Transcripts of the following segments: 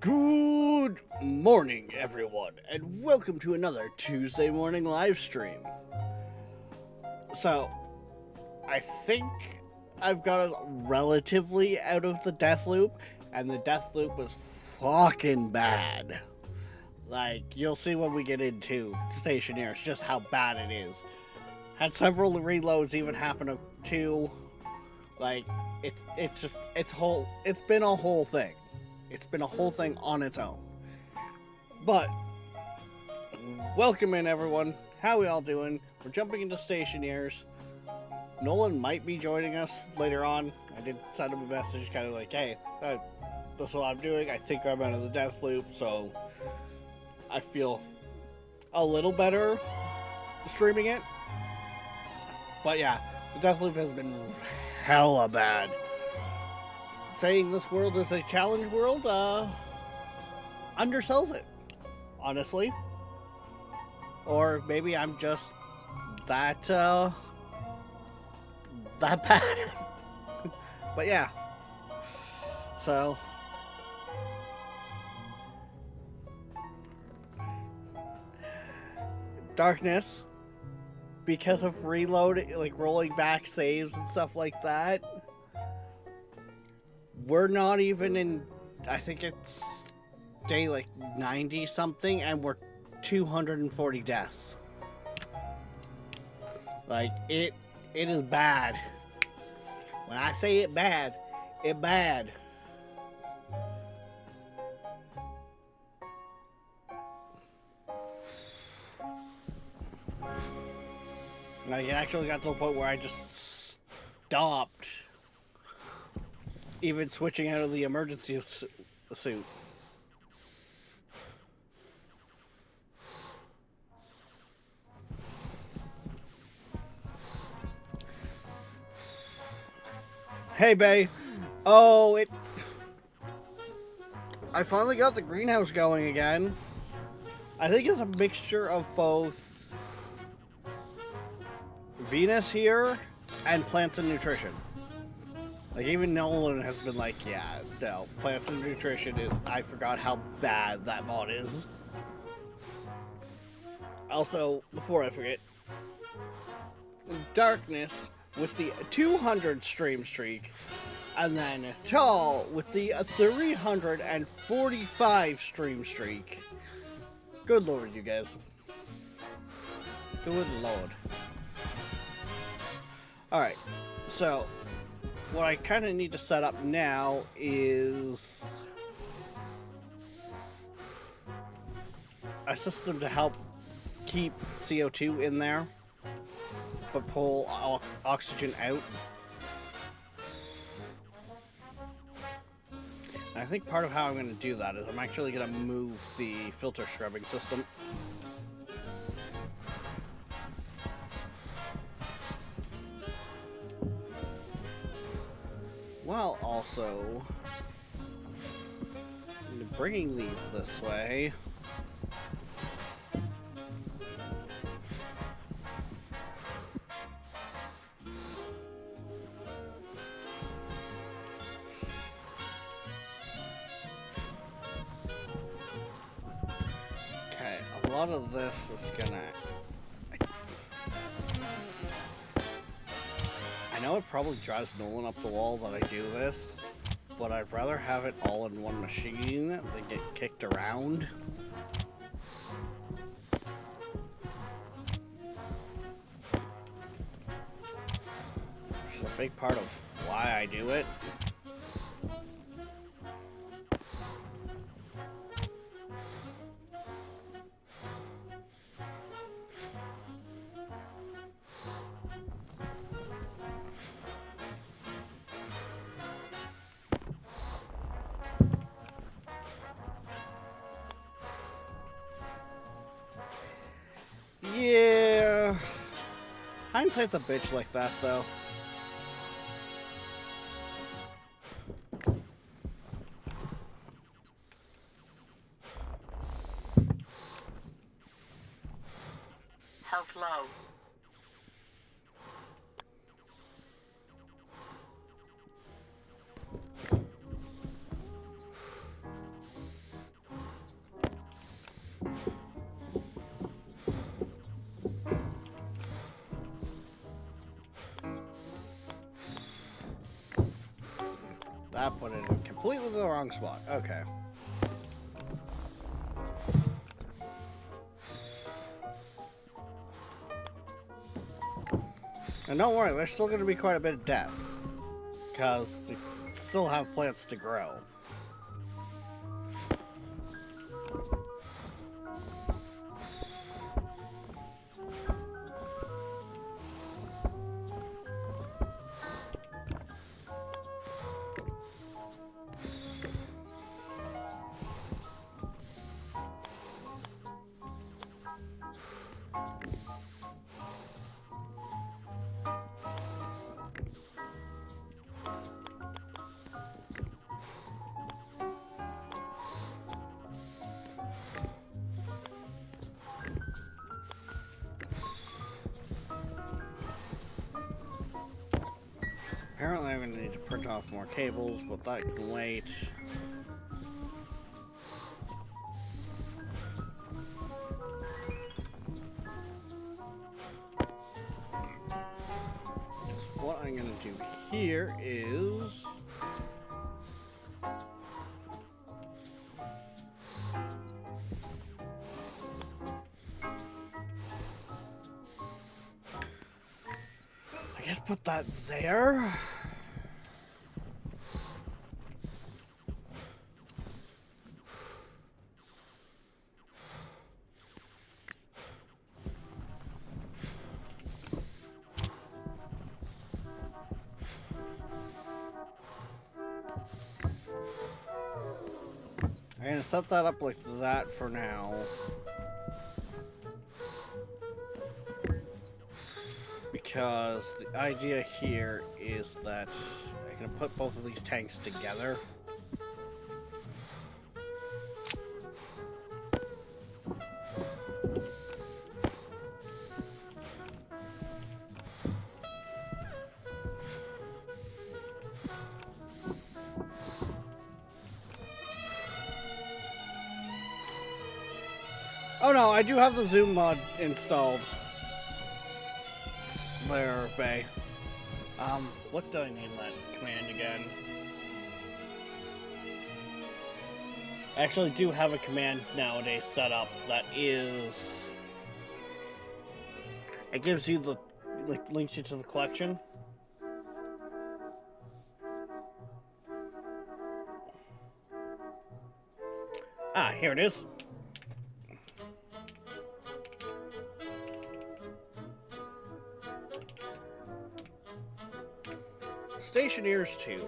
Good morning, everyone, and welcome to another Tuesday morning live stream. So, I think I've got us relatively out of the death loop, and the death loop was fucking bad. Like, you'll see when we get into Stationeers just how bad it is. Had several reloads even happen too. Like, it's been a whole thing. It's been a whole thing on its own. But, welcome in, everyone. How we all doing? We're jumping into Stationeers. Nolan might be joining us later on. I did send him a message kind of like, hey, this is what I'm doing. I think I'm out of the death loop, so I feel a little better streaming it. But yeah, the death loop has been hella bad. Saying this world is a challenge world undersells it, honestly. Or maybe I'm just that bad. But yeah. So Darkness, because of reload, like rolling back saves and stuff like that, we're not even in, I think it's day like 90 something, and we're 240 deaths. Like, it is bad. When I say it bad, it bad. Like, it actually got to the point where I just stopped even switching out of the emergency suit. Hey, Bay. Oh, I finally got the greenhouse going again. I think it's a mixture of both Venus here and plants and nutrition. Like, even Nolan has been like, yeah, no, Plants and Nutrition, I forgot how bad that mod is. Also, before I forget, Darkness with the 200 stream streak, and then Tall with the 345 stream streak. Good lord, you guys. Good lord. Alright, so what I kind of need to set up now is a system to help keep CO2 in there, but pull oxygen out. And I think part of how I'm going to do that is I'm actually going to move the filter scrubbing system. While also bringing these this way. Okay, a lot of this is gonna... I know it probably drives Nolan up the wall that I do this, but I'd rather have it all in one machine than get kicked around. Which is a big part of why I do it. Yeah, hindsight's a bitch like that, though. Health low. That put it in completely the wrong spot. Okay. And don't worry, there's still going to be quite a bit of death, because you still have plants to grow. Apparently I'm going to need to print off more cables, but that can wait. Just what I'm going to do here is... I guess put that there. I'm going to set that up like that for now. Because the idea here is that I can put both of these tanks together. Oh no, I do have the zoom mod installed. There, Bay. What do I name that command again? I actually do have a command nowadays set up that is... It gives you the, like, links you to the collection. Ah, here it is. Stationeers 2.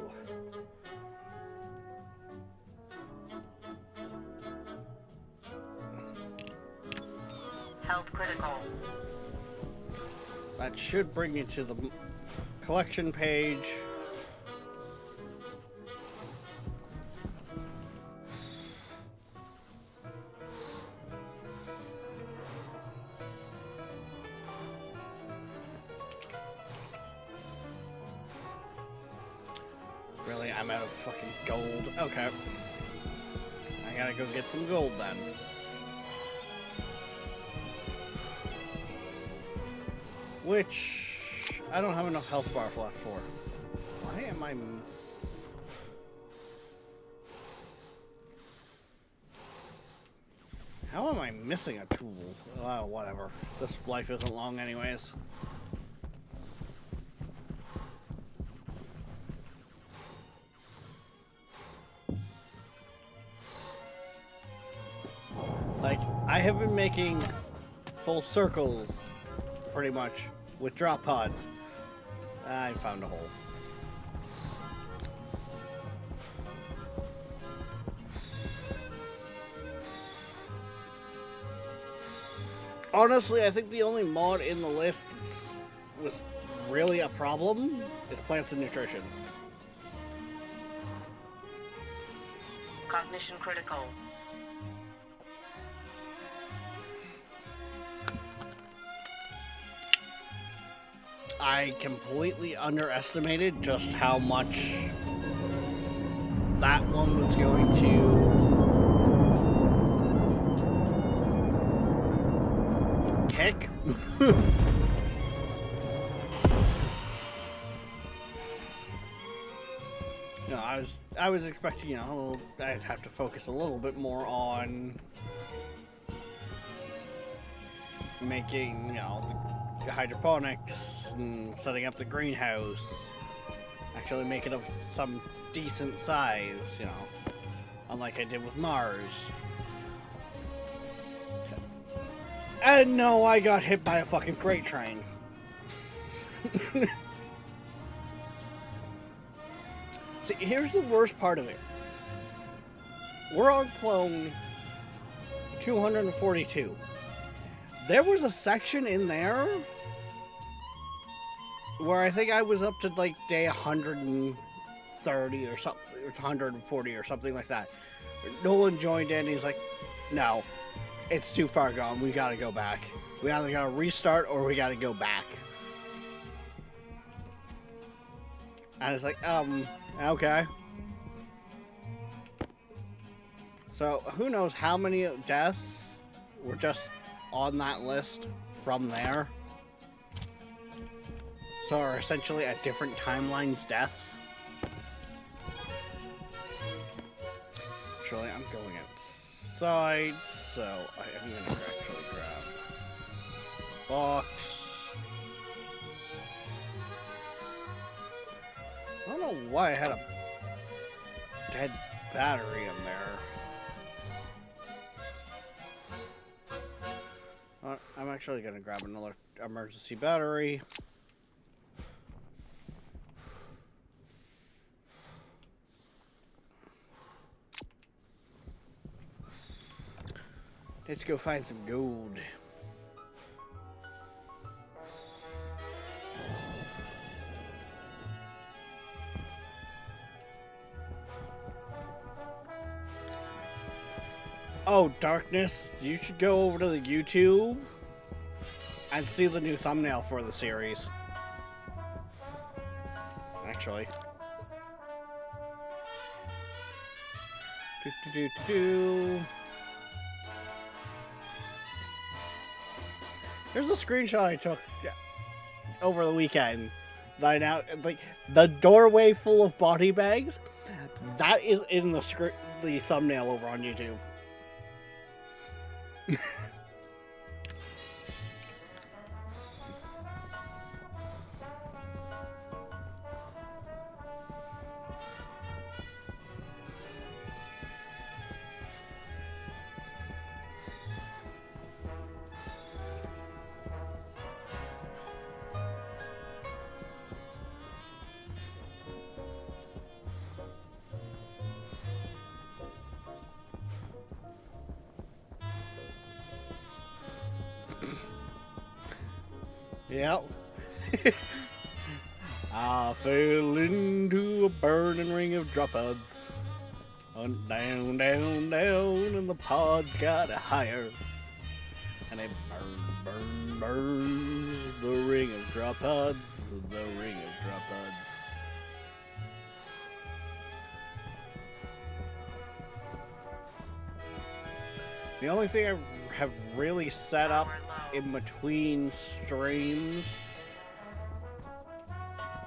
Health critical. That should bring you to the collection page. Really, I'm out of fucking gold. Okay. I gotta go get some gold then. Which I don't have enough health bars left for. Why am I... How am I missing a tool? Oh, whatever. This life isn't long anyways. Like, I have been making full circles, pretty much, with drop pods. I found a hole. Honestly, I think the only mod in the list that was really a problem is Plants and Nutrition. Cognition critical. I completely underestimated just how much that one was going to kick. You know, I was expecting, you know, I'd have to focus a little bit more on making, you know, the hydroponics and setting up the greenhouse, actually make it of some decent size, you know, unlike I did with Mars. And no, I got hit by a fucking freight train. See, here's the worst part of it. We're on clone 242. There was a section in there where I think I was up to like day 130 or something, or 140 or something like that. Nolan joined in and he's like, no, it's too far gone. We gotta go back. We either gotta restart or we gotta go back. And it's like, okay. So who knows how many deaths were just on that list from there. So are essentially at different timelines deaths. Actually, I'm going outside, so I am gonna actually grab box. I don't know why I had a dead battery in there. I'm actually gonna grab another emergency battery. Let's go find some gold. Oh, Darkness, you should go over to the YouTube and see the new thumbnail for the series. Actually. There's a screenshot I took over the weekend. That I now like the doorway full of body bags. That is in the the thumbnail over on YouTube. Yep. I fell into a burning ring of drop pods. Went down, down, down, and the pods got higher. And they burn, burn, burn. The ring of drop pods, the ring of drop pods. The only thing I have really set up in between streams,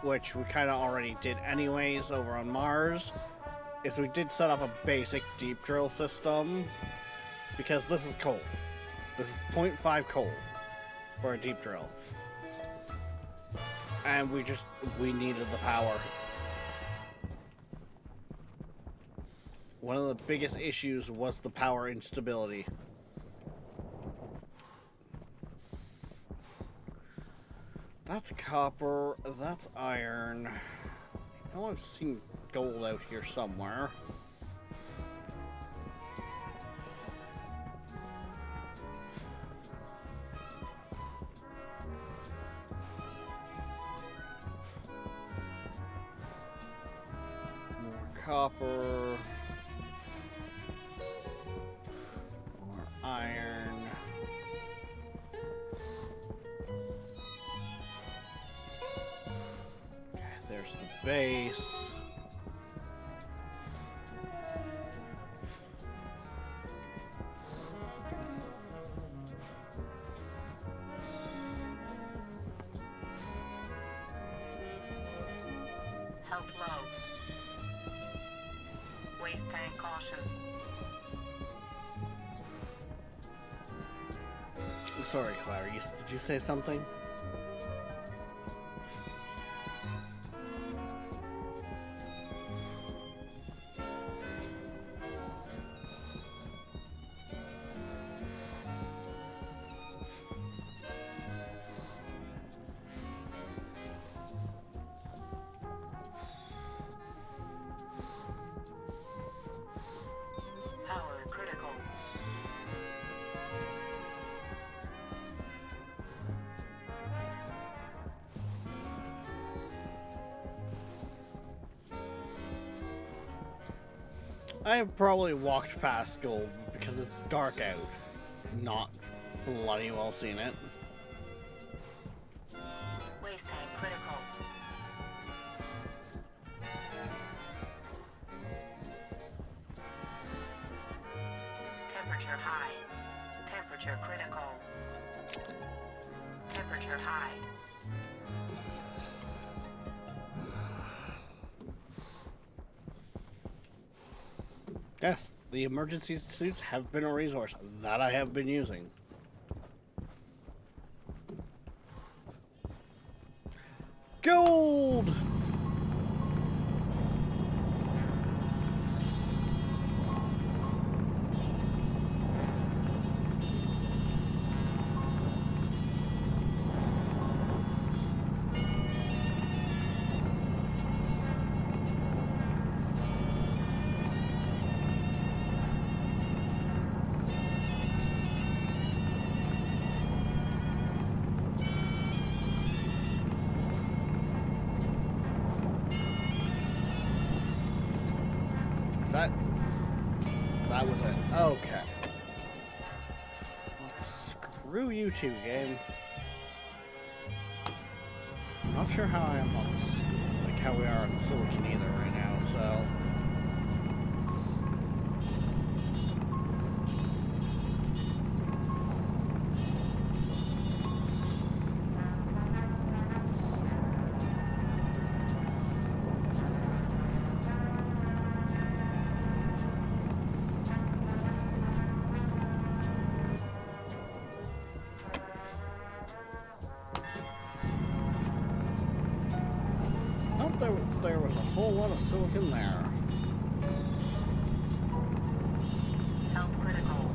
which we kind of already did anyways over on Mars, is we did set up a basic deep drill system, because this is coal. This is 0.5 coal for a deep drill. And we needed the power. One of the biggest issues was the power instability. That's copper, that's iron. I know I've seen gold out here somewhere. More copper. More iron. Okay, there's the base. Health low. Waste tank caution. Sorry, Clarice, did you say something? Power critical. I have probably walked past gold because it's dark out. Not bloody well seen it. Waste tank critical. Temperature high. Temperature critical. Temperature high. Yes, the emergency suits have been a resource that I have been using. Gold! That was it. Okay. Well, screw you two, game. Not sure how I am on how we are on Silicon either right now, so. there's a whole lot of silicon there. Health critical.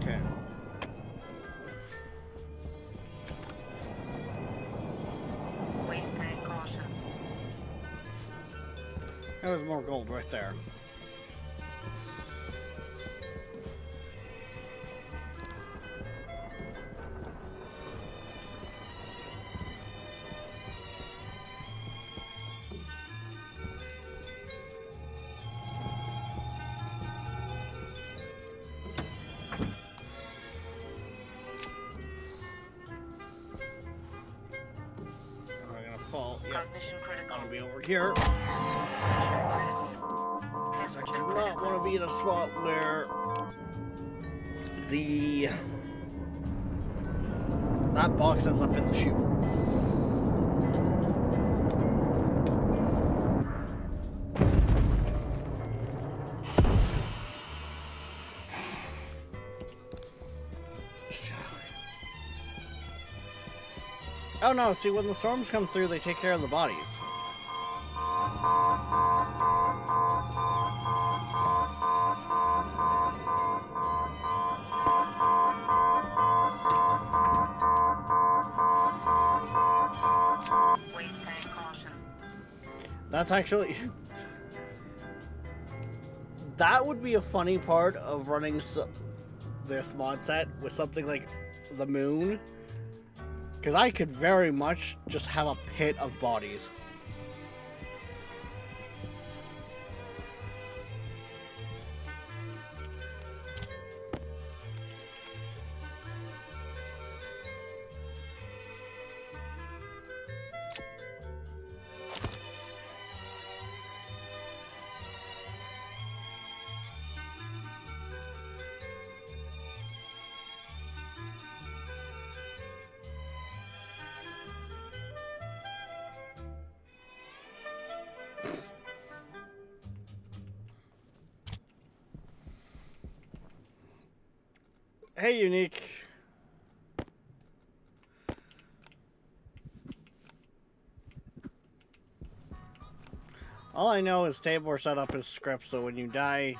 Okay. Waste tank caution. There's more gold right there. We're gonna fall. Yep. Cognition critical. Gonna be over here. Because I do not want to be in a spot where that box ends up in the chute. Oh no, see, when the storms come through, they take care of the bodies. Waste tank caution. That's actually... that would be a funny part of running this mod set with something like the moon. Because I could very much just have a pit of bodies. Hey, Unique. All I know is Tabor set up his script so when you die,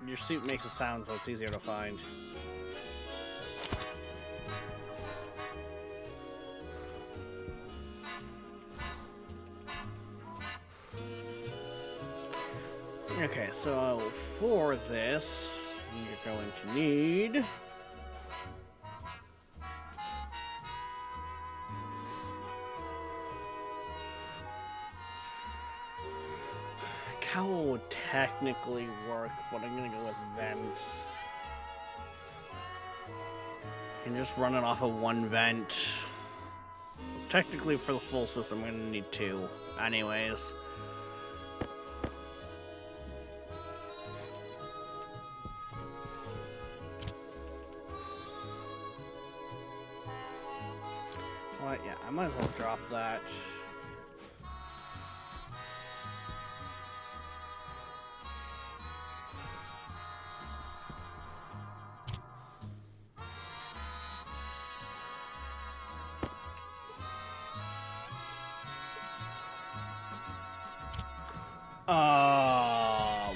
your suit makes a sound so it's easier to find. Okay, so for this, you're going to need... Cowl would technically work, but I'm gonna go with vents. And just run it off of one vent. Technically, for the full system, I'm gonna need two. Anyways. Well, yeah, I might as well drop that.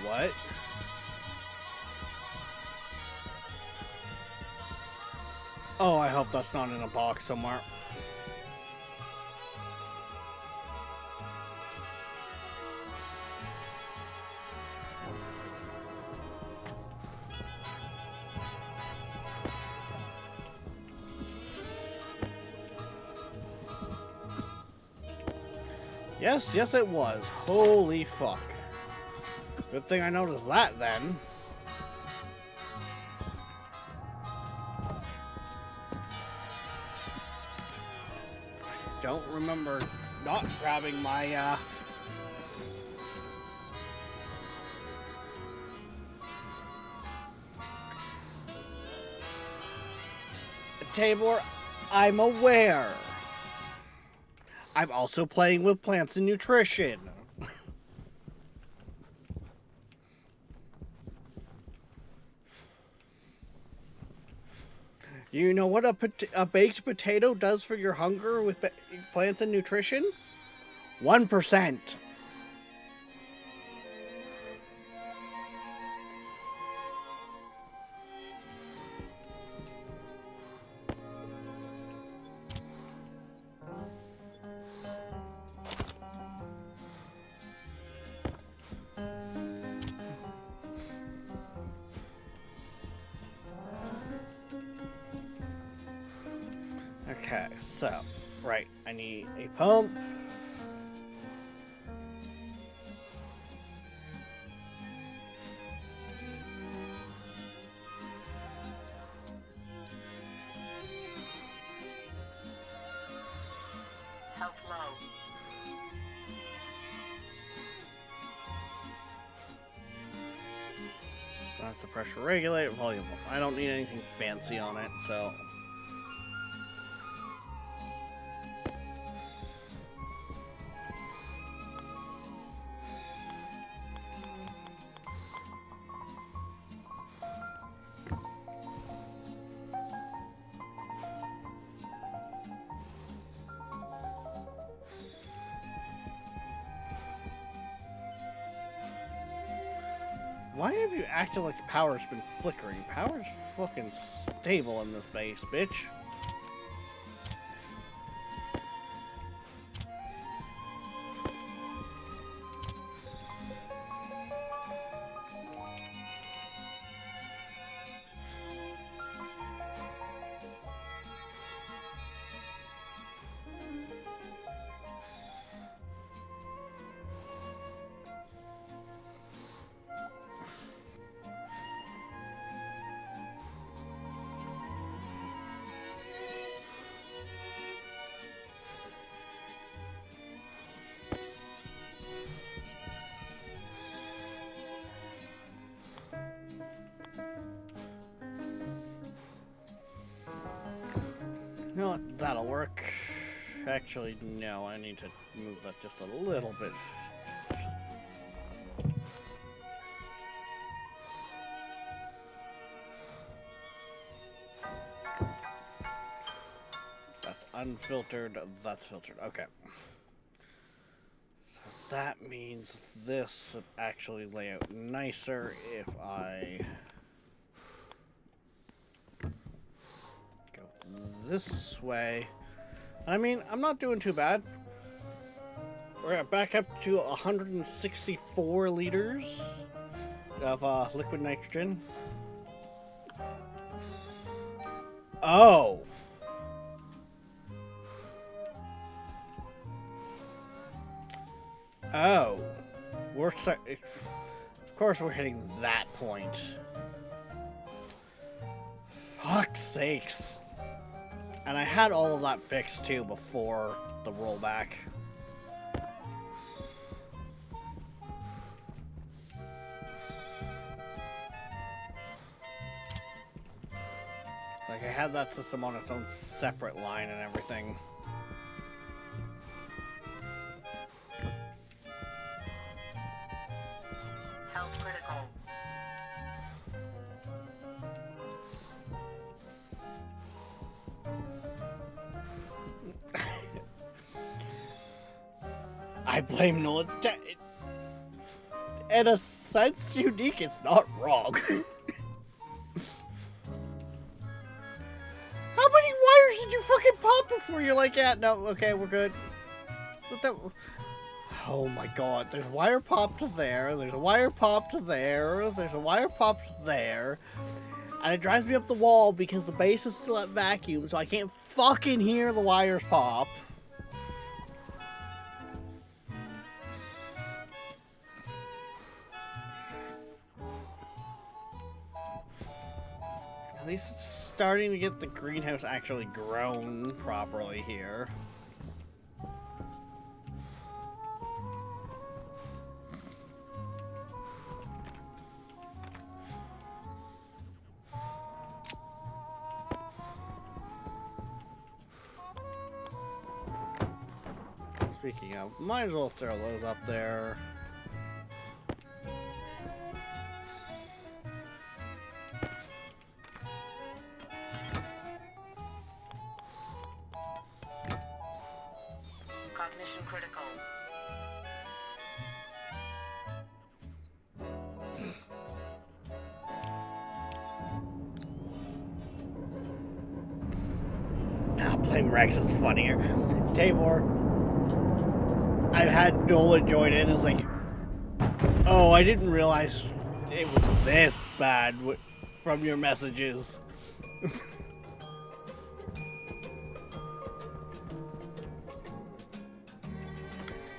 What? Oh, I hope that's not in a box somewhere. Yes, it was. Holy fuck. Good thing I noticed that then. Don't remember not grabbing my, Tabor, I'm aware. I'm also playing with plants and nutrition. You know what a baked potato does for your hunger with plants and nutrition? 1%. Okay, so, right, I need a pump. Health low. That's a pressure regulator, volume. I don't need anything fancy on it, so. Why have you acted like the power's been flickering? Power's fucking stable in this base, bitch. You know what? That'll work. Actually, no, I need to move that just a little bit. That's unfiltered, that's filtered. Okay. So that means this would actually lay out nicer if I this way. I mean, I'm not doing too bad. We're back up to 164 liters of liquid nitrogen. Oh. Oh. Of course we're hitting that point. Fuck's sakes. And I had all of that fixed too before the rollback. Like I had that system on its own separate line and everything. Health critical. I blame Nolan. In a sense, Unique, it's not wrong. How many wires did you fucking pop before you're like, yeah, no, okay, we're good? What the... Oh my god, there's a wire popped there, there's a wire popped there, there's a wire popped there. And it drives me up the wall because the base is still at vacuum, so I can't fucking hear the wires pop. At least it's starting to get the greenhouse actually grown properly here. Speaking of, might as well throw those up there. Cognition critical. Nah, playing Rex is funnier. Tabor, I've had Nolan join in. It's like, oh, I didn't realize it was this bad from your messages.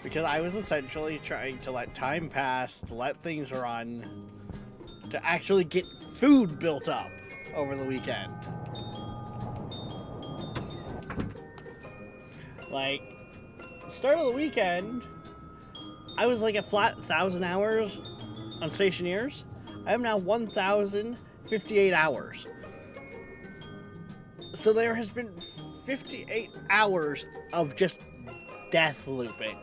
Because I was essentially trying to let time pass, to let things run, to actually get food built up over the weekend. Like, start of the weekend, I was like a flat 1,000 hours on Stationeers. I am now 1,058 hours. So there has been 58 hours of just death looping.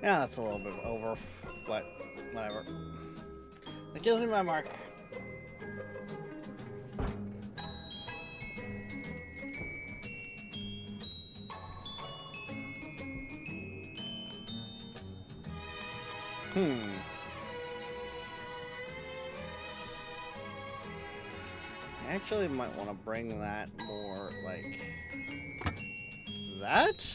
Yeah, that's a little bit over, but whatever. That gives me my mark. I actually might want to bring that more like that.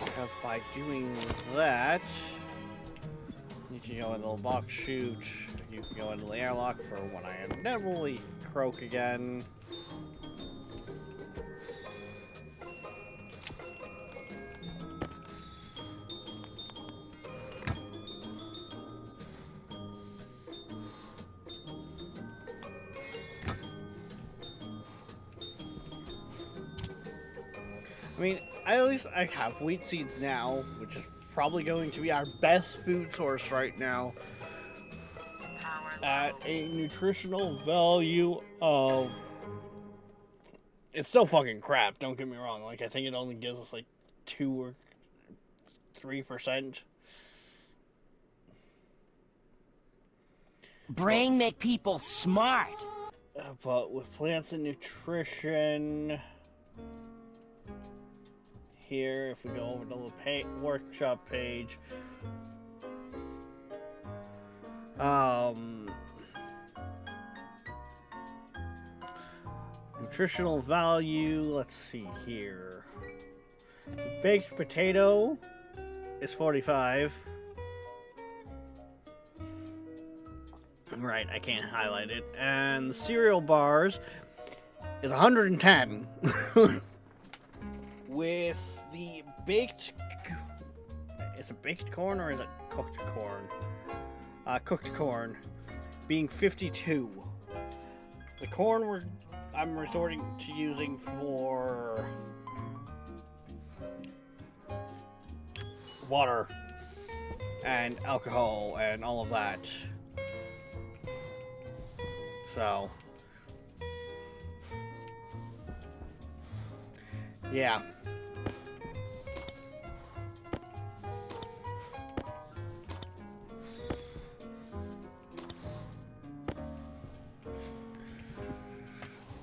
Because by doing that, you can go in the little box chute, you can go into the airlock for when I inevitably croak again. I mean, at least I have wheat seeds now, which is probably going to be our best food source right now, at a nutritional value of... It's still fucking crap, don't get me wrong. Like, I think it only gives us like 2 or 3%. Brain make people smart. But with plants and nutrition... Here, if we go over to the workshop page, nutritional value, let's see here. Baked potato is 45. Right, I can't highlight it. And the cereal bars is 110. With the baked... Is it baked corn or is it cooked corn? Cooked corn being 52. The corn I'm resorting to using for water and alcohol and all of that. So, yeah.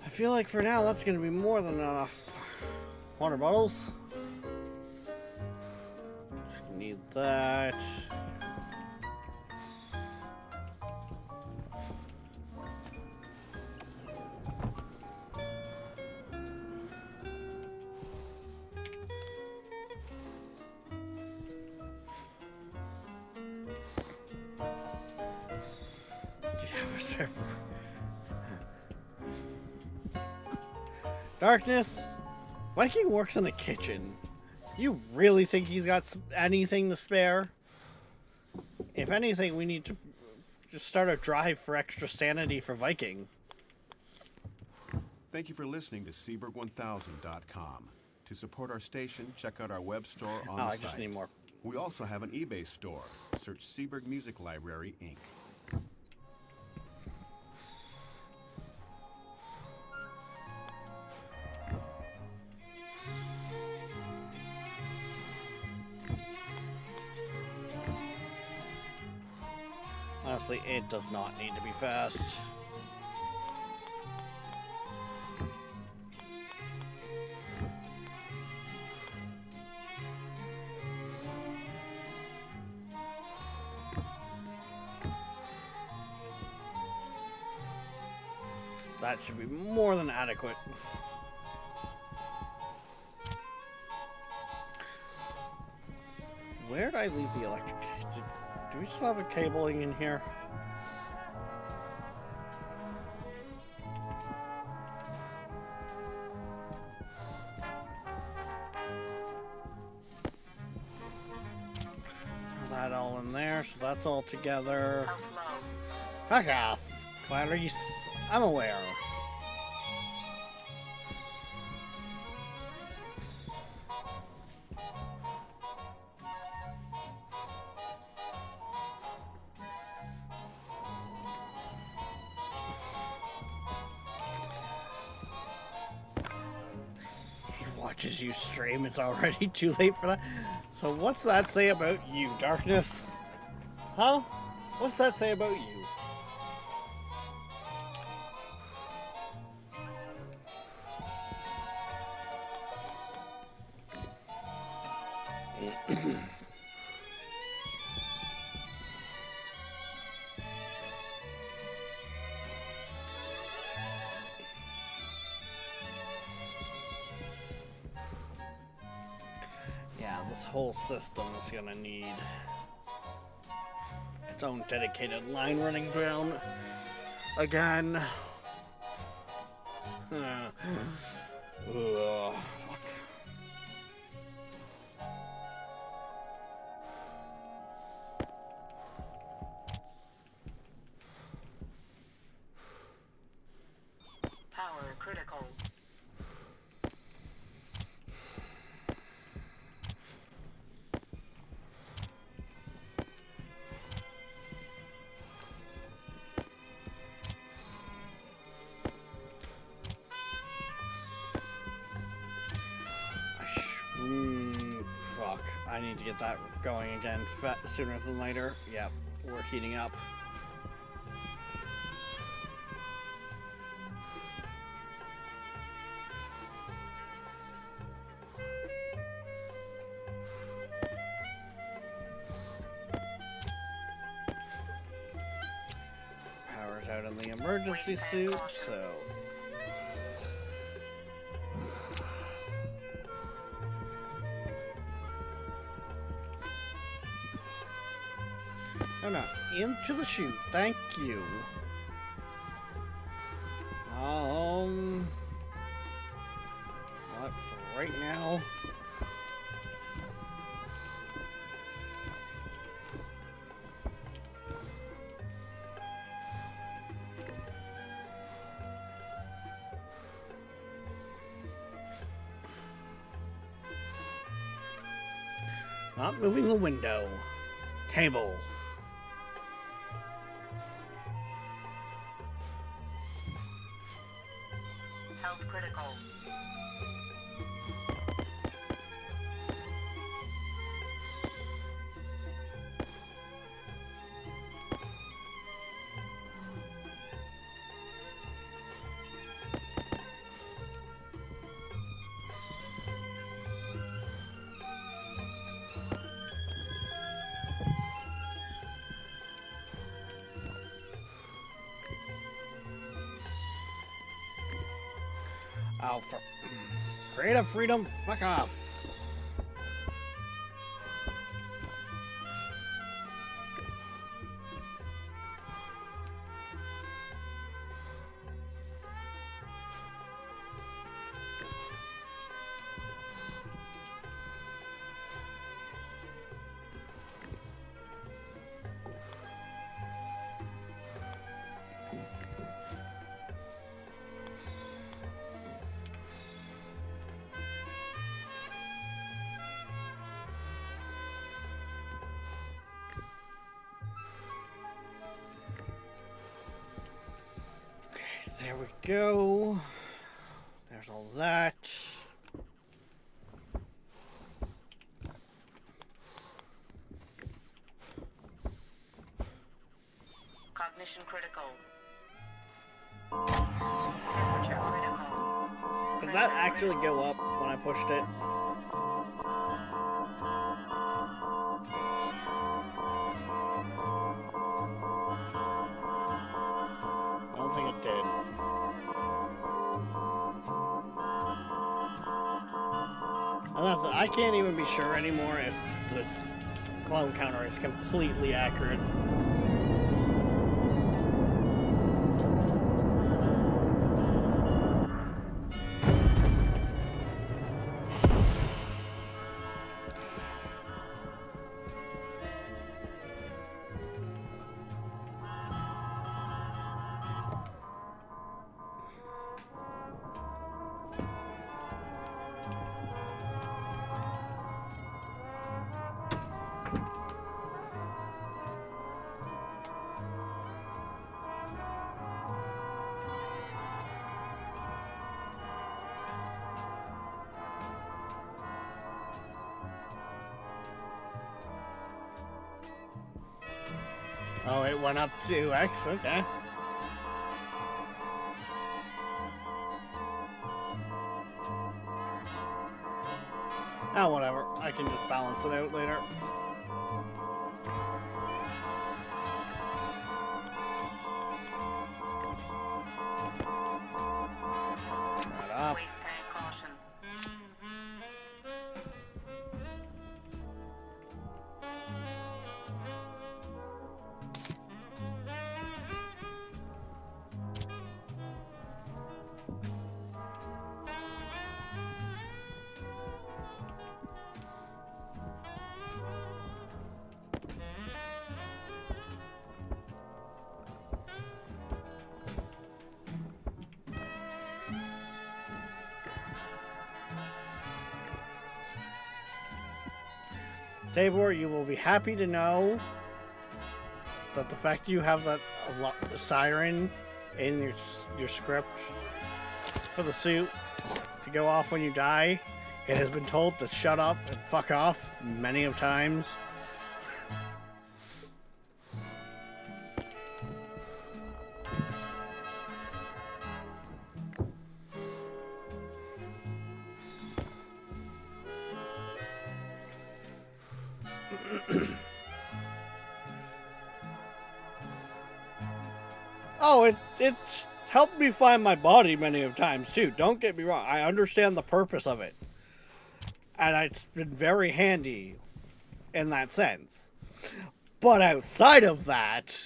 I feel like for now that's going to be more than enough. Water bottles. Just need that. Darkness, Viking works in the kitchen. You really think he's got anything to spare? If anything, we need to just start a drive for extra sanity for Viking. Thank you for listening to Seaberg1000.com. To support our station, check out our web store on the I site. just need more. We also have an eBay store. Search Seaberg Music Library, Inc. Honestly, it does not need to be fast. That should be more than adequate. Where did I leave the electric? Do we still have a cabling in here? Is that all in there? So that's all together. Health low. Fuck off, Clarice. I'm aware. He watches you stream. It's already too late for that. So what's that say about you, Darkness? Huh? What's that say about you? Yeah, this whole system is gonna need its own dedicated line running down again. Ugh, fuck. Power critical. Fuck. I need to get that going again sooner than later. Yep, we're heating up. Power's out in the emergency suit, so... No, no, into the chute. Thank you. What for right now? Not moving the window. Cable. Health critical. Oh, for creative freedom, fuck off. There we go. There's all that. Cognition critical. Temperature critical. Did that actually go up when I pushed it? I don't think it did. And that's it. I can't even be sure anymore if the clone counter is completely accurate. Oh, it went up 2x, okay. Ah, whatever. I can just balance it out later. Right up. Waste tank caution. Tabor, you will be happy to know that the fact you have that siren in your script for the suit to go off when you die, it has been told to shut up and fuck off many of times. Oh, it's helped me find my body many of times too. Don't get me wrong. I understand the purpose of it. And it's been very handy in that sense. But outside of that...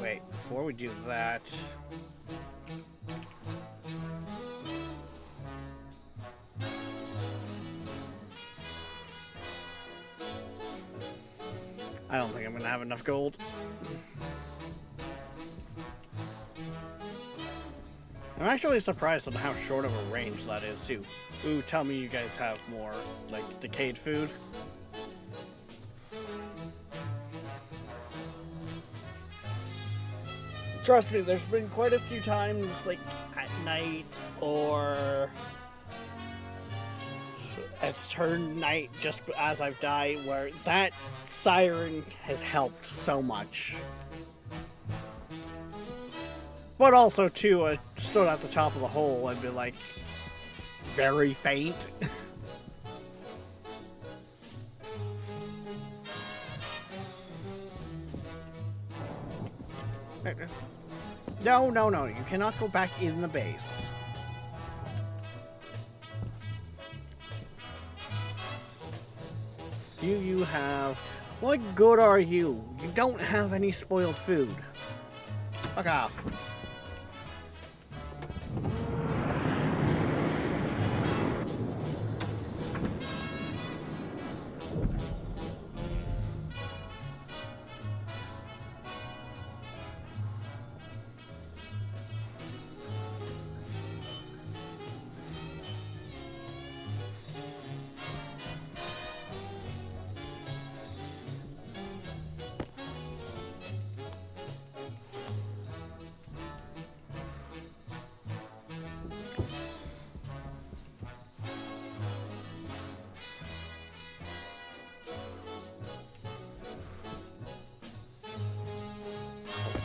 Wait, before we do that... I don't think I'm gonna have enough gold. I'm actually surprised at how short of a range that is too. Ooh, tell me you guys have more, like, decayed food. Trust me, there's been quite a few times, like, at night, or... it's turned night just as I've died, where that siren has helped so much. But also, too, I stood at the top of the hole and been like, very faint. No, no, no, you cannot go back in the base. Do you have... what good are you? You don't have any spoiled food. Fuck off.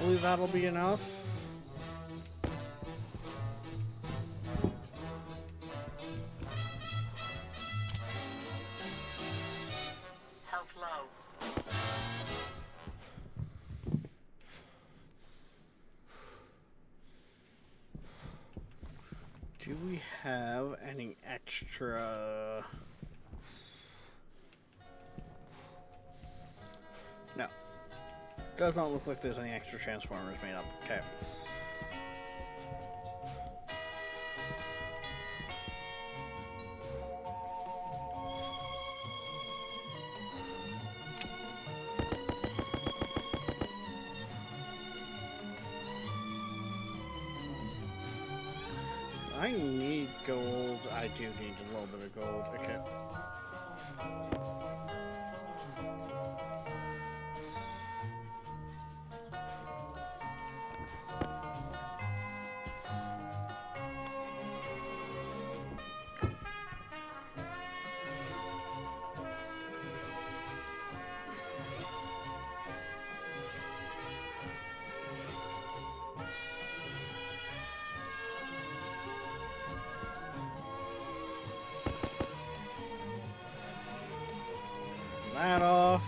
Hopefully that'll be enough. Health low. Do we have any extra? No. Does not look like there's any extra transformers made up. Okay. I need gold. I do need a little bit of gold. Okay. That off.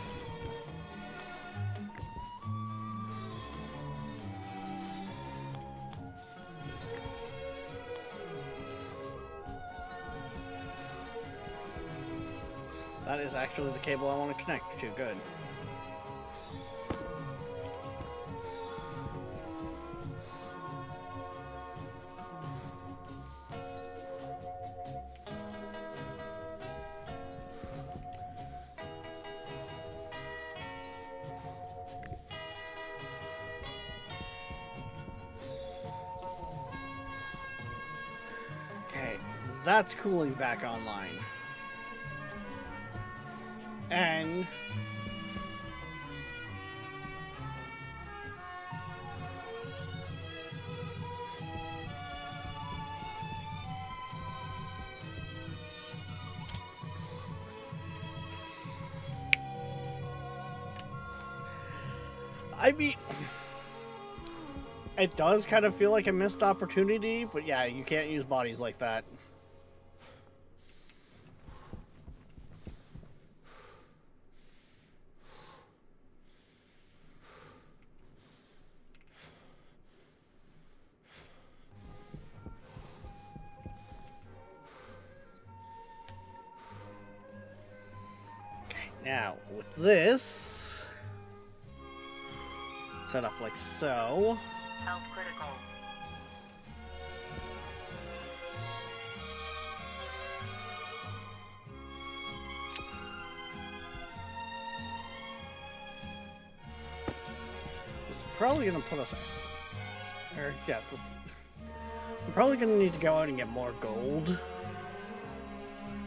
That is actually the cable I want to connect to. Good. Okay, that's cooling back online. And I mean, it does kind of feel like a missed opportunity, but yeah, you can't use bodies like that. Now, with this, set up like so. Health critical. This is probably going to put us... Or, yeah, this... I'm probably going to need to go out and get more gold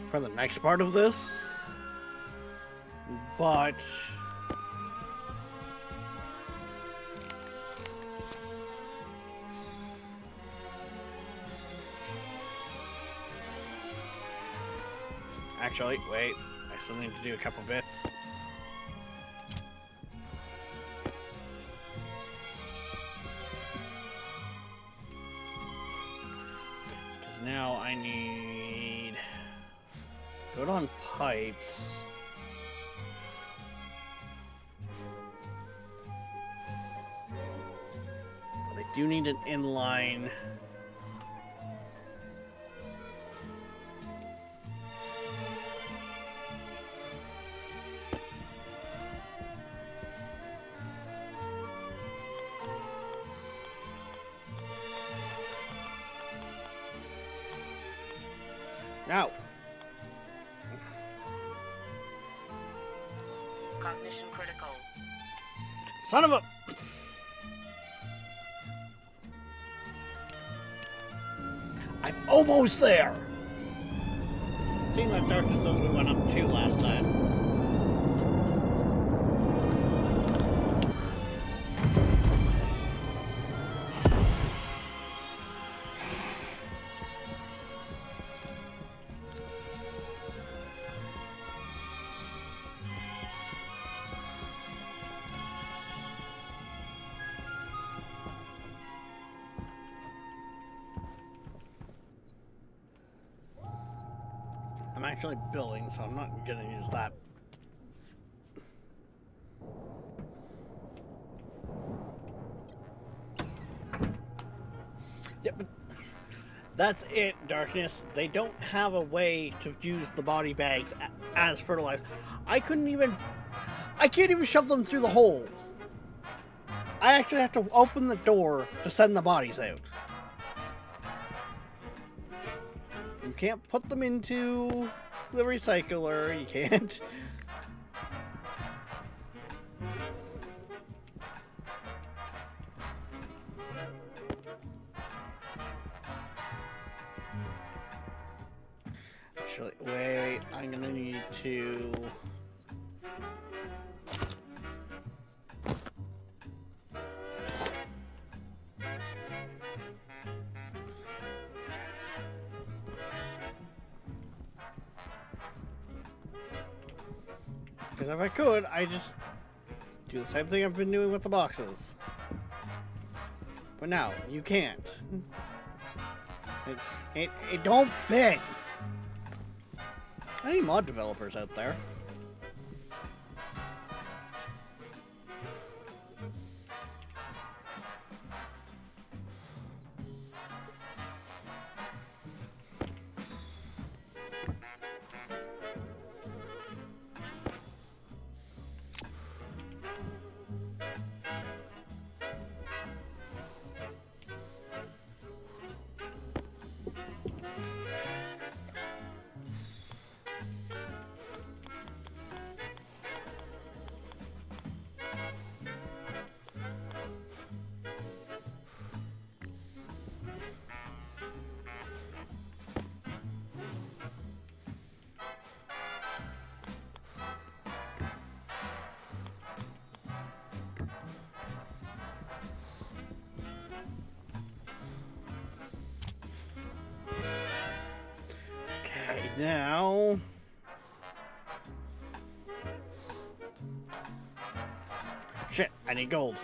for the next part of this. But... Actually, wait. I still need to do a couple bits. Because now I need... Good on pipes. But I do need an inline... Now, Cognition critical. son of a... I'm almost there! It seemed like darkness as we went up 2 last time. I'm actually building, so I'm not gonna use that. Yeah, but that's it, Darkness. They don't have a way to use the body bags as fertilizer. I can't even shove them through the hole. I actually have to open the door to send the bodies out. You can't put them into the recycler. You can't. Actually, wait. I'm gonna need to. Because if I could, I just do the same thing I've been doing with the boxes. But now, you can't. It don't fit. I need mod developers out there. Now, shit, I need gold.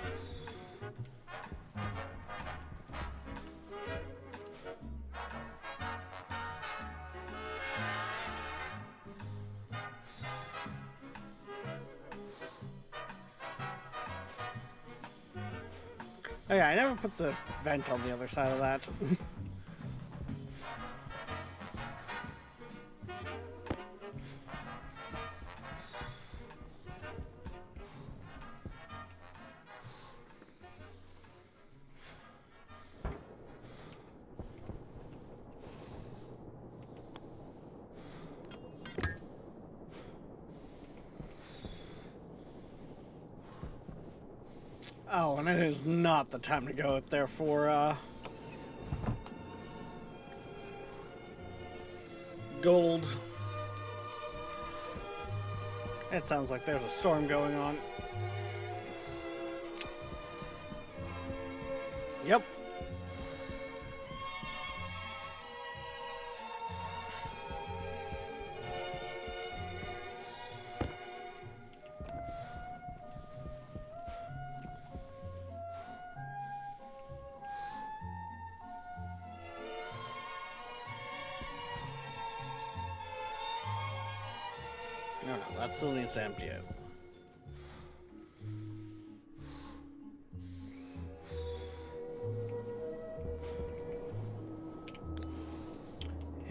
Oh yeah, I never put the vent on the other side of that. Oh, and it is not the time to go out there for, gold. It sounds like there's a storm going on. Yep. No, that still needs to empty out.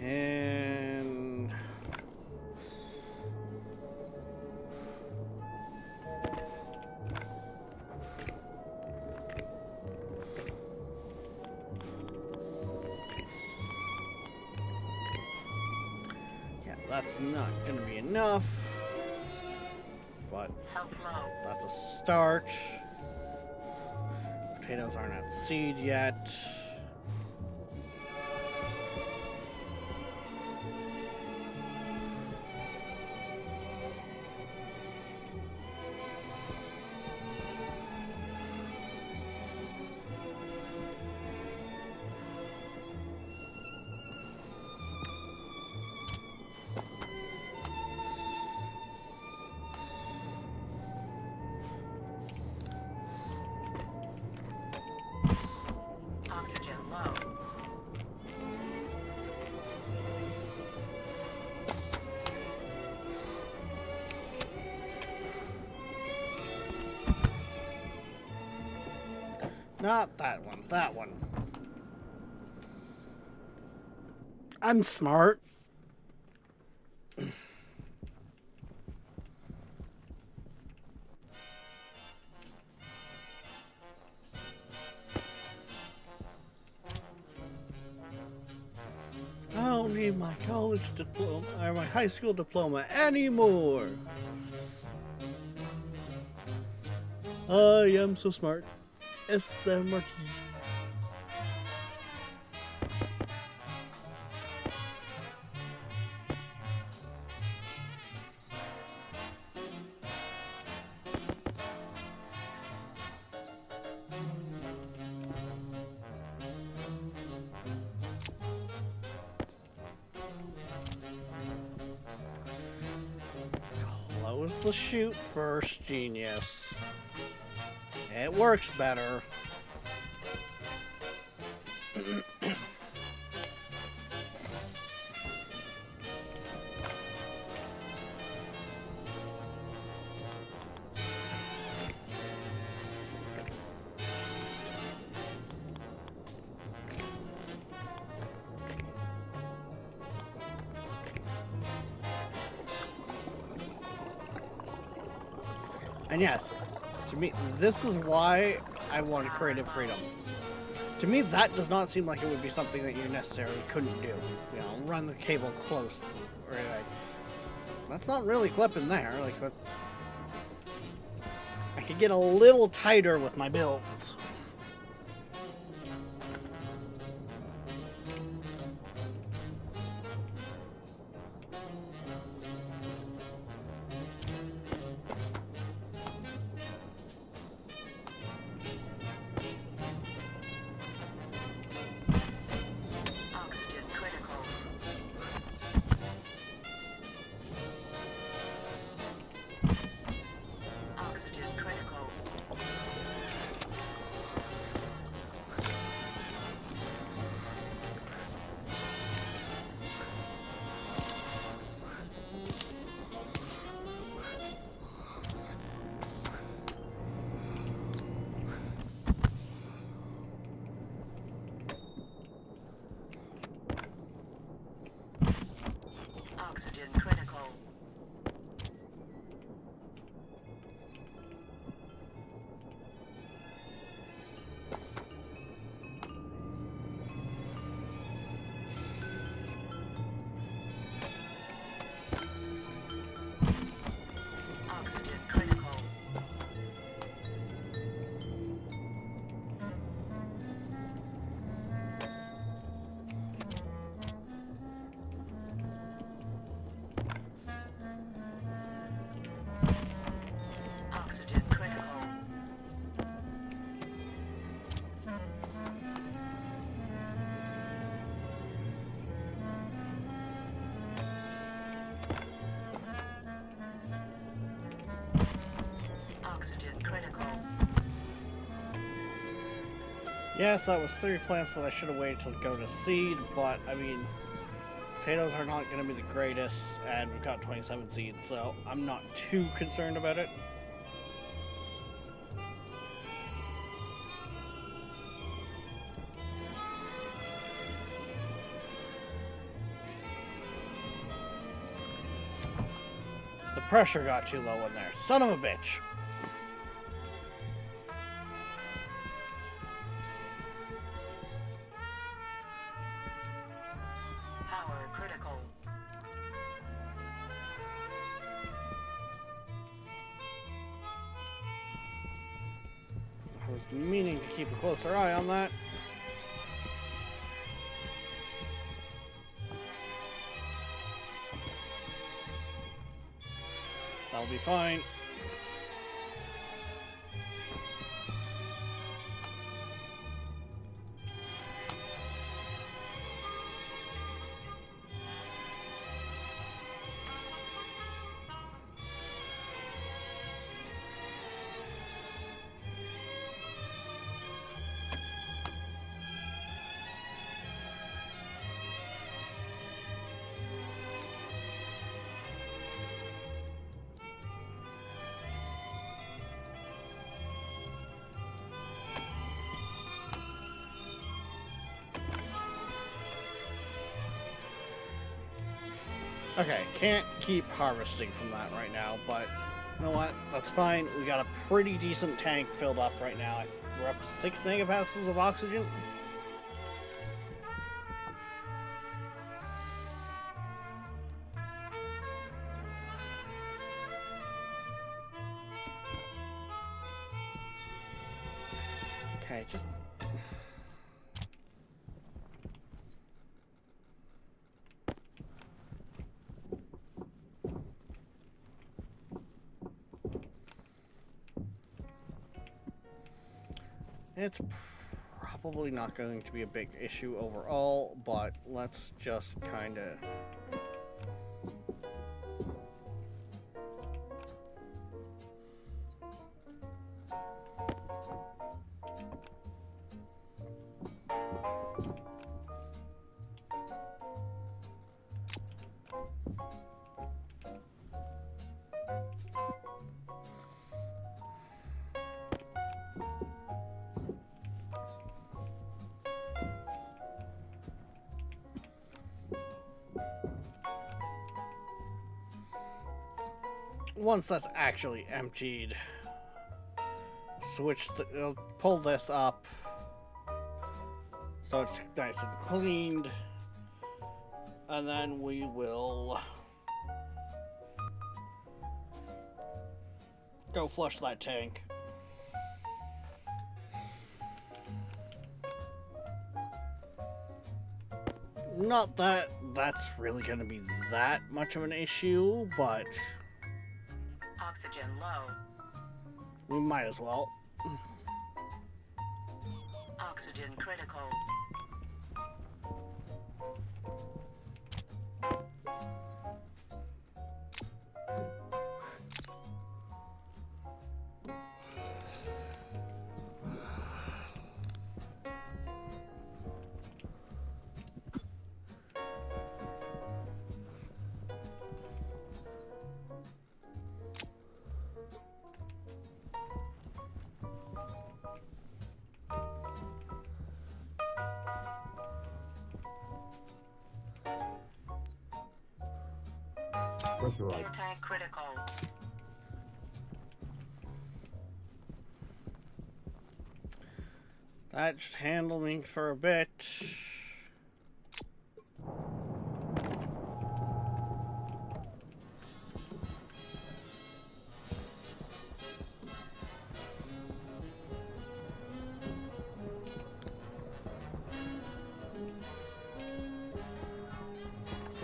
And yeah, that's not gonna be enough. But Health low. that's a start. Potatoes aren't at seed yet. Oxygen Not that one. That one. I'm smart. I don't need my college diploma or my high school diploma anymore. I am so smart. SMRT. Close the chute first, genius. It works better. And yes, to me, this is why I wanted creative freedom. To me, that does not seem like it would be something that you necessarily couldn't do. You know, run the cable close, or like, that's not really clipping there. Like that, I could get a little tighter with my builds. Oxygen critical. Oxygen critical. Oxygen critical. Oxygen critical. Oxygen critical. Oxygen critical. Yes, that was 3 plants that I should have waited till go to seed, but I mean, potatoes are not going to be the greatest, and we've got 27 seeds, so I'm not too concerned about it. The pressure got too low in there. Son of a bitch. Power critical. I was meaning to keep a closer eye on that. That'll be fine. Okay, can't keep harvesting from that right now, but you know what? That's fine. We got a pretty decent tank filled up right now. We're up to 6 megapascals of oxygen. Okay, just... It's probably not going to be a big issue overall, but let's just kind of... Once that's actually emptied, pull this up so it's nice and cleaned, and then we will go flush that tank. Not that that's really going to be that much of an issue, but Oxygen low. we might as well. Oxygen critical. Air tank critical. That should handle me for a bit.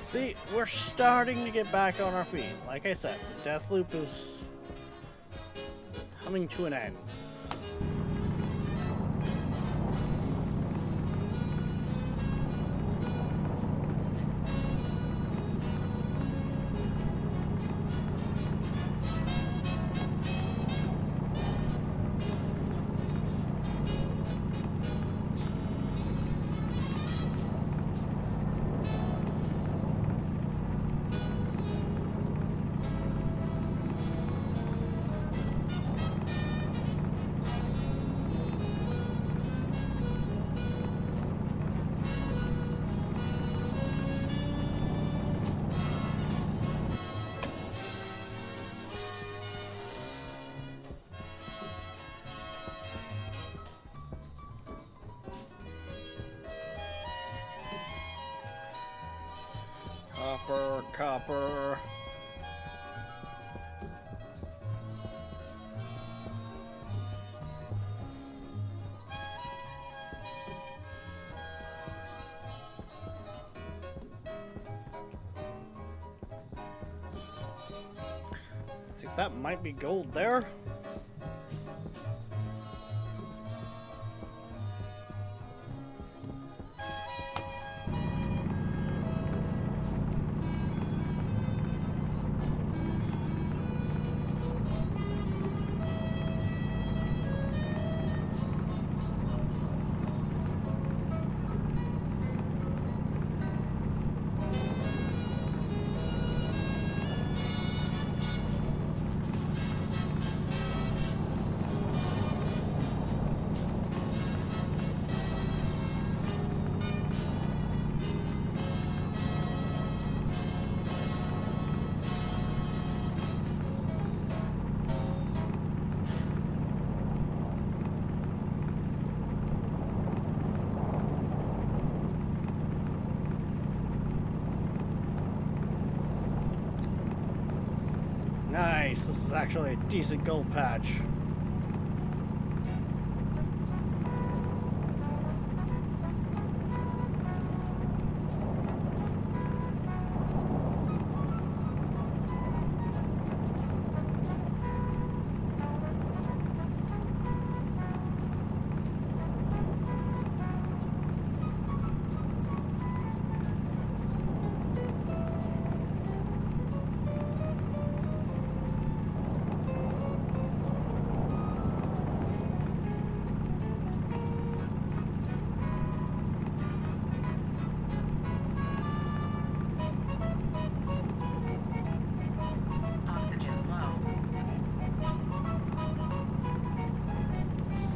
See, we're starting to get back on our feet. Like I said, the death loop is coming to an end. Copper. Think that might be gold there. nice. This is actually a decent gold patch. Oxygen low.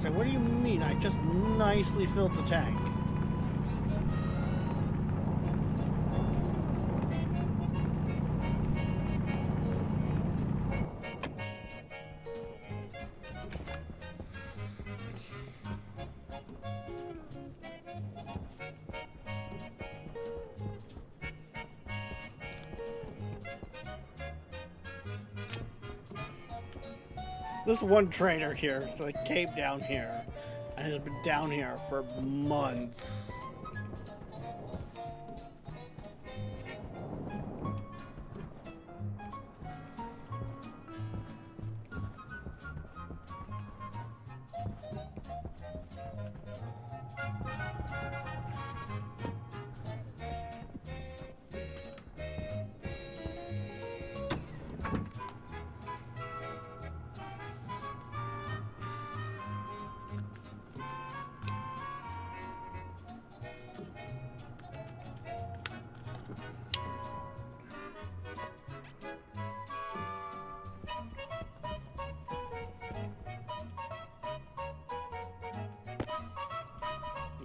So what do you mean? I just nicely filled the tank. This one trader here, like, came down here and has been down here for months.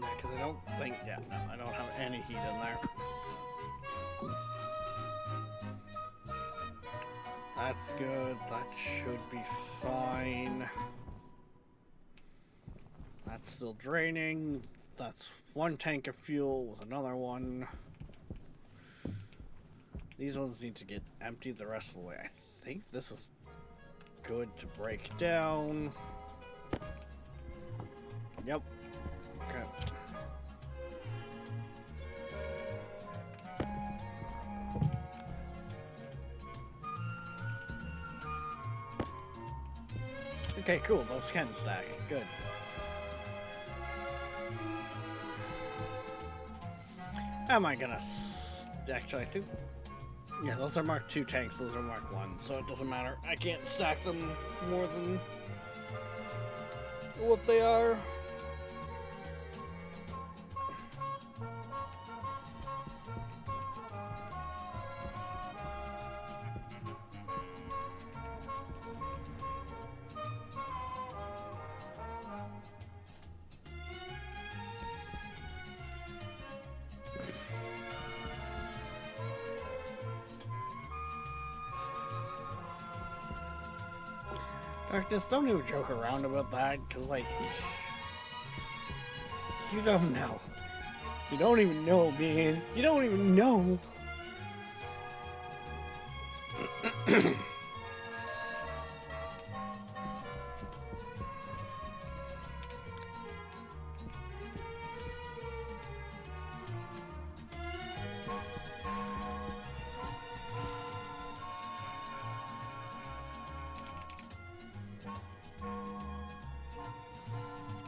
Yeah, because I don't think, yeah, no, I don't have any heat in there. That's good, that should be fine. That's still draining. That's one tank of fuel with another one. These ones need to get emptied the rest of the way. I think this is good to break down. Yep. Okay. Okay, cool. Those can stack. Good. Am I gonna... Actually, I think... Yeah, those are Mark II tanks. Those are Mark 1, so it doesn't matter. I can't stack them more than what they are. Darkness, don't even joke around about that, because, like, you don't know. You don't even know, man. You don't even know.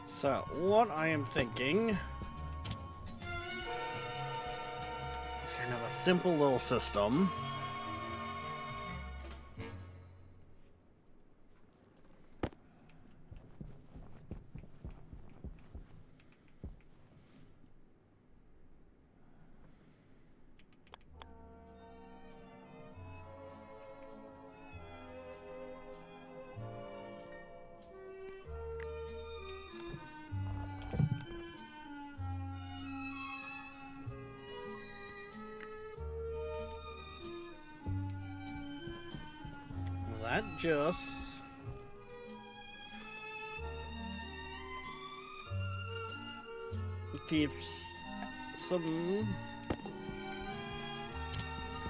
So, what I am thinking is kind of a simple little system. That just keeps some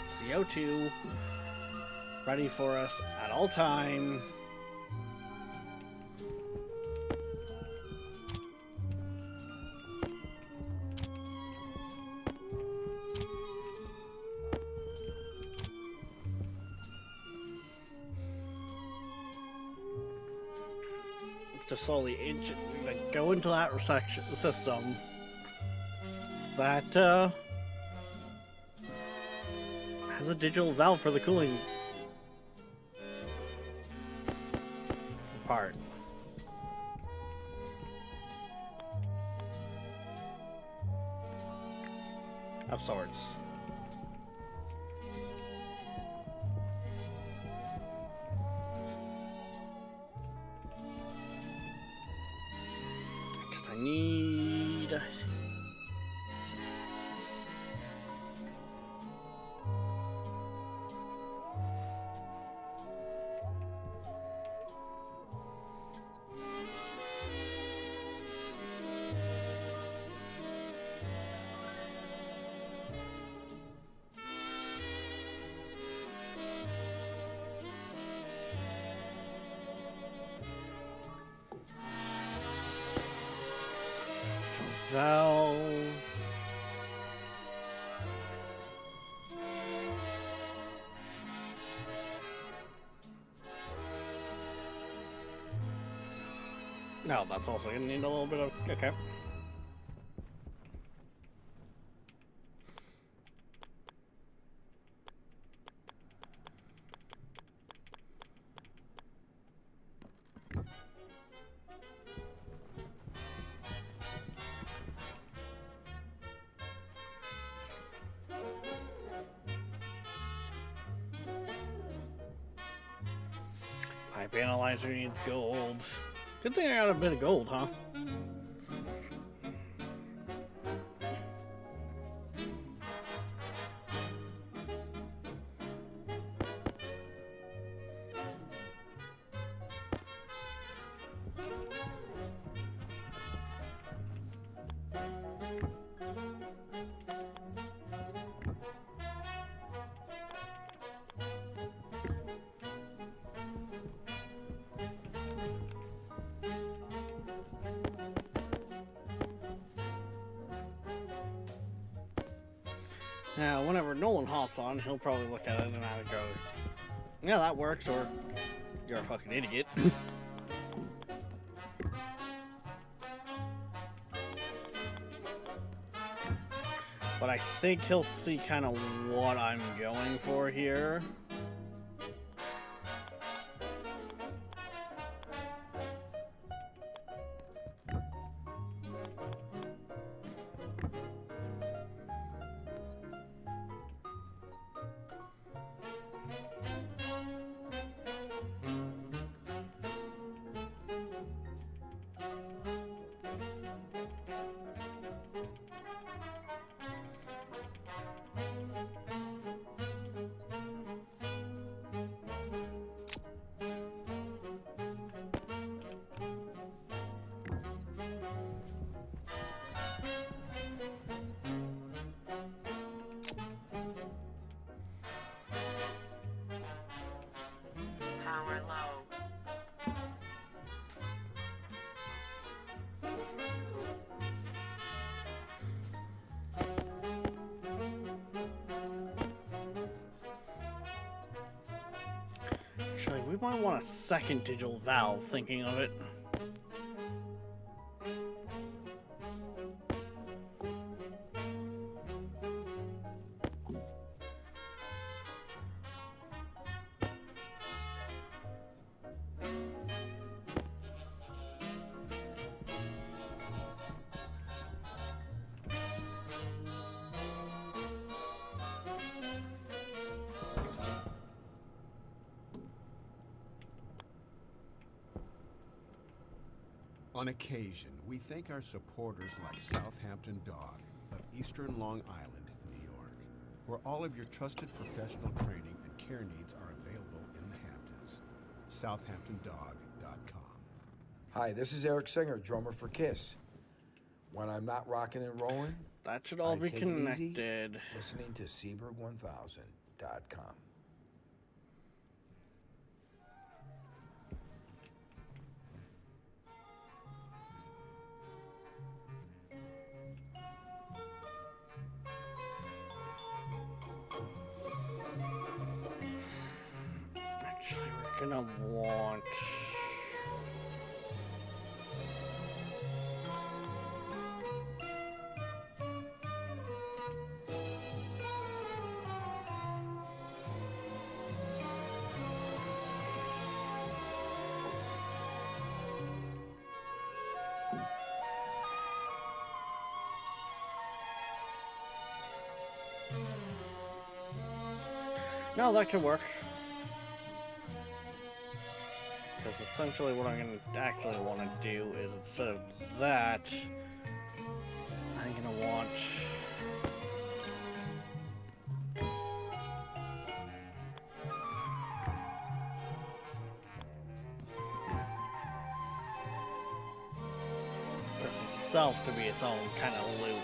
CO2 ready for us at all time. To slowly go into that resection system that has a digital valve for the cooling part of sorts. I need... valve. No, that's also gonna need a little bit of... Okay. Pipe analyzer needs gold. Good thing I got a bit of gold, huh? Now, whenever Nolan hops on, he'll probably look at it and have it go, yeah, that works, or you're a fucking idiot. But I think he'll see kind of what I'm going for here. Power low. Actually, we might want a second digital valve, thinking of it. On occasion, we thank our supporters like Southampton Dog of Eastern Long Island, New York, where all of your trusted professional training and care needs are available in the Hamptons. SouthamptonDog.com. Hi, this is Eric Singer, drummer for Kiss. When I'm not rocking and rolling, That should all I be take it easy, connected. listening to Seaberg1000.com. Actually, we're gonna want... No, that could work. Because essentially what I'm going to actually want to do is instead of that, I'm going to want... this itself to be its own kind of loop.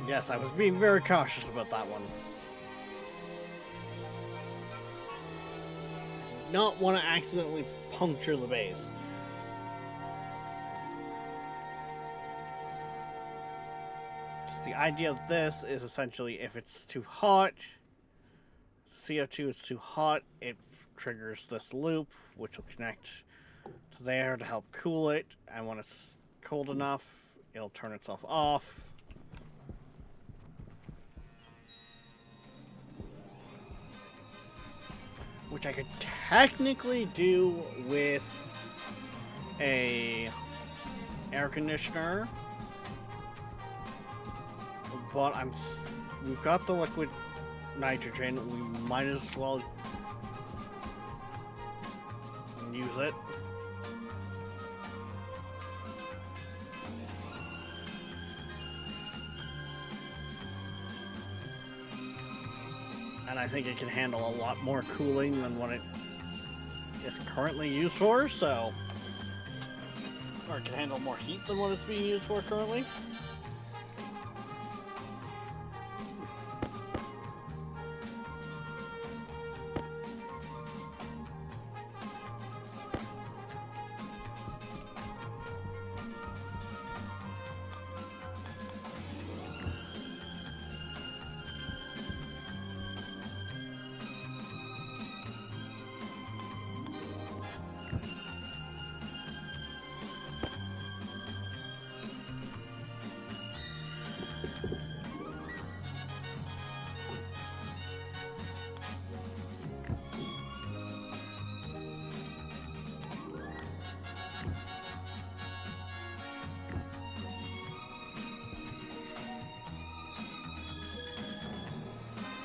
Yes, I was being very cautious about that one. Not want to accidentally puncture the base. So the idea of this is essentially if it's too hot, CO2 is too hot, it triggers this loop, which will connect to there to help cool it, and when it's cold enough, it'll turn itself off. Which I could technically do with a air conditioner, but we've got the liquid nitrogen. We might as well use it. And I think it can handle a lot more cooling than what it is currently used for, so... Or it can handle more heat than what it's being used for currently.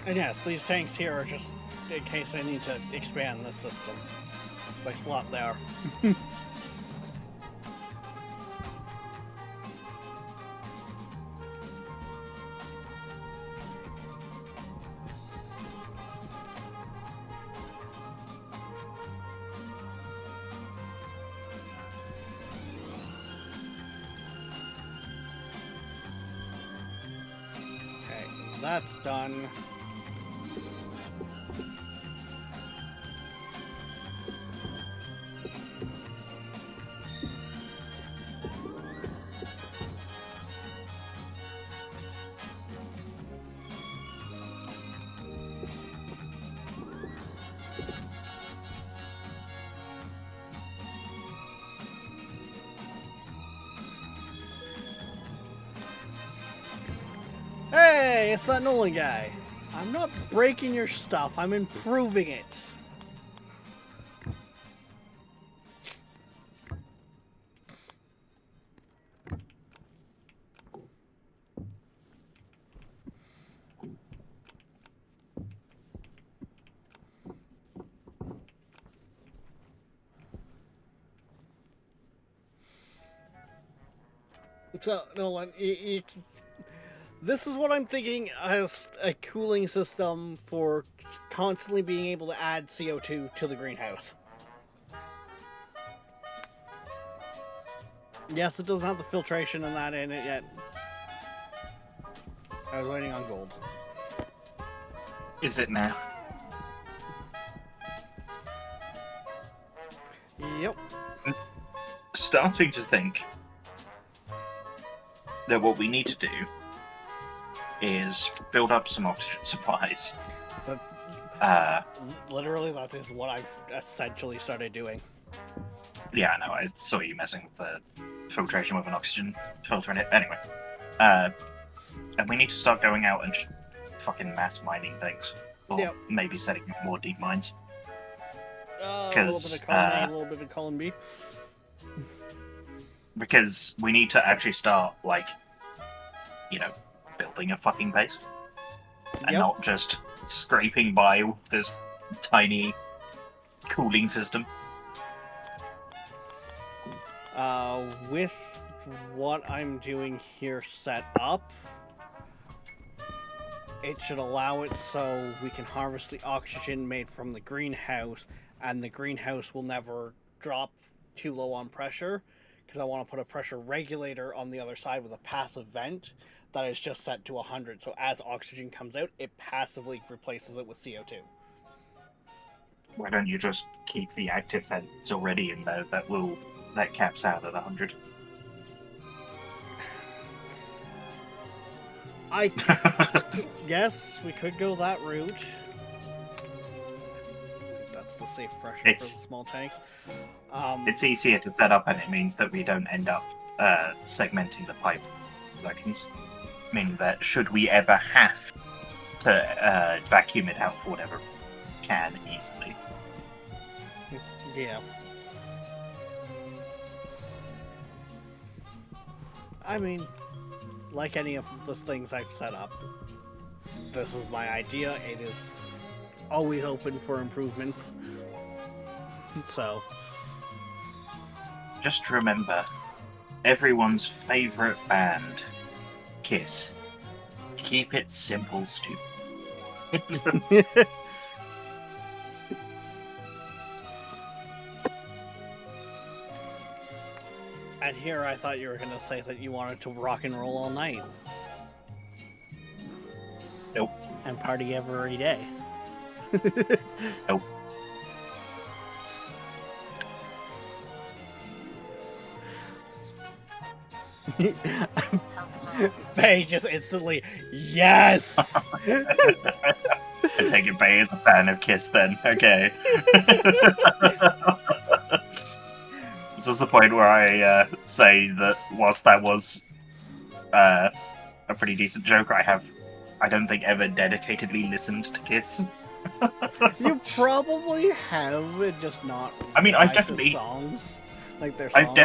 And yes, these tanks here are just in case I need to expand this system. By slot there. Okay, that's done. Hey, it's that Nolan guy. I'm not breaking your stuff, I'm improving it. So, Nolan, this is what I'm thinking as a cooling system for constantly being able to add CO2 to the greenhouse. Yes, it doesn't have the filtration and that in it yet. I was waiting on gold. Is it now? Yep. Starting to think that what we need to do is build up some oxygen supplies. But literally, that is what I've essentially started doing. Yeah, I know. I saw you messing with the filtration with an oxygen filter in it. Anyway, and we need to start going out and just fucking mass mining things, or Yep. maybe setting up more deep mines. A little bit of column A, a little bit of column B. Because we need to actually start, like, building a fucking base, and Yep. not just scraping by with this tiny cooling system. With what I'm doing here set up, it should allow it so we can harvest the oxygen made from the greenhouse, and the greenhouse will never drop too low on pressure, because I want to put a pressure regulator on the other side with a passive vent that is just set to 100, so as oxygen comes out, it passively replaces it with CO2. Why don't you just keep the active vents already in there that caps out at 100? Yes, we could go that route. That's the safe pressure for the small tanks. It's easier to set up, and it means that we don't end up segmenting the pipe sections. Meaning that should we ever have to vacuum it out for whatever we can easily. Yeah. I mean, like any of the things I've set up, this is my idea. It is always open for improvements. So, Just remember, everyone's favorite band, Kiss. Keep it simple, stupid. and here I thought you were going to say that you wanted to rock and roll all night. Nope. And party every day. Nope. Faye just instantly, yes! I take it Bay is a fan of Kiss then. Okay. This is the point where I say that whilst that was a pretty decent joke, I don't think ever dedicatedly listened to Kiss. You probably have, and just not. I mean, I've realized the definitely- songs, like their songs.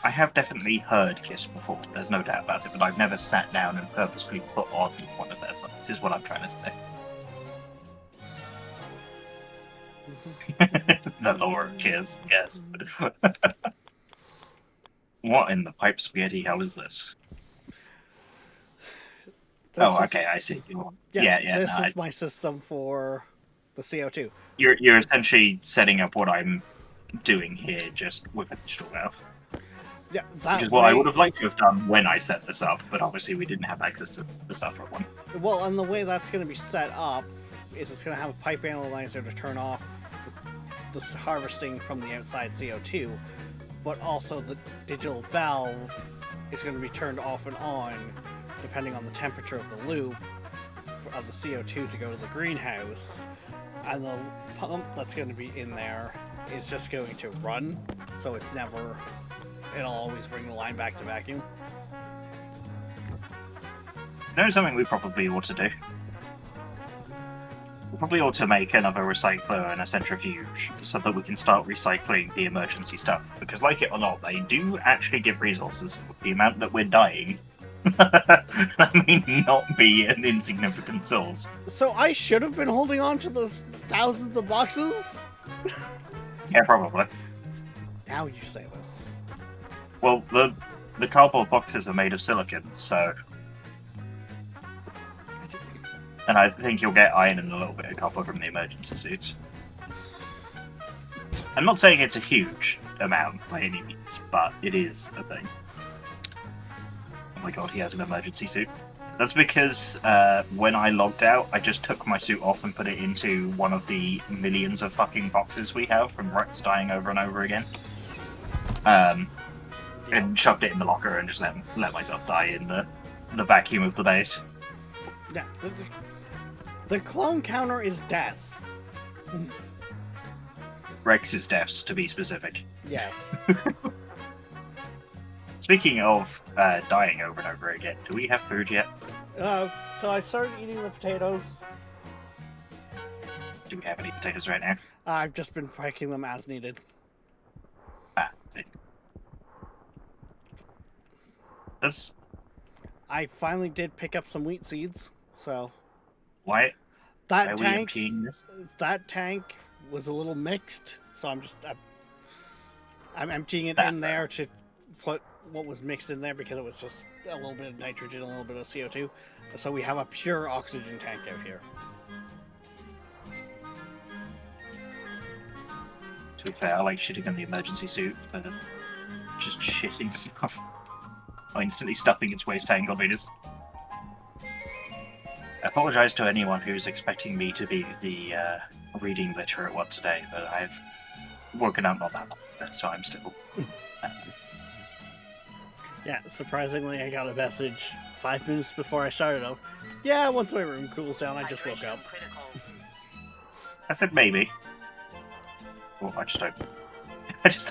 I have definitely heard Kiss before. There's no doubt about it, but I've never sat down and purposefully put on one of their songs. Is what I'm trying to say. The lore of Kiss, yes. What in the pipe spaghetti hell is this? This is- Okay, I see. Yeah. This no, is my system for the CO2. You're essentially setting up what I'm doing here, just with a digital valve. Yeah, that Which is what I way- would have liked to have done when I set this up, but obviously we didn't have access to the stuff for one. Well, and the way that's going to be set up is it's going to have a pipe analyzer to turn off the harvesting from the outside CO2, but also the digital valve is going to be turned off and on depending on the temperature of the loop of the CO2 to go to the greenhouse, and the pump that's going to be in there is just going to run, so it'll always bring the line back to vacuum. You know something we probably ought to do? We probably ought to make another recycler and a centrifuge so that we can start recycling the emergency stuff. Because like it or not, they do actually give resources. The amount that we're dying, that may not be an insignificant source. So I should have been holding on to those thousands of boxes? Yeah, probably. Now you say this. Well, the cardboard boxes are made of silicon, so... And I think you'll get iron and a little bit of copper from the emergency suits. I'm not saying it's a huge amount by any means, but it is a thing. Oh my god, he has an emergency suit. That's because when I logged out, I just took my suit off and put it into one of the millions of fucking boxes we have from Rex dying over and over again. And shoved it in the locker and just let myself die in the vacuum of the base. Yeah, the clone counter is deaths. Rex's deaths, to be specific. Yes. Speaking of dying over and over again, do we have food yet? So I started eating the potatoes. Do we have any potatoes right now? I've just been picking them as needed. See. This I finally did pick up some wheat seeds, so why that are we tank emptying this? was a little mixed, so I'm emptying it That- in there to put what was mixed in there because it was just a little bit of nitrogen, a little bit of CO2. So we have a pure oxygen tank out here. To be fair, I like shitting on the emergency suit for just shitting stuff. Or instantly stuffing its waste tank on meters. I apologise to anyone who's expecting me to be the reading literate one today, but I've woken up not that long, so I'm still... Yeah, surprisingly, I got a message 5 minutes before I started of, yeah, once my room cools down, I just woke up. Hydration critical. I said maybe. Well, I just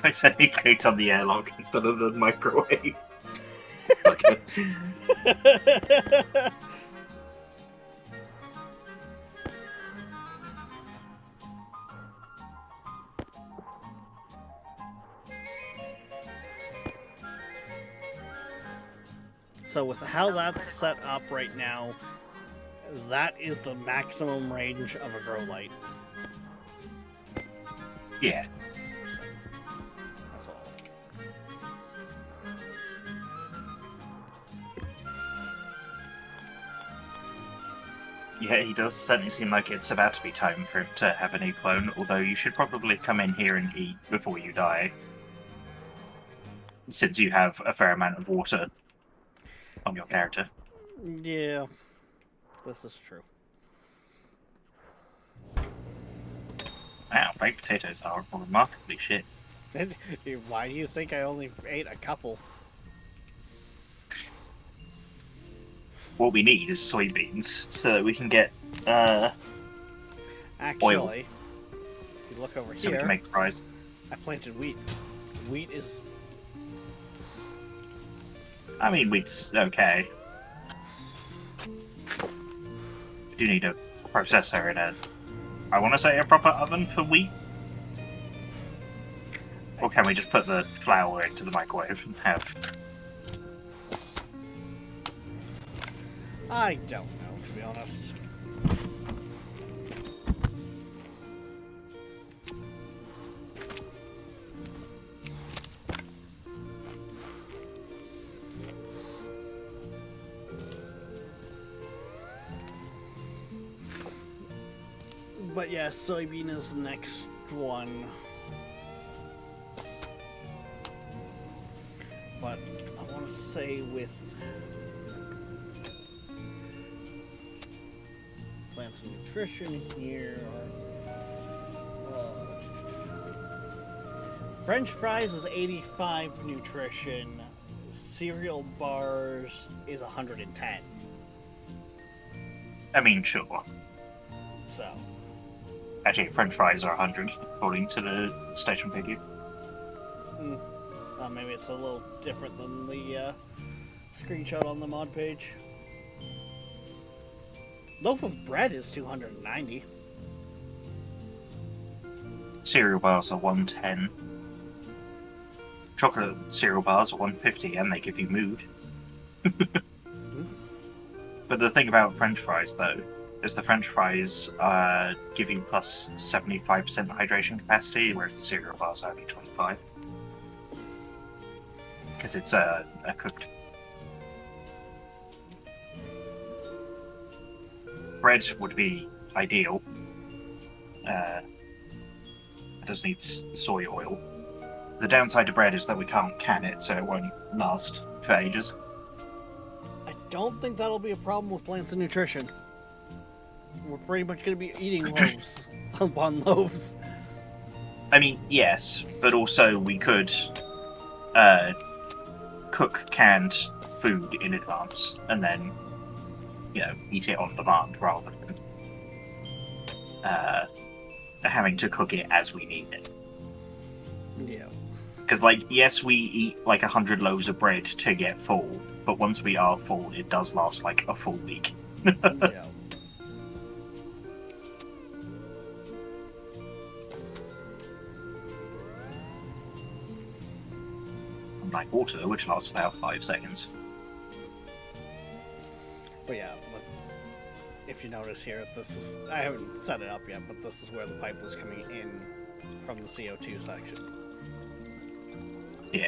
accidentally clicked on the airlock instead of the microwave. Okay. So with how that's set up right now, that is the maximum range of a grow light. Yeah. So, that's all. Yeah, he does certainly seem like it's about to be time for him to have a new clone, although you should probably come in here and eat before you die. Since you have a fair amount of water on your character. Yeah, this is true. Wow, baked potatoes are remarkably shit. Why do you think I only ate a couple? What we need is soybeans so that we can get Actually, Oil. if you look over so we here, can make fries. I planted wheat. Wheat is... I mean, wheat's okay. We do need a processor and I want to say a proper oven for wheat. Or can we just put the flour into the microwave and have... I don't know, to be honest. But yeah, soybean is the next one. But I want to say with plants and nutrition here. French fries is 85 nutrition. Cereal bars is 110. I mean, sure. So, Actually, French fries are 100, according to the station video. maybe it's a little different than the screenshot on the mod page. Loaf of bread is 290. Cereal bars are 110. Chocolate cereal bars are 150, and they give you mood. But the thing about French fries, though, is the French fries give you plus 75% hydration capacity, whereas the cereal bars are only 25. Because it's a cooked. Bread would be ideal. It does need soy oil. The downside to bread is that we can't can it, so it won't last for ages. I don't think that'll be a problem with plants and nutrition. We're pretty much going to be eating loaves upon loaves. I mean, yes, but also we could cook canned food in advance and then, eat it on demand rather than having to cook it as we need it. Yeah. Because, yes, we eat 100 loaves of bread to get full, but once we are full, it does last a full week. Yeah. Unlike water, which lasts about 5 seconds. But yeah, if you notice here, I haven't set it up yet, but this is where the pipe was coming in from the CO2 section. Yeah.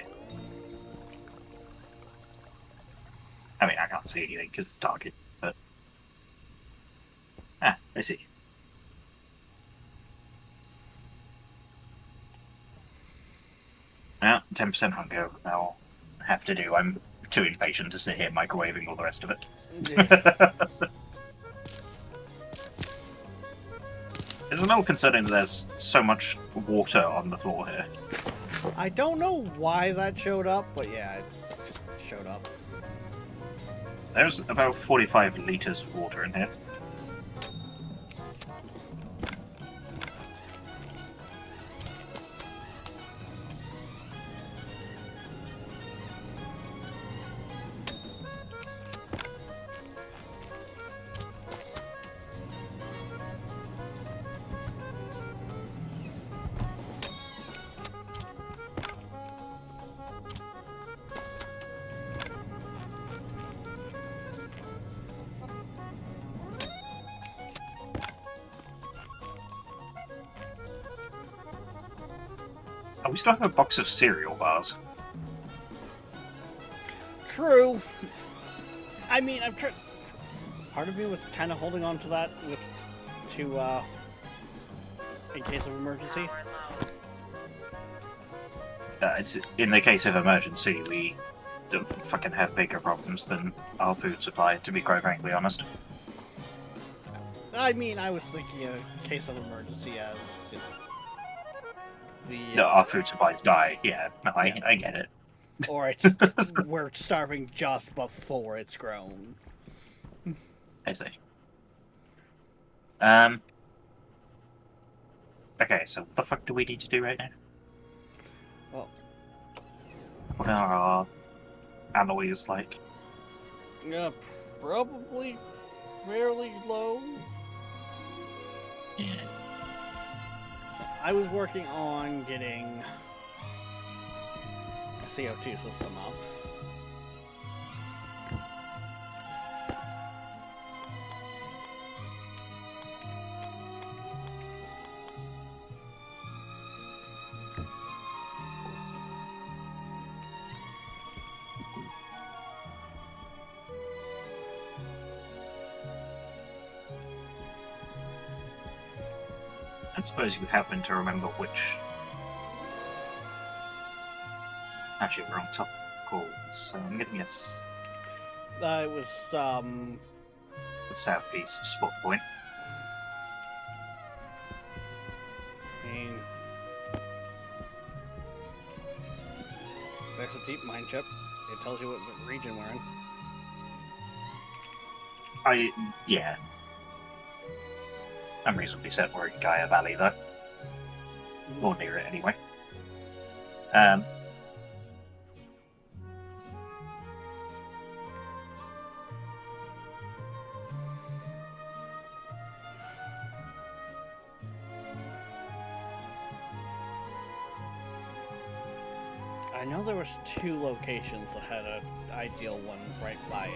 I mean, I can't see anything because it's dark, but... I see. Well, 10% hunger, that'll have to do. I'm too impatient to sit here microwaving all the rest of it. Yeah. It's a little concerning that there's so much water on the floor here. I don't know why that showed up, but yeah, it showed up. There's about 45 litres of water in here. Oh, we still have a box of cereal bars. True. I mean, I'm trying. Part of me was kind of holding on to that in case of emergency. Power low. It's, in the case of emergency, we don't fucking have bigger problems than our food supply, to be quite frankly honest. I mean, I was thinking in a case of emergency as No, our food supplies die. Yeah, no, I get it. or we're starving just before it's grown. I see. Okay, so what the fuck do we need to do right now? Well, What are our alloys like? yeah, probably fairly low. Yeah. I was working on getting a CO2 system up. I suppose you happen to remember which. Actually, we're on top calls, so I'm gonna guess It was the southeast spot point. I mean, there's a deep mine chip. It tells you what region we're in. Yeah. I'm reasonably certain we're in Gaia Valley, though. Or near it, anyway. I know there was 2 locations that had an ideal one right by it.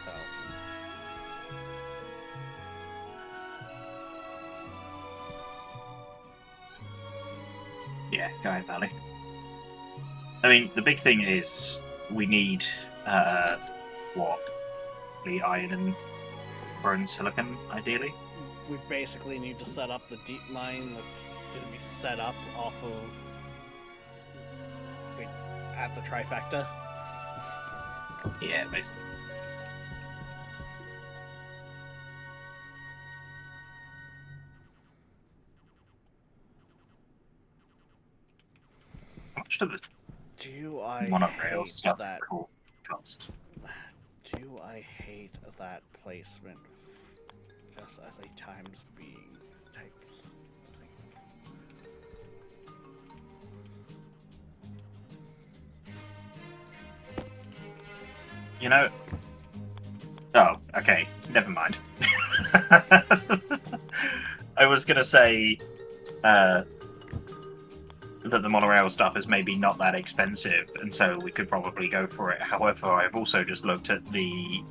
So. Yeah, Gaia Valley. I mean, the big thing is we need, what? The iron and bone silicon, ideally? We basically need to set up the deep mine that's going to be set up off of at the trifecta. Yeah, basically. How much do the Do I monorail hate stuff that? cost? Do I hate that placement? Just as a times being type thing. You know. Oh, okay. Never mind. I was gonna say that the monorail stuff is maybe not that expensive, and so we could probably go for it. However, I've also just looked at the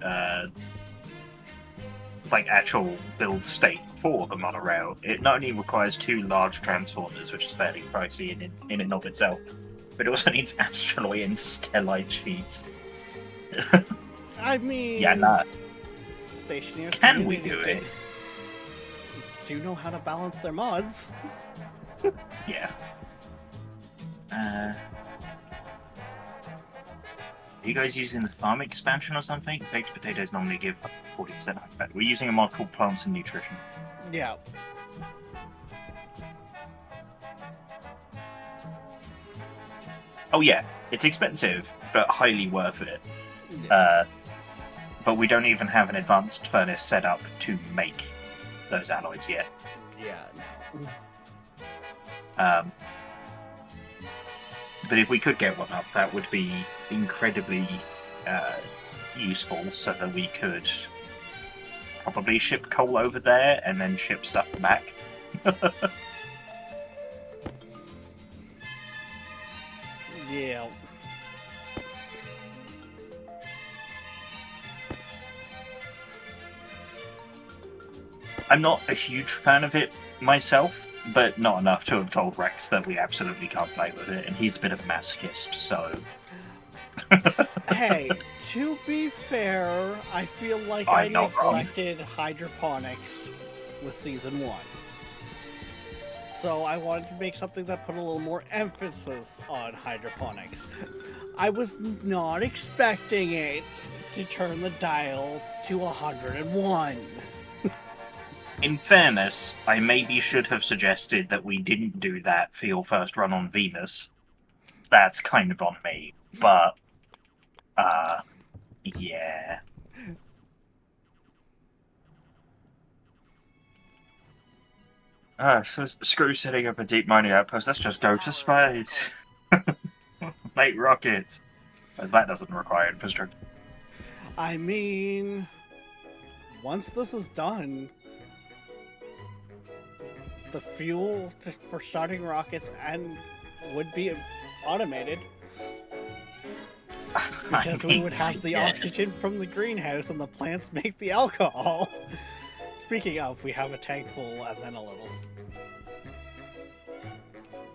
like actual build state for the monorail. It not only requires 2 large transformers, which is fairly pricey in and of itself, but it also needs astraloy and stellite sheets. I mean, Yeah, nah. Stationeers Can we community do it? do know how to balance their mods. Yeah. Are you guys using the farm expansion or something? Baked potatoes normally give 40% effect. We're using a mod called Plants and Nutrition. Yeah. Oh yeah, it's expensive, but highly worth it. Yeah. But we don't even have an advanced furnace set up to make those alloys yet. Yeah. No. But if we could get one up, that would be incredibly useful, so that we could probably ship coal over there and then ship stuff back. Yeah. I'm not a huge fan of it myself, but not enough to have told Rex that we absolutely can't play with it, and he's a bit of a masochist, so... Hey, to be fair, I feel like I I'm not wrong. neglected hydroponics with Season 1. So I wanted to make something that put a little more emphasis on hydroponics. I was not expecting it to turn the dial to 101. In fairness, I maybe should have suggested that we didn't do that for your first run on Venus. That's kind of on me, but... yeah. So screw setting up a deep mining outpost, let's just go to space. Make rockets. As that doesn't require infrastructure. I mean, once this is done, the fuel for starting rockets and would be automated. Because we would have the oxygen from the greenhouse and the plants make the alcohol. Speaking of, we have a tank full and then a little.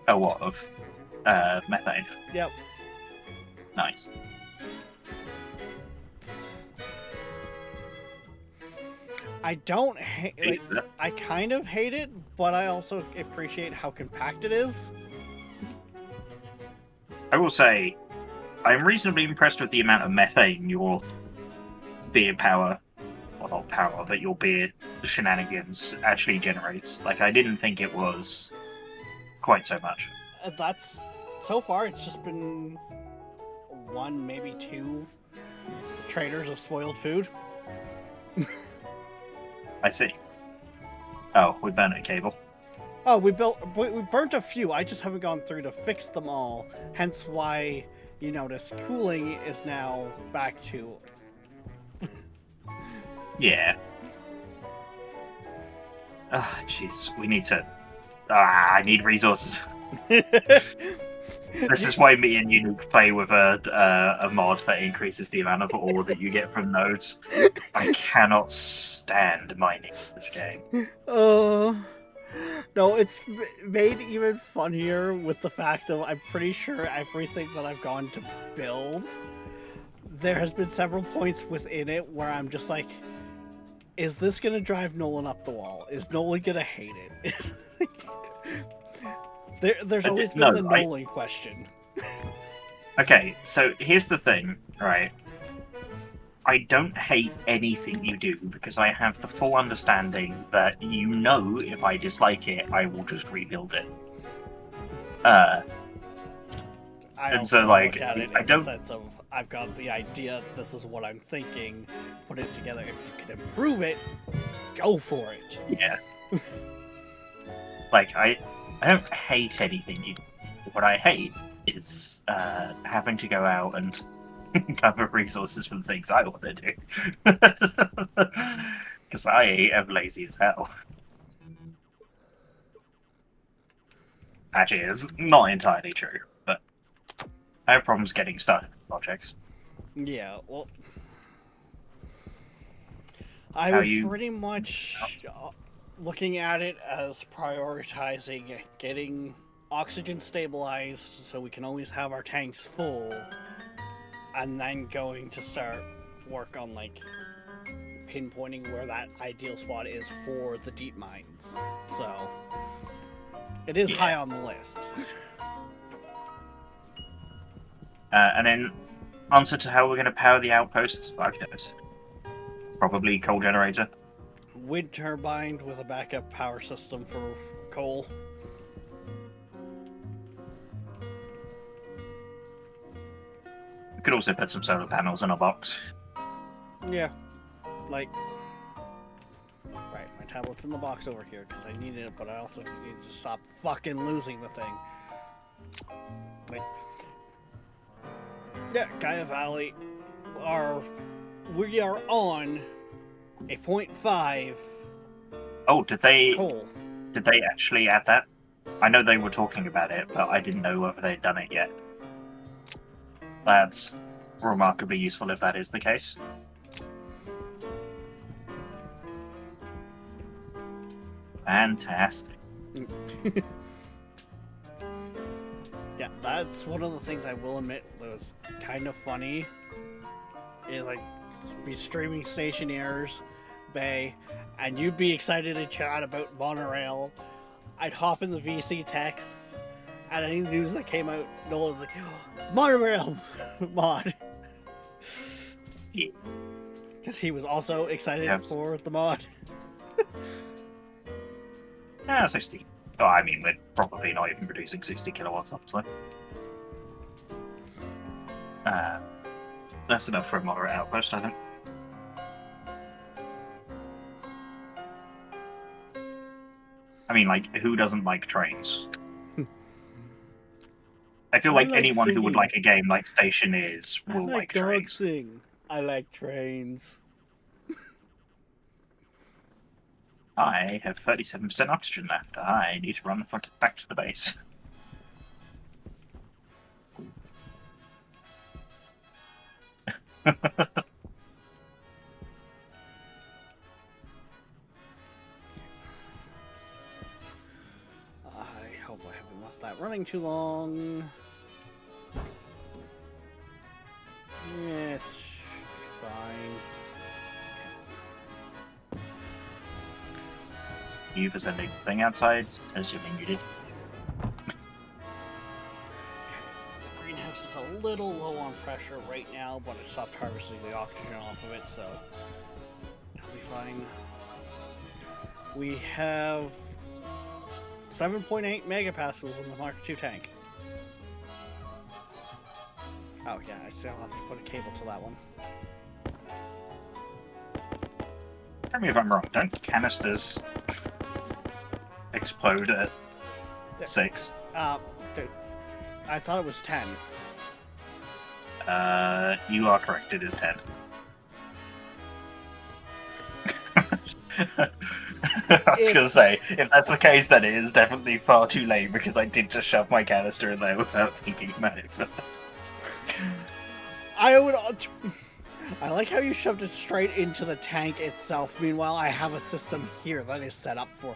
Oh, what, of methane? Yep. Nice. I don't hate. Like, I kind of hate it, but I also appreciate how compact it is. I will say, I'm reasonably impressed with the amount of methane your beer power, well not power, but your beer shenanigans actually generates. Like, I didn't think it was quite so much. That's, so far it's just been 1, maybe 2 traders of spoiled food. I see. Oh, we burnt a cable. Oh, we burnt a few. I just haven't gone through to fix them all. Hence why you notice cooling is now back to. Yeah. Ah, jeez. We need to. I need resources. This is why me and Unique play with a mod that increases the amount of ore that you get from nodes. I cannot stand mining this game. No, it's made even funnier with the fact of I'm pretty sure everything that I've gone to build, there has been several points within it where I'm just like, is this gonna drive Nolan up the wall? Is Nolan gonna hate it? There's always been the Nolan question. Okay, so here's the thing, right? I don't hate anything you do because I have the full understanding that if I dislike it, I will just rebuild it. I And also so, like, look at it I in the don't- sense of I've got the idea, this is what I'm thinking, put it together. If you can improve it, go for it. Yeah. Like, I don't hate anything you do. What I hate is having to go out and cover resources for the things I want to do. Because I am lazy as hell. Actually, it's not entirely true, but I have problems getting started with projects. Yeah, well, I How was you- pretty much looking at it as prioritizing getting oxygen stabilized so we can always have our tanks full, and then going to start work on like pinpointing where that ideal spot is for the deep mines. So it is high on the list. And then, answer to how we're going to power the outposts, fuck knows. Probably coal generator. Wind turbine with a backup power system for coal. We could also put some solar panels in a box. Yeah, like, right, my tablet's in the box over here because I needed it, but I also need to stop fucking losing the thing. Like, yeah, Gaia Valley, we are on a 0.5 Oh, did they coal. actually add that? I know they were talking about it, but I didn't know whether they'd done it yet. That's remarkably useful if that is the case. Fantastic. Yeah, that's one of the things I will admit that was kind of funny. Is like be streaming Stationers Bay, and you'd be excited to chat about monorail. I'd hop in the VC texts, and any news that came out, Noel was like, oh, monorail mod. Yeah. Because he was also excited Yep. for the mod. 60. Oh, I mean, we're probably not even producing 60 kilowatts, honestly. That's enough for a moderate outpost, I think. I mean, like, who doesn't like trains? I feel I like like anyone who would singing. like a game like Stationeers I will like dog trains. sing. I like trains. I have 37% oxygen left. I need to run the fuck back to the base. I hope I haven't left that running too long. Yeah, it should be fine. You for sending the thing outside, assuming you did. The greenhouse is a little low on pressure right now, but I stopped harvesting the oxygen off of it, so it'll be fine. We have 7.8 megapascals in the Mark II tank. Oh yeah, I still have to put a cable to that one. Tell me if I'm wrong. Don't canisters explode at 6? Dude, I thought it was 10. You are correct. It is 10. I was gonna say, if that's the case, then it is definitely far too late because I did just shove my canister in there without thinking about it first. I like how you shoved it straight into the tank itself. Meanwhile, I have a system here that is set up for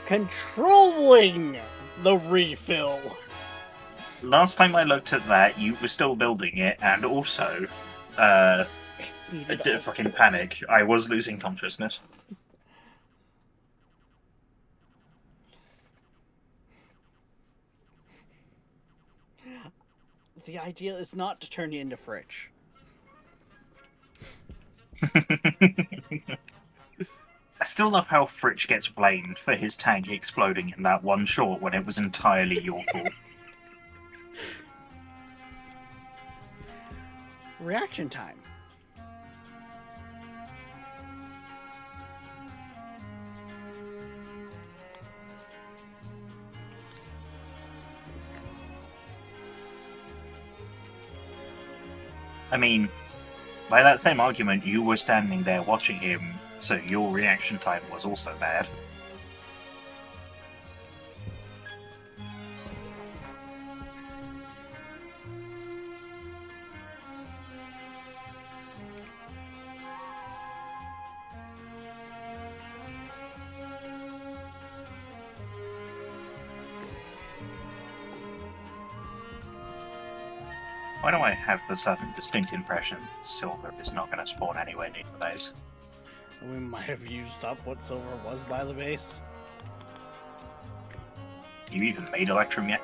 controlling the refill. Last time I looked at that, you were still building it, and also, I did a fucking panic. I was losing consciousness. the idea is not to turn you into Fritch. I still love how Fritch gets blamed for his tank exploding in that one shot when it was entirely your fault. Reaction time. I mean, by that same argument, you were standing there watching him, so your reaction time was also bad. Why do I have the sudden distinct impression that silver is not going to spawn anywhere near the base? We might have used up what silver was by the base. You even made Electrum yet?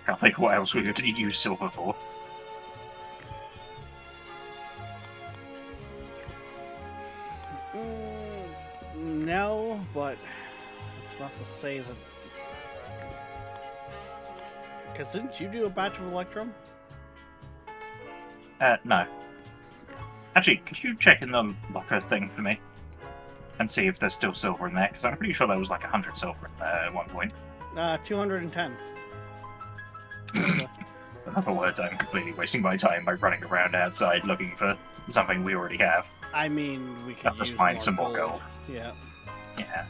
Can't think what else we could use silver for. No, but it's not to say that. Because didn't you do a batch of Electrum? No. Actually, could you check in the locker thing for me? And see if there's still silver in there? Because I'm pretty sure there was like 100 silver in there at one point. 210. In other words, I'm completely wasting my time by running around outside looking for something we already have. I mean, we could I'll just use find more some more gold. gold. Yeah. Yeah.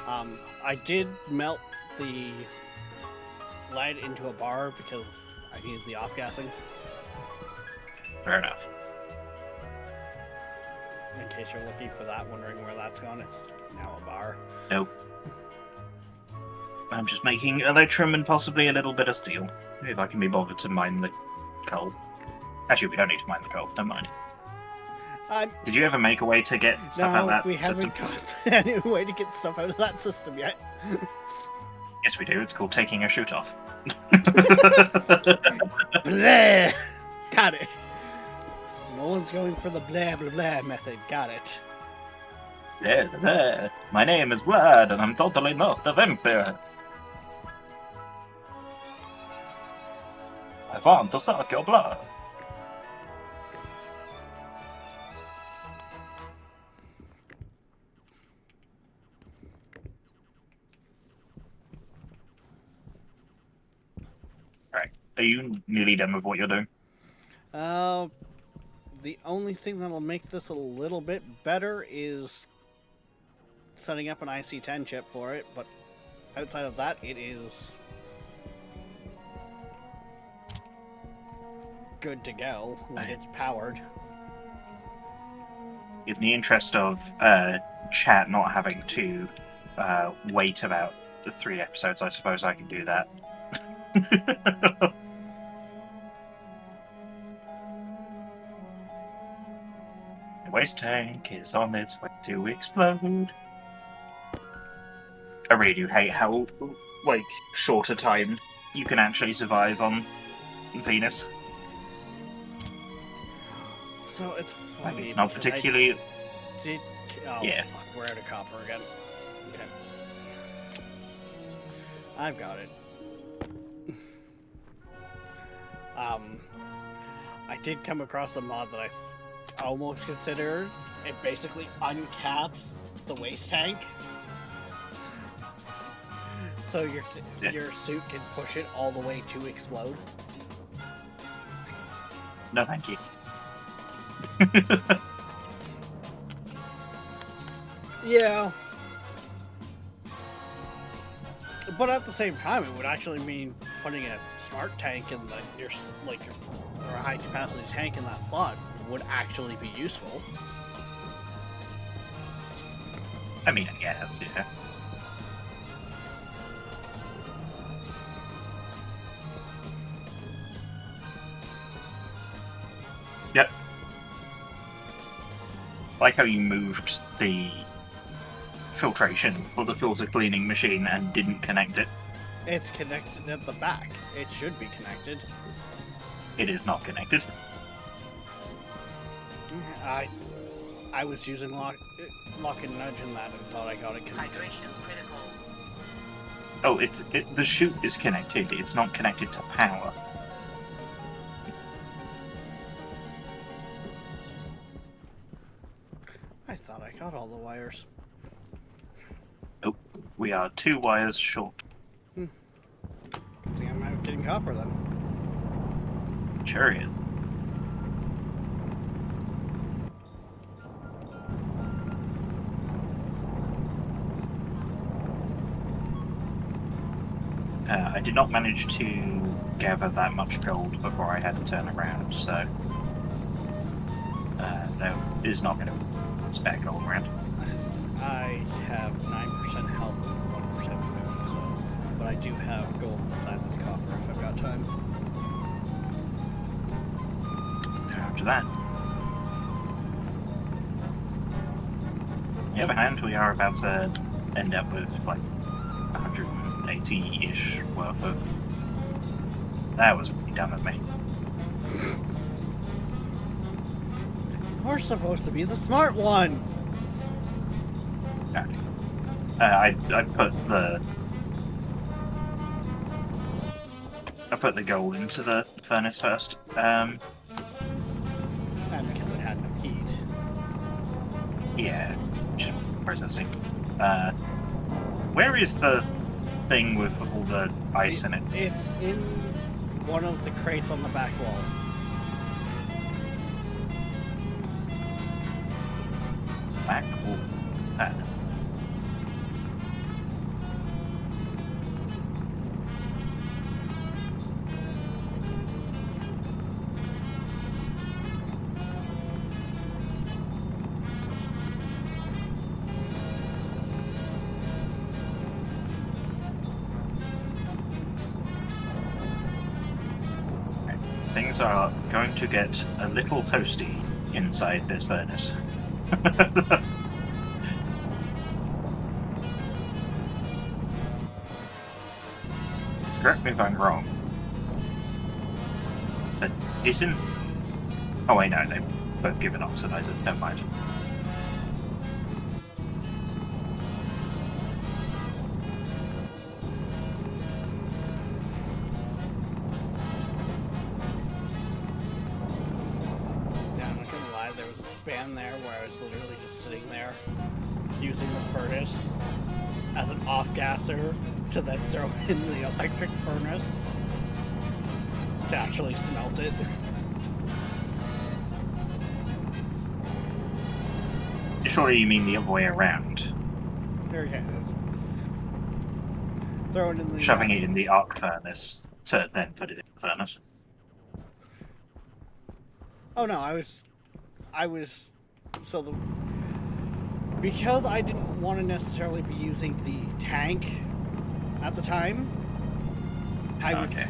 I did melt the lead into a bar because I needed the off-gassing. Fair enough. In case you're looking for that, wondering where that's gone, it's now a bar. Nope. I'm just making Electrum and possibly a little bit of steel. If I can be bothered to mine the coal. Actually, we don't need to mine the coal. Never mind. Did you ever make a way to get stuff out of that we system? haven't got any way to get stuff out of that system yet. Yes, we do. It's called taking a shoot off. Blah! Got it. No one's going for the blah blah blah method. Got it. There. My name is Vlad, and I'm totally not a vampire. I want to suck your blood. Alright, are you nearly done with what you're doing? The only thing that'll make this a little bit better is setting up an IC-10 chip for it, but outside of that, it is good to go. Like, it's powered. In the interest of chat not having to wait about the 3 episodes, I suppose I can do that. The waste tank is on its way to explode. I really do hate how, like, short a time you can actually survive on Venus. So it's funny. Like, it's not because I particularly... did. Oh, Yeah. fuck, we're out of copper again. Okay. I've got it. I did come across a mod that I almost considered. It basically uncaps the waste tank. So your suit can push it all the way to explode. No, thank you. Yeah. But at the same time, it would actually mean putting a smart tank in or a high capacity tank in that slot would actually be useful. I mean, I guess, yeah. Yep. Like how you moved the filtration or the filter cleaning machine and didn't connect it. It's connected at the back. It should be connected. It is not connected. I was using lock and nudge in that and thought I got it connected. Hydration critical. Oh, the chute is connected. It's not connected to power. I thought I got all the wires. Oh, we are 2 wires short. I think I'm out getting copper then. Sure is. I did not manage to gather that much gold before I had to turn around, so there is not going to spare gold around. I have 9% health and 1% food, so, but I do have gold beside this copper if I've got time. After that. On the other hand, we are about to end up with like 180-ish worth of... That was really dumb of me. You're supposed to be the smart one! Okay. I put the gold into the furnace first. And because it had no heat. Yeah, just processing. Where is the thing with all the ice in it? It's in one of the crates on the back wall. Back wall. Things are going to get a little toasty inside this furnace. Correct me if I'm wrong. But isn't... Oh wait, no, they've both given oxidizer. Never mind. Yeah, I'm not gonna lie, there was a span there where I was literally just sitting there using the furnace as an off-gasser to then throw in the electric furnace to actually smelt it. Surely you mean the other way around. There it is. Throw it in the... Shoving it in the arc furnace to then put it in the furnace. Oh no, because I didn't want to necessarily be using the tank at the time, I was Okay.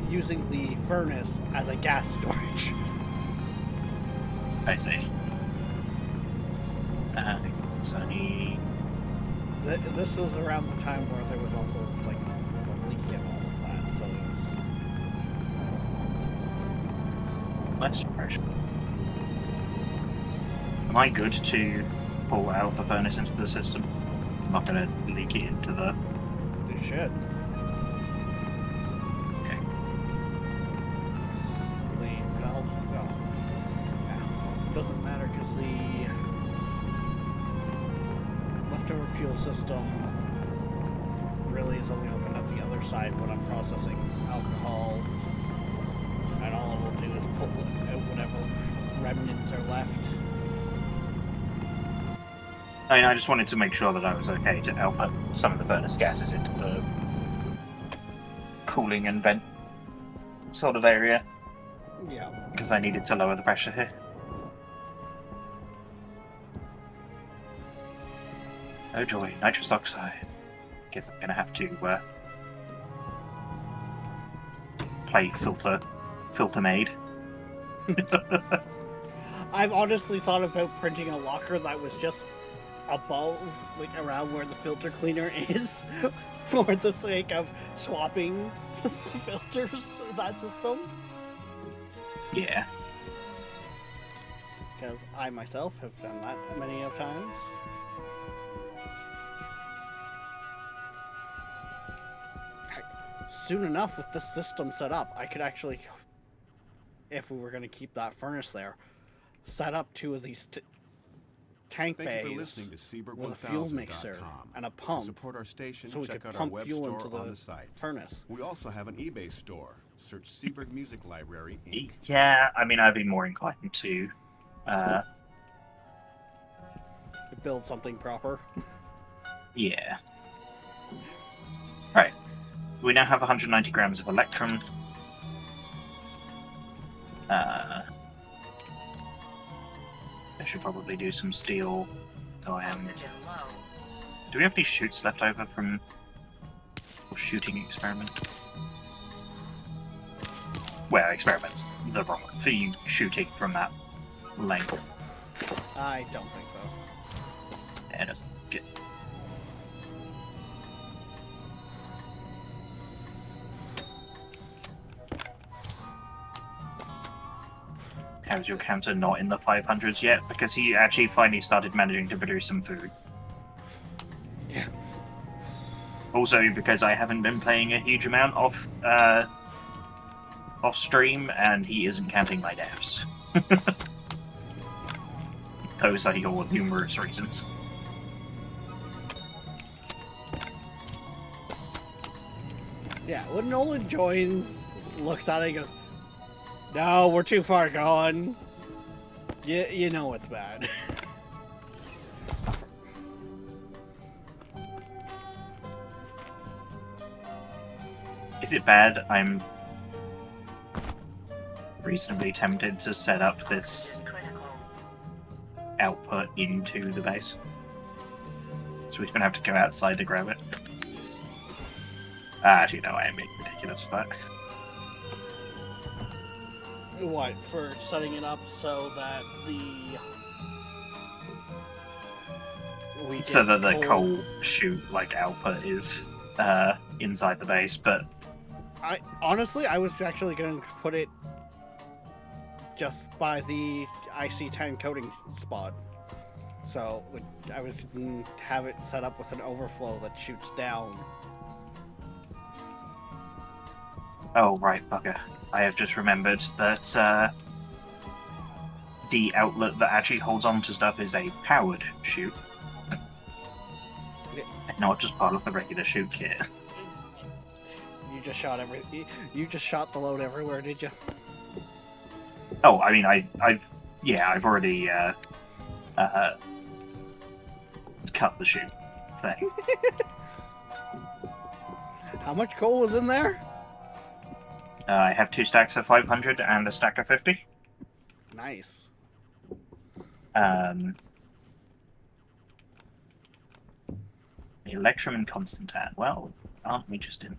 using the furnace as a gas storage. I see. So I need... This was around the time where there was also like the leak and all of that, so it was... less pressure. Am I good to pull out the furnace into the system? I'm not going to leak it into the... You should. Okay. The valve, well, yeah, doesn't matter because the leftover fuel system really is only open at the other side when I'm processing alcohol, and all it will do is pull out whatever remnants are left. I mean, I just wanted to make sure that I was okay to output some of the furnace gases into the cooling and vent sort of area, Yeah. because I needed to lower the pressure here. Oh joy, nitrous oxide. Guess I'm gonna have to play filter maid. I've honestly thought about printing a locker that was just above, like around where the filter cleaner is, for the sake of swapping the filters of that system. Yeah. Because I myself have done that many of times. Heck, soon enough, with this system set up, I could actually, if we were going to keep that furnace there, set up 2 of these tank Thank you for bays listening to Seabird with a fuel mixer and a To pump, support our station, so we check could out our pump web fuel store into on the the site. furnace. We also have an eBay store. Search Seabird Music Library, Inc. Yeah, I mean, I'd be more inclined to. Build something proper. Yeah. Right. We now have 190 grams of electrum. I should probably do some steel. So I am. Oxygen low. Do we have any shoots left over from shooting experiment? Well, experiments the wrong one. For you shooting from that length. I don't think so. Yeah, it doesn't get. How's your counter not in the 500s yet? Because he actually finally started managing to produce some food. Yeah. Also, because I haven't been playing a huge amount off stream, and he isn't counting my deaths. Those are your numerous reasons. Yeah, when Nolan joins, looks at it and goes, "No, we're too far gone." You know it's bad. Is it bad? I'm reasonably tempted to set up this Critical. output into the base. So we don't have to go outside to grab it. Actually, no, I am being ridiculous, but... What, for setting it up so that So that the coal shoot, like, output is inside the base, but... Honestly, I was actually going to put it just by the IC10 coating spot. So I was have it set up with an overflow that shoots down. Oh, right, bugger. I have just remembered that the outlet that actually holds on to stuff is a powered chute. And not just part of the regular chute kit. You just shot you just shot the load everywhere, did you? Oh, I mean, I've already cut the chute thing. How much coal was in there? I have 2 stacks of 500 and a stack of 50. Nice. Electrum and Constantan. Well, aren't we just in?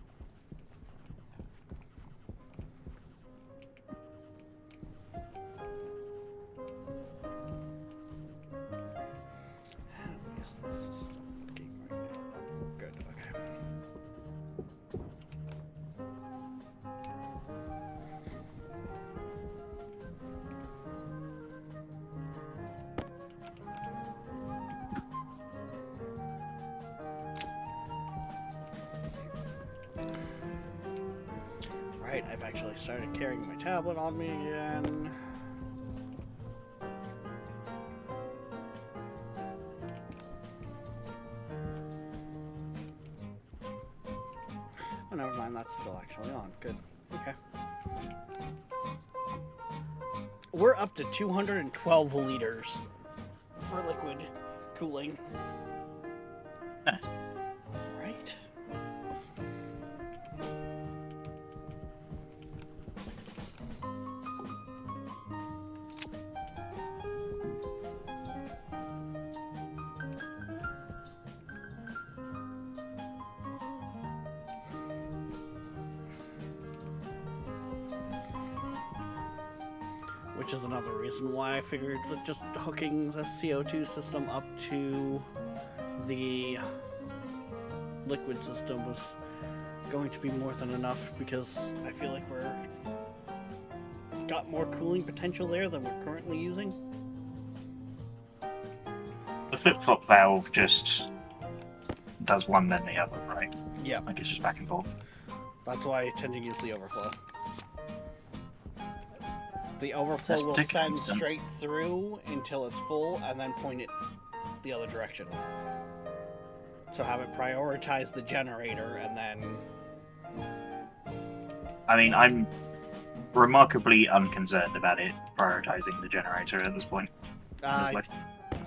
Is the system working right now? Good, okay. Right, I've actually started carrying my tablet on me again. Oh, never mind, that's still actually on. Good. Okay. We're up to 212 liters for liquid cooling. Nice. Right? Which is another reason why I figured that just hooking the CO2 system up to the liquid system was going to be more than enough, because I feel like we're got more cooling potential there than we're currently using. The flip-flop valve just does one then the other, right? Yeah, Like it's just back and forth. that's why I tend to use the overflow. The overflow That's will particularly send sense. straight through until it's full, and then point it the other direction. So have it prioritize the generator, and then... I mean, I'm remarkably unconcerned about it prioritizing the generator at this point. Honestly.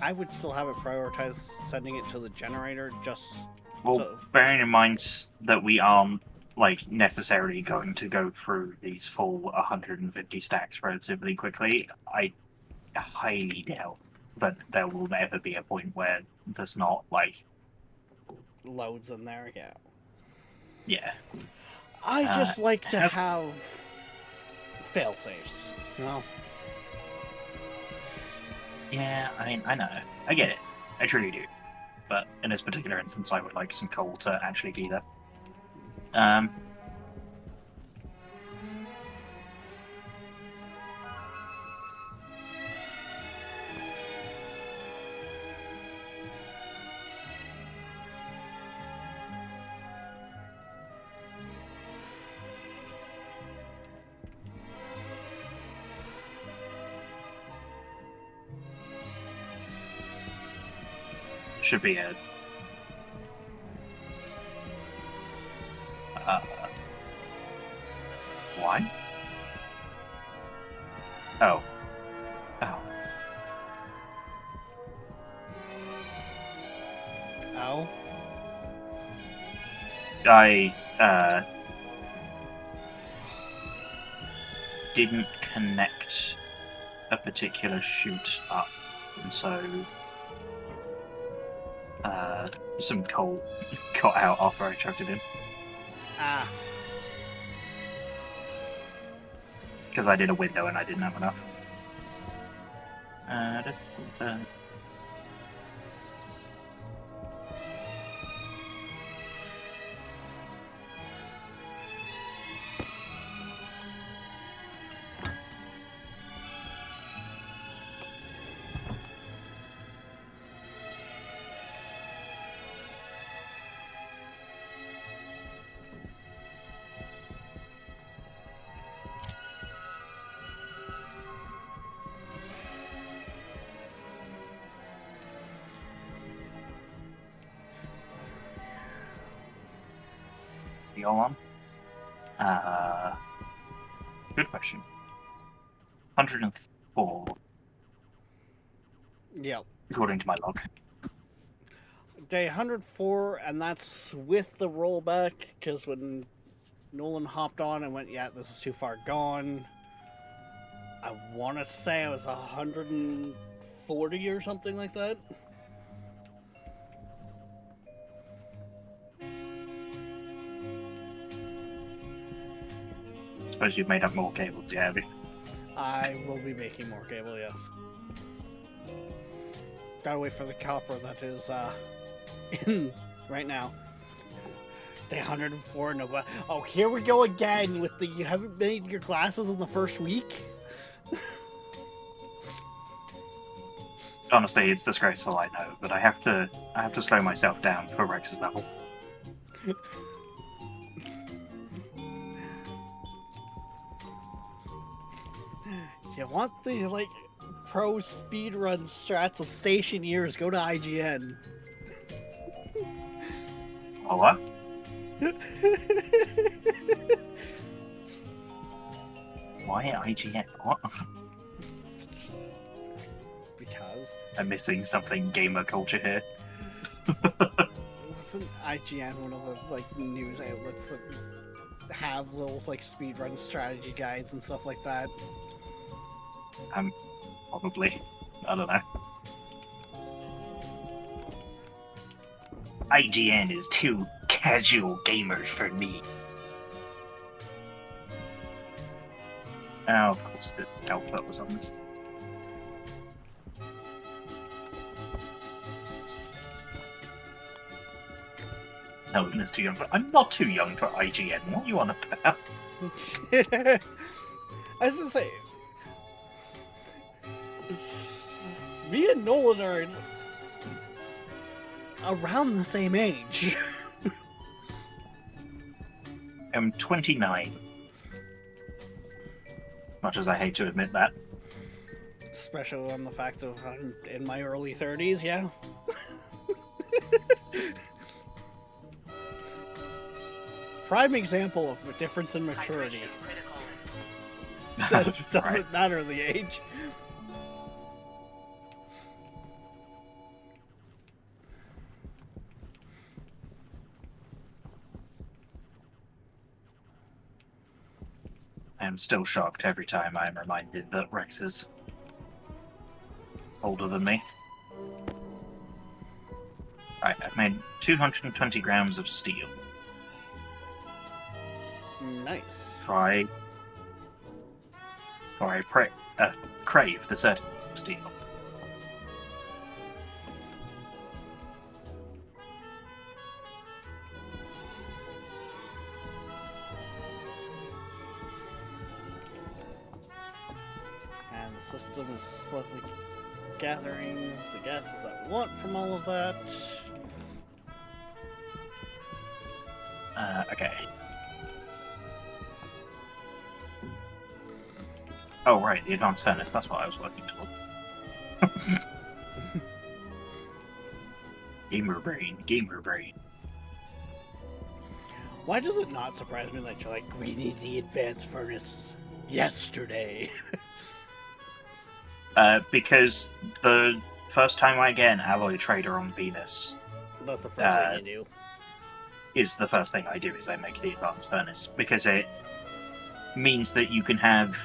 I would still have it prioritize sending it to the generator, just Well, so... bearing in mind that we aren't like necessarily going to go through these full 150 stacks relatively quickly, I highly doubt that there will ever be a point where there's not like, loads in there, yeah. yeah. I just like to have- have fail-safes, you know? Yeah, I mean, I know. I get it. I truly do. But in this particular instance, I would like some coal to actually be there. Should be a... why? Oh. Oh. Oh? I, didn't connect a particular chute up, and so, some coal got out after I chucked it in. Ah, Because I did a window and I didn't have enough. You all on? Good question. 104, yeah. according to my log. Day 104, and that's with the rollback, because when Nolan hopped on and went, yeah, this is too far gone, I want to say it was 140 or something like that. Suppose you've made up more cables, yeah, have you? I will be making more cable, yes. Gotta wait for the copper that is, in right now. Day 104, no glass. Oh, here we go again with the, you haven't made your glasses in the first week? Honestly, it's disgraceful, I know, but I have to slow myself down for Rex's level. You want the, like, pro speedrun strats of station years, go to IGN. Oh, what? Why IGN? What? Because I'm missing something gamer culture here. wasn't IGN one of the, like, news outlets that have little, like, speedrun strategy guides and stuff like that? Probably. I don't know. IGN is too casual gamers for me. Oh, of course, the output was on this. Snowden is too young for. I'm not too young for IGN. What are you on about? I was gonna say, me and Nolan are around the same age. I'm 29. Much as I hate to admit that. Especially on the fact of I'm in my early 30s, yeah. Prime example of a difference in maturity. Hydration That critical. doesn't Right. matter the age. I am still shocked every time I am reminded that Rex is older than me. Right, I've made 220 grams of steel. Nice. Before I crave the certain steel. And the system is slowly gathering the gases that we want from all of that. Okay. Oh, right, the advanced furnace, that's what I was working toward. Gamer brain. Why does it not surprise me that you're like, we need the advanced furnace yesterday? Because the first time I get an alloy trader on Venus That's the first thing you do. is the first thing I do is I make the advanced furnace because it means that you can have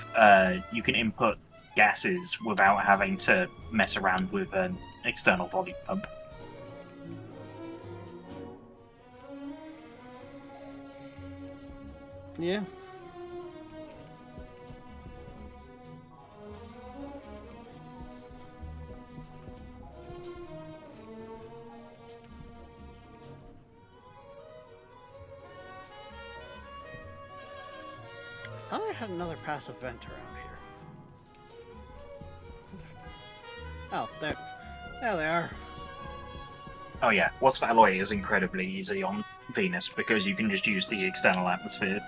you can input gases without having to mess around with an external volume pump. Yeah. I thought I had another passive vent around here. Oh, there they are. Oh yeah, Wasp Alloy is incredibly easy on Venus because you can just use the external atmosphere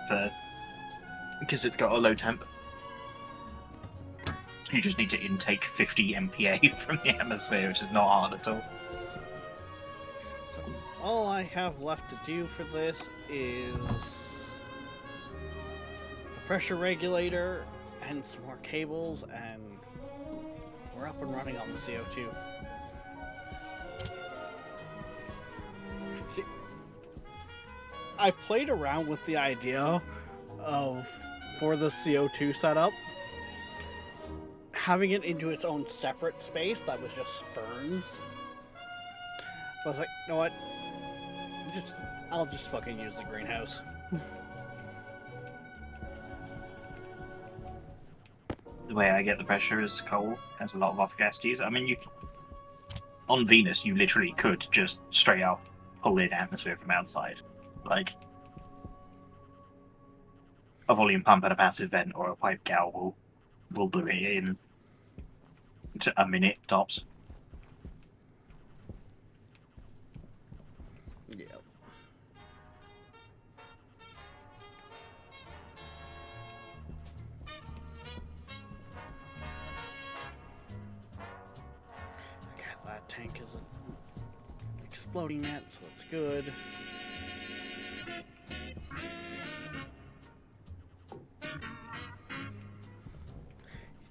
because it's got a low temp. You just need to intake 50 MPa from the atmosphere, which is not hard at all. So all I have left to do for this is the pressure regulator and some more cables, and we're up and running on the CO2. See, I played around with the idea of, for the CO2 setup, having it into its own separate space that was just ferns. I was like, you know what? I'll just fucking use the greenhouse. The way I get the pressure is coal. Has a lot of off gas to use. I mean, on Venus, you literally could just straight up pull in atmosphere from outside. Like, a volume pump and a passive vent or a pipe gal will do it in a minute tops. Yeah. Okay, that tank isn't exploding yet, so it's good.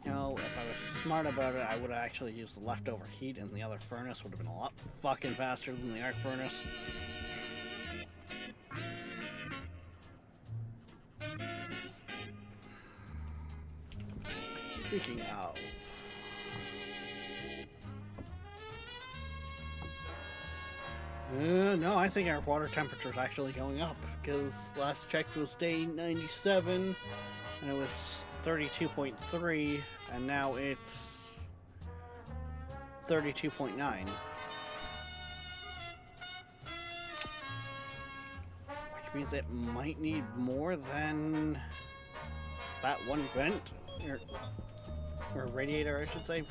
You know, if I was smart about it, I would have actually used the leftover heat, and the other furnace would have been a lot fucking faster than the arc furnace. Speaking of... no, I think our water temperature is actually going up, because last checked was day 97, and it was 32.3, and now it's 32.9. means it might need more than that one vent, or radiator, I should say.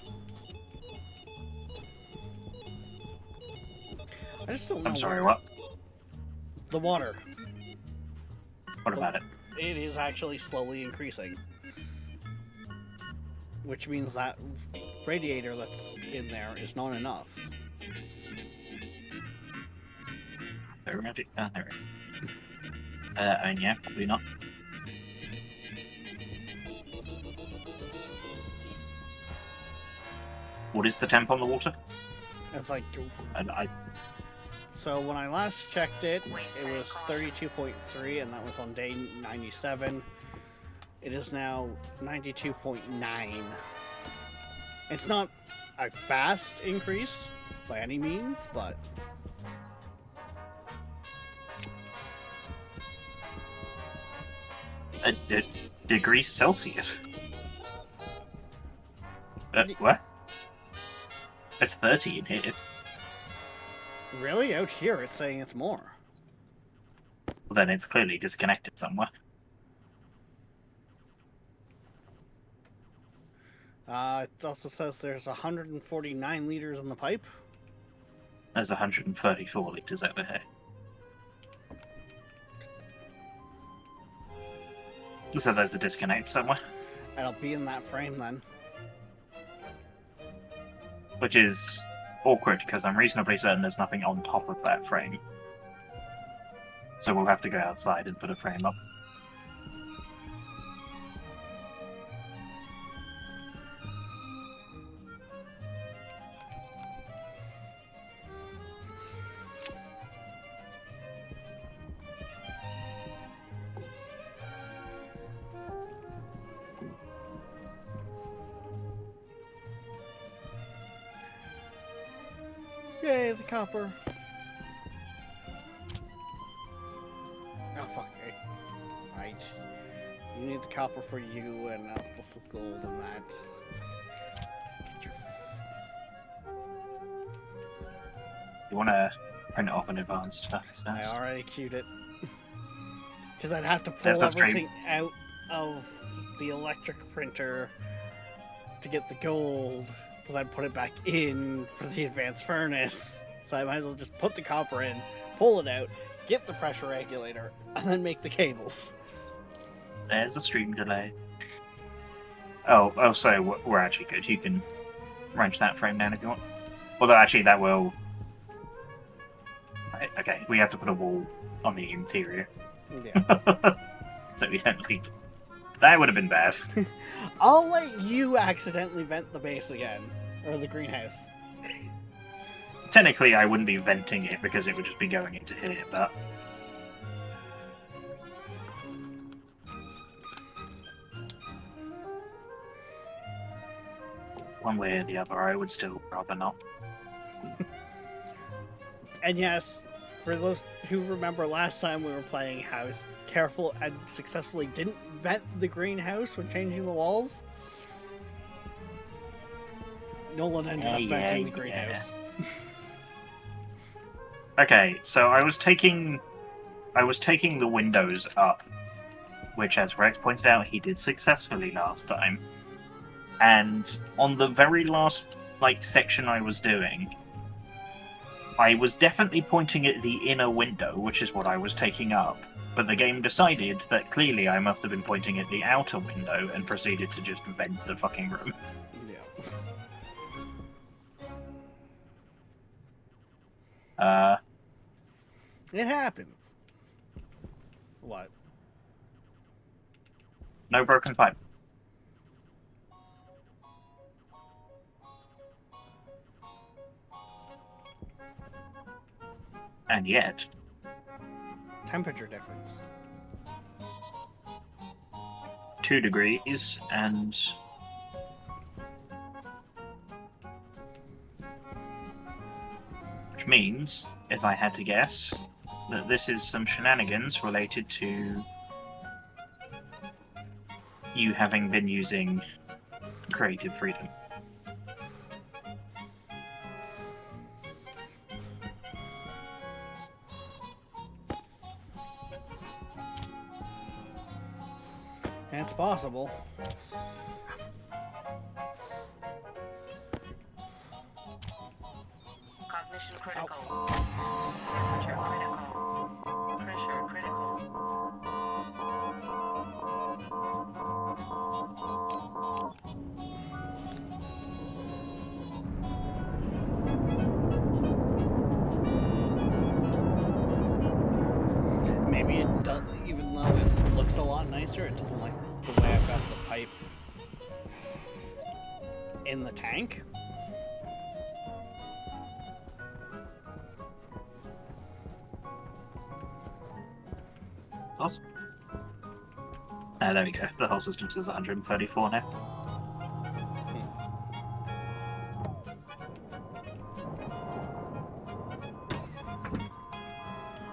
I just don't know. I'm sorry, where- what? The water. What about it? It is actually slowly increasing. Which means that radiator that's in there is not enough. There we go. There we go. And yeah, probably not. What is the temp on the water? It's like, I so when I last checked it, it was 32.3, and that was on day 97. It is now 92.9. It's not a fast increase by any means, but a degrees Celsius. What? It's 30 in here. really out here it's saying it's more. Well, then it's clearly disconnected somewhere. It also says there's 149 liters in the pipe. There's 134 litres over here. So there's a disconnect somewhere. It'll be in that frame then. Which is awkward, because I'm reasonably certain there's nothing on top of that frame. So we'll have to go outside and put a frame up. Yay, the copper. Oh, fuck. Right. You need the copper for you, and I'll just the gold and that. Get your You want to print it off in advance first? I already queued it. Because I'd have to pull That's not everything out of the electric printer to get the gold, to then put it back in for the advanced furnace. So I might as well just put the copper in, pull it out, get the pressure regulator, and then make the cables. There's a stream delay. Oh, so we're actually good. You can wrench that frame down if you want. Although, actually, that will... Right, okay, we have to put a wall on the interior. Yeah. So we don't leak. That would have been bad. I'll let you accidentally vent the base again. Or the greenhouse. Technically, I wouldn't be venting it because it would just be going into here, but... One way or the other, I would still rather not. And yes, for those who remember last time we were playing House, Careful and successfully didn't vent the greenhouse when changing the walls. Nolan ended up venting the greenhouse. Okay, so I was taking the windows up, which, as Rex pointed out, he did successfully last time. And on the very last section I was doing, I was definitely pointing at the inner window, which is what I was taking up. But the game decided that clearly I must have been pointing at the outer window and proceeded to just vent the fucking room. Yeah. It happens. What? No broken pipe. And yet... Temperature difference. 2 degrees, and... Which means, if I had to guess, that this is some shenanigans related to you having been using creative freedom. It's possible. Cognition critical. Temperature critical. Pressure critical. Maybe it does, even though it looks a lot nicer, it doesn't like the way I've got the pipe in the tank. Awesome. There we go. The whole system says 134 now.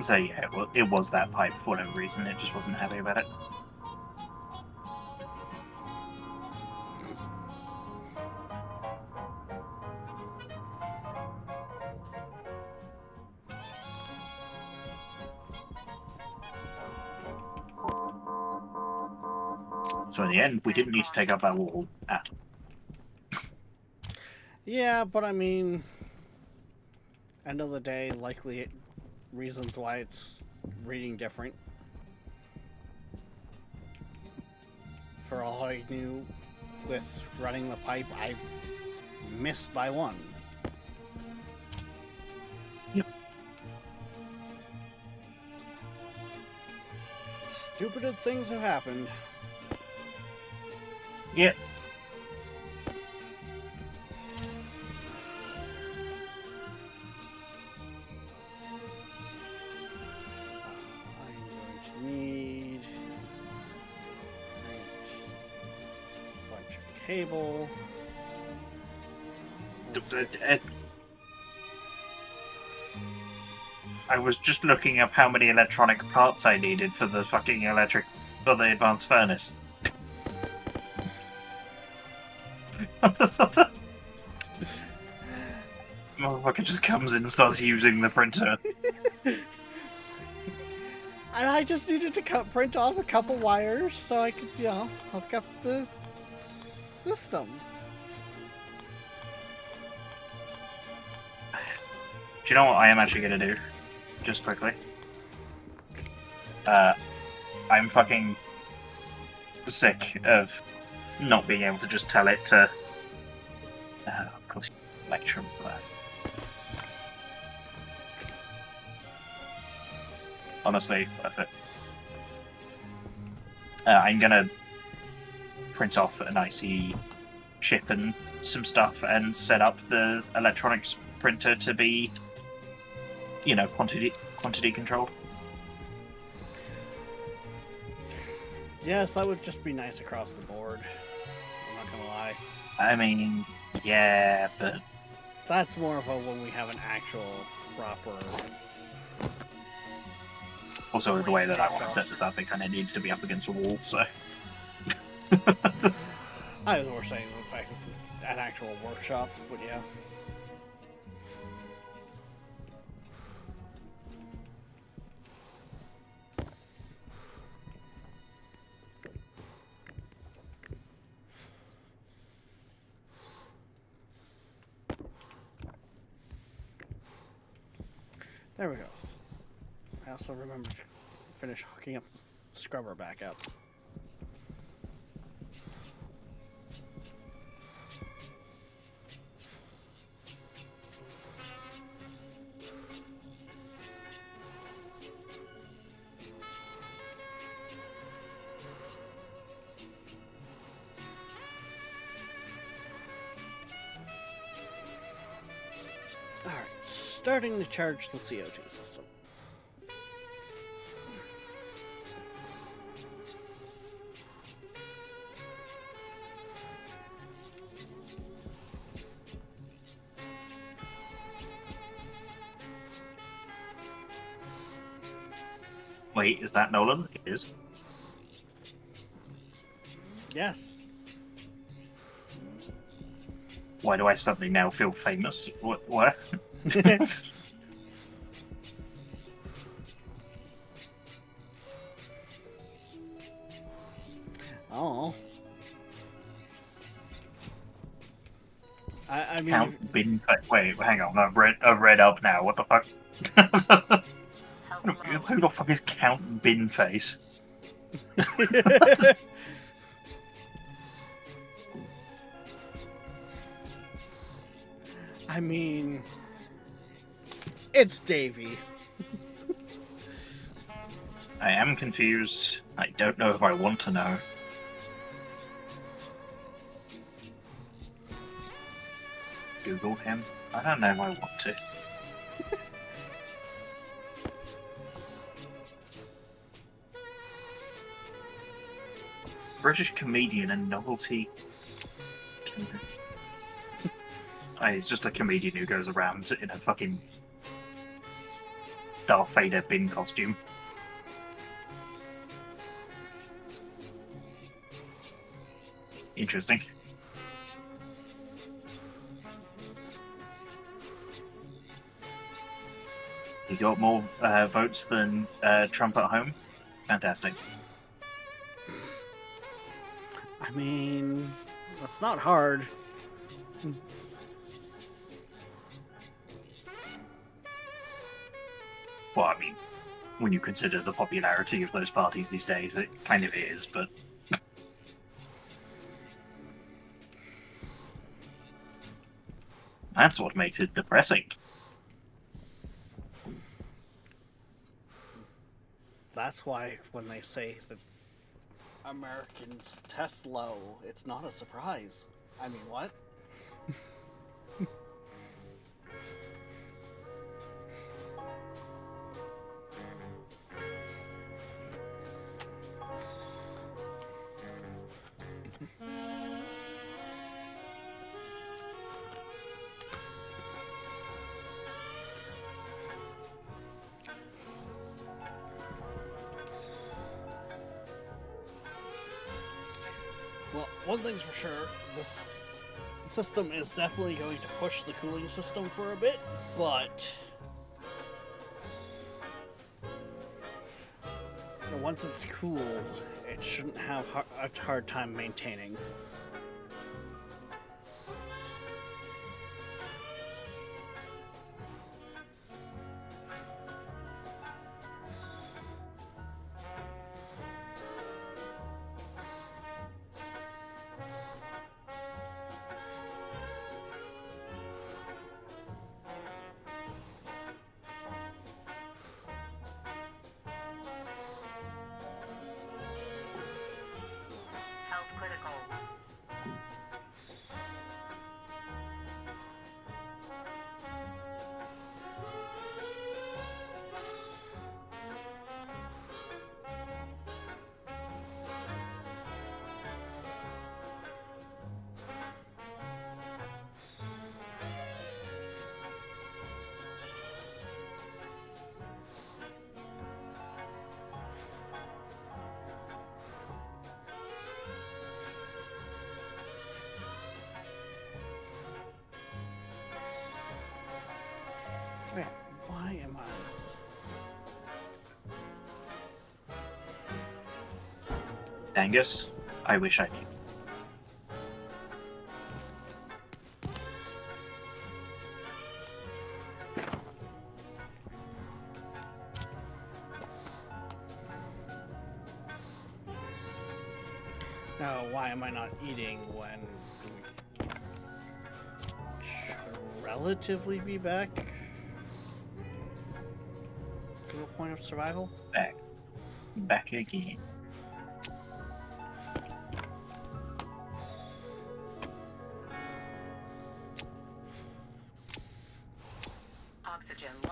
So yeah, it was that pipe for whatever reason. It just wasn't happy about it. So in the end, we didn't need to take up that wall at all. Yeah, but I mean, end of the day, likely reasons why it's reading different. For all I knew, with running the pipe, I missed by one. Yep. Stupid things have happened. Yep. I'm going to need a bunch of cable. I was just looking up how many electronic parts I needed for the fucking for the advanced furnace. Motherfucker just comes in and starts using the printer. And I just needed to print off a couple wires so I could, hook up the system. Do you know what I am actually going to do? Just quickly. I'm fucking sick of not being able to just tell it to... of course, lecture. Honestly, worth it. I'm going to print off an IC chip and some stuff and set up the electronics printer to be, quantity controlled. Yes, that would just be nice across the board. I'm not gonna lie. I mean, yeah, but... That's more of a when we have an actual proper... Also, with the way that I want to set this up, it kind of needs to be up against a wall, so... I was more saying the fact of an actual workshop, but yeah. There we go. I also remembered to finish hooking up the scrubber back up. Alright, starting to charge the CO2 system. Wait, is that Nolan? It is. Yes. Why do I suddenly now feel famous? What? Oh. I mean, Count bin. Wait, hang on. I've read up now. What the fuck? Health low. Who the fuck is Count Binface? I mean, it's Davy. I am confused. I don't know if I want to know. Google him. I don't know if I want to. British comedian and novelty. He's just a comedian who goes around in a fucking Darth Vader bin costume. Interesting. He got more votes than Trump at home. Fantastic. I mean, that's not hard. Well, I mean, when you consider the popularity of those parties these days, it kind of is, but... That's what makes it depressing. That's why when they say that Americans test low, it's not a surprise. I mean, what? Well, one thing's for sure, this system is definitely going to push the cooling system for a bit, but once it's cooled, it shouldn't have a hard time maintaining. Health critical. Wait, why am I... Angus, I wish I knew. Now, why am I not eating when we should relatively be back to a point of survival? Back again. Oxygen low.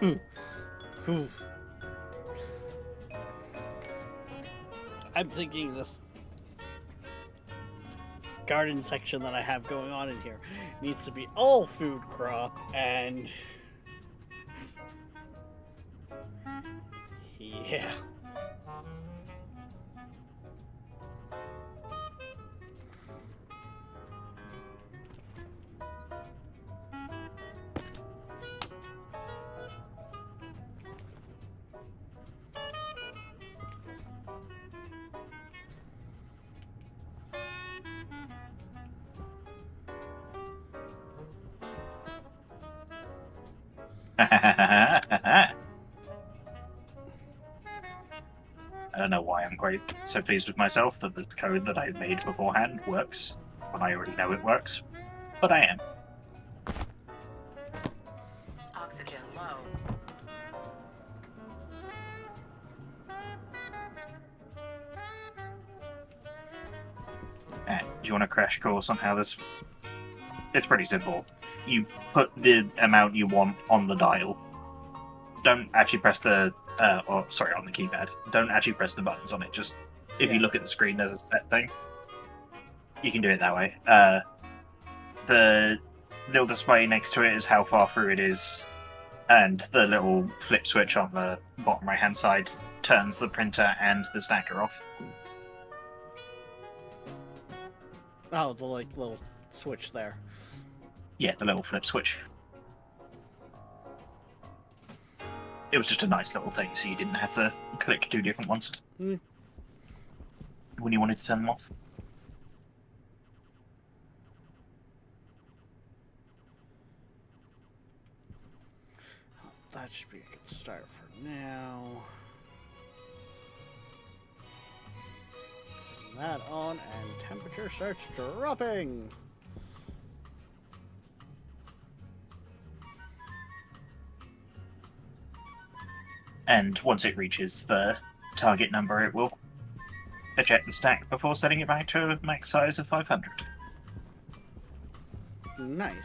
Whew. I'm thinking this garden section that I have going on in here needs to be all food crop and yeah. I don't know why I'm quite so pleased with myself that the code that I made beforehand works when I already know it works, but I am. Oxygen low. Do you want a crash course on how this? It's pretty simple. You put the amount you want on the dial. Don't actually press the, on the keypad. Don't actually press the buttons on it. Just if you look at the screen, there's a set thing. You can do it that way. The little display next to it is how far through it is, and the little flip switch on the bottom right-hand side turns the printer and the stacker off. Oh, the little switch there. Yeah, the little flip switch. It was just a nice little thing, so you didn't have to click 2 different ones when you wanted to turn them off. That should be a good start for now. Turn that on, and temperature starts dropping. And once it reaches the target number, it will eject the stack before setting it back to a max size of 500. Nice.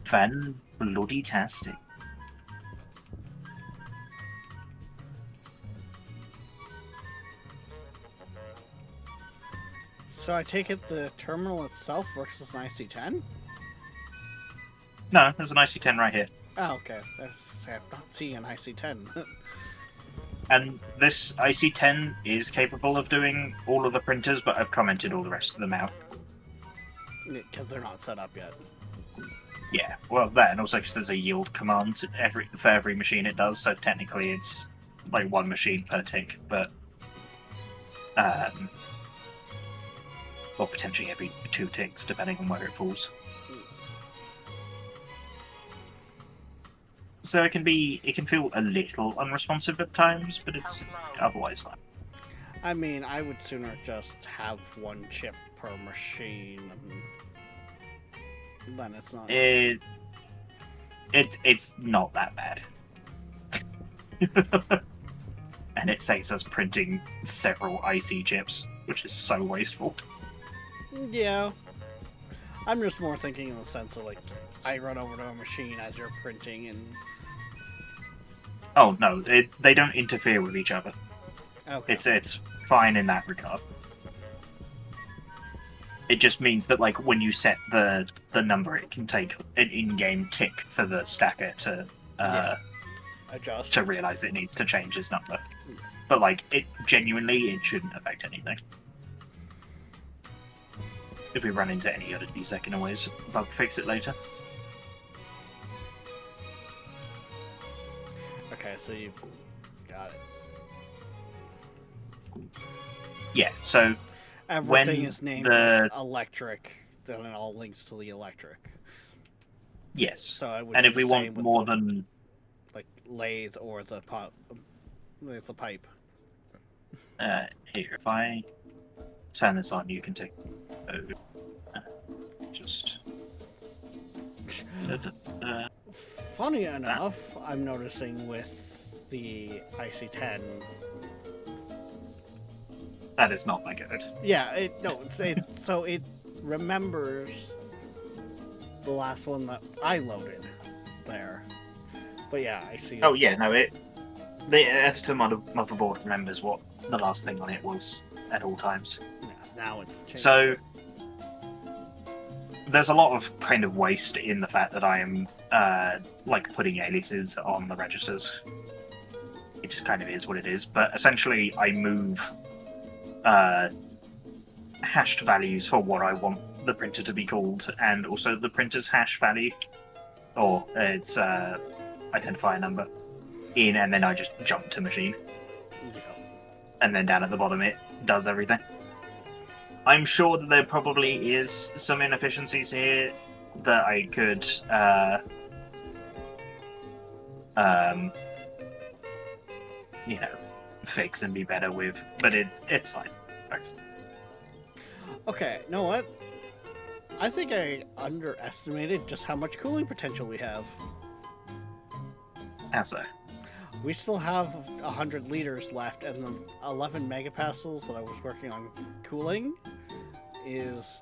Fan-bloody-tastic. So I take it the terminal itself works as an IC-10? No, there's an IC-10 right here. Oh, okay. I'm not seeing an IC-10. And this IC-10 is capable of doing all of the printers, but I've commented all the rest of them out. Because they're not set up yet. Yeah, well, that, and also because there's a yield command for every machine it does, so technically it's like 1 machine per tick, but or potentially every 2 ticks, depending on where it falls. So it can feel a little unresponsive at times, but it's otherwise fine. I mean, I would sooner just have 1 chip per machine, and then it's not. It's not that bad. And it saves us printing several IC chips, which is so wasteful. Yeah. I'm just more thinking in the sense of, like, I run over to a machine as you're printing, and... Oh, no, they don't interfere with each other. Okay. It's fine in that regard. It just means that, like, when you set the number, it can take an in-game tick for the stacker to Adjust. to realize that it needs to change its number. But, like, it shouldn't affect anything. If we run into any other second ways, bug fix it later. Okay, so you got it. Yeah, so Everything when is named the- like electric, then it all links to the electric. yes. So I would. And do if the we same want with more the, than like lathe or the pipe, here, if I turn this on, you can take just Funny enough, I'm noticing with the IC-10. that is not that good. Yeah, so it remembers the last one that I loaded there. But yeah, I see. Oh yeah, no, the editor motherboard remembers what the last thing on it was at all times. Yeah, now it's changed. So there's a lot of kind of waste in the fact that I am like putting aliases on the registers. It just kind of is what it is. But essentially, I move hashed values for what I want the printer to be called, and also the printer's hash value or its identifier number in, and then I just jump to machine, Yeah. and then down at the bottom it does everything. I'm sure that there probably is some inefficiencies here that I could fix and be better with, but it's fine. Thanks. Okay, you know what? I think I underestimated just how much cooling potential we have. How so? We still have 100 liters left, and the 11 megapascals that I was working on cooling is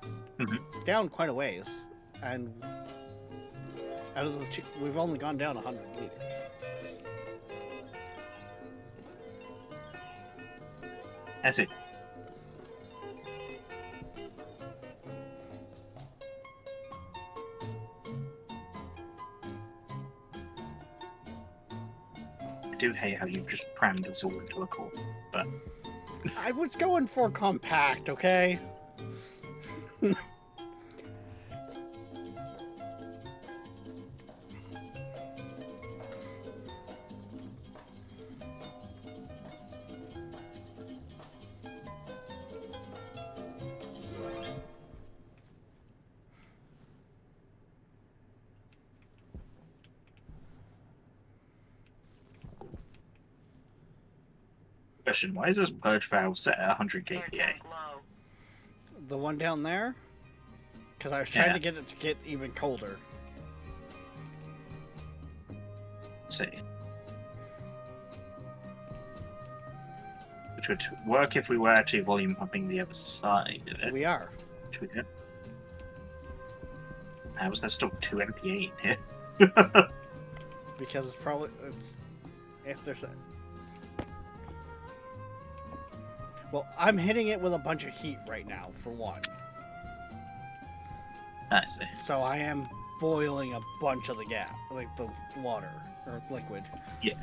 down quite a ways. And out of the we've only gone down 100 liters. I see. I do hate how you've just crammed us all into a core, but I was going for compact, okay? question, why is this purge valve set at 100 Air kPa? tank low. The one down there? Because I was trying Yeah. to get it to get even colder. Let's see. Which would work if we were actually volume pumping the other side of it. We are. Which we did. How is there still 2 MPa in here? Because it's probably if there's a well, I'm hitting it with a bunch of heat right now for one, I see. so I am boiling a bunch of the gas, like the water or liquid. Yeah.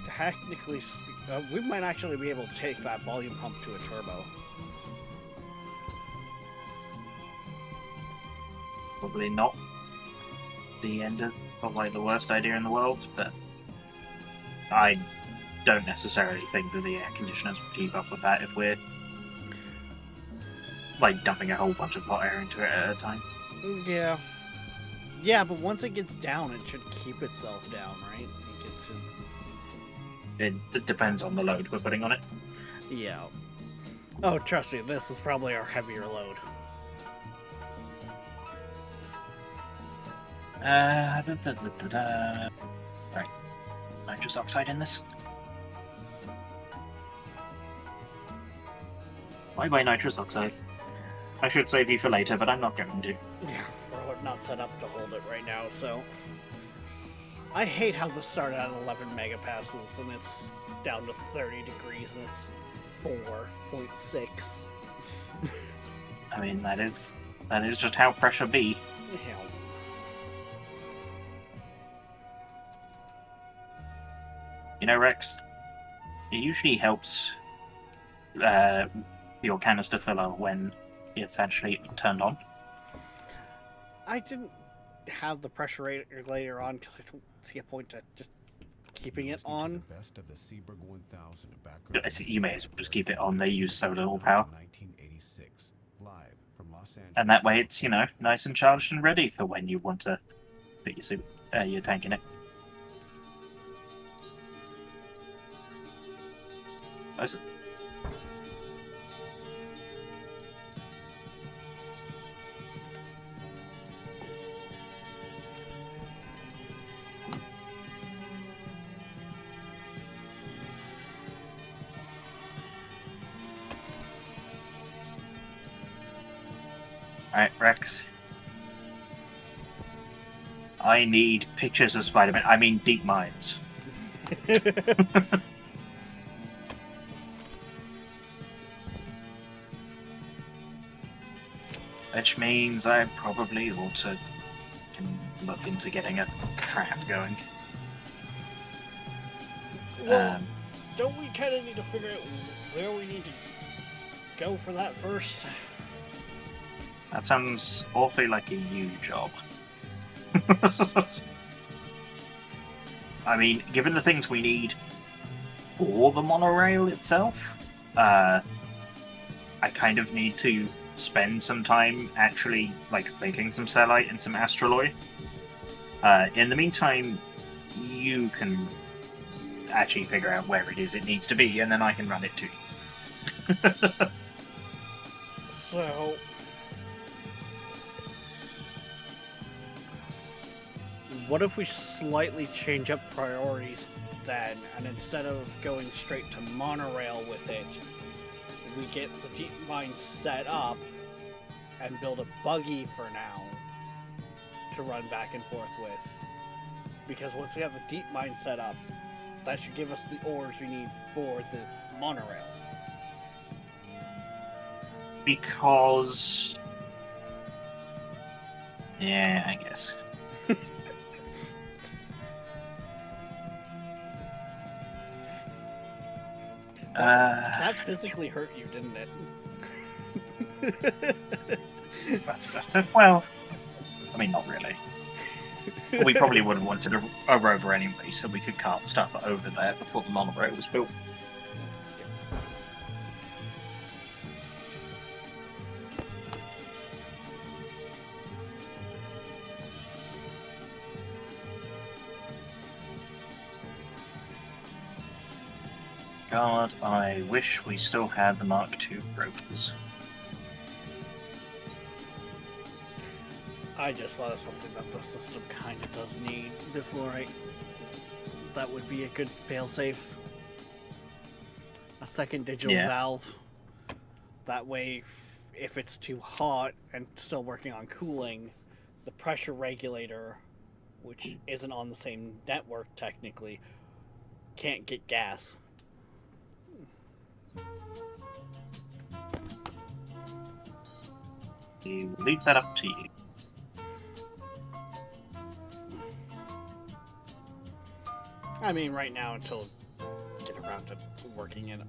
Technically, we might actually be able to take that volume pump to a turbo. Probably not the end of like the worst idea in the world, but I don't necessarily think that the air conditioners would keep up with that if we're like dumping a whole bunch of hot air into it at a time. Yeah. Yeah, but once it gets down, it should keep itself down, right? It depends on the load we're putting on it. Yeah. Oh, trust me, this is probably our heavier load. Right. Nitrous oxide in this. Why buy nitrous oxide? I should save you for later, but I'm not going to. Yeah, we're not set up to hold it right now, so... I hate how this started at 11 megapascals and it's down to 30 degrees and it's 4.6. I mean, that is just how pressure be. Yeah. You know, Rex, it usually helps your canister filler when it's actually turned on. I didn't have the pressure regulator on because I don't see a point to just keeping it on. The best of the Seeburg 1000 background You may as well just keep it on. They use so little power. 1986, live from Los Angeles. And that way it's, nice and charged and ready for when you want to put your tank in it. Nice. Alright, Rex. I need pictures of Spider-Man. I mean, Deep Minds. Which means I probably ought to look into getting a trap going. Well, don't we kind of need to figure out where we need to go for that first? That sounds awfully like a you job. I mean, given the things we need for the monorail itself, I kind of need to spend some time actually making some Cellite and some Astraloy. In the meantime, you can actually figure out where it is it needs to be, and then I can run it to you. So, what if we slightly change up priorities then, and instead of going straight to monorail with it, we get the Deep Mine set up and build a buggy for now to run back and forth with. Because once we have the Deep Mine set up, that should give us the ores we need for the monorail. Because... yeah, I guess. That physically hurt you, didn't it? Well, I mean, not really. We probably would have wanted a rover anyway, so we could cart stuff over there before the monorail was built. God, I wish we still had the Mark II rovers. I just thought of something that the system kind of does need before that would be a good failsafe. A second digital valve. That way, if it's too hot and still working on cooling, the pressure regulator, which isn't on the same network technically, can't get gas. You leave that up to you. I mean, right now, until I get around to working it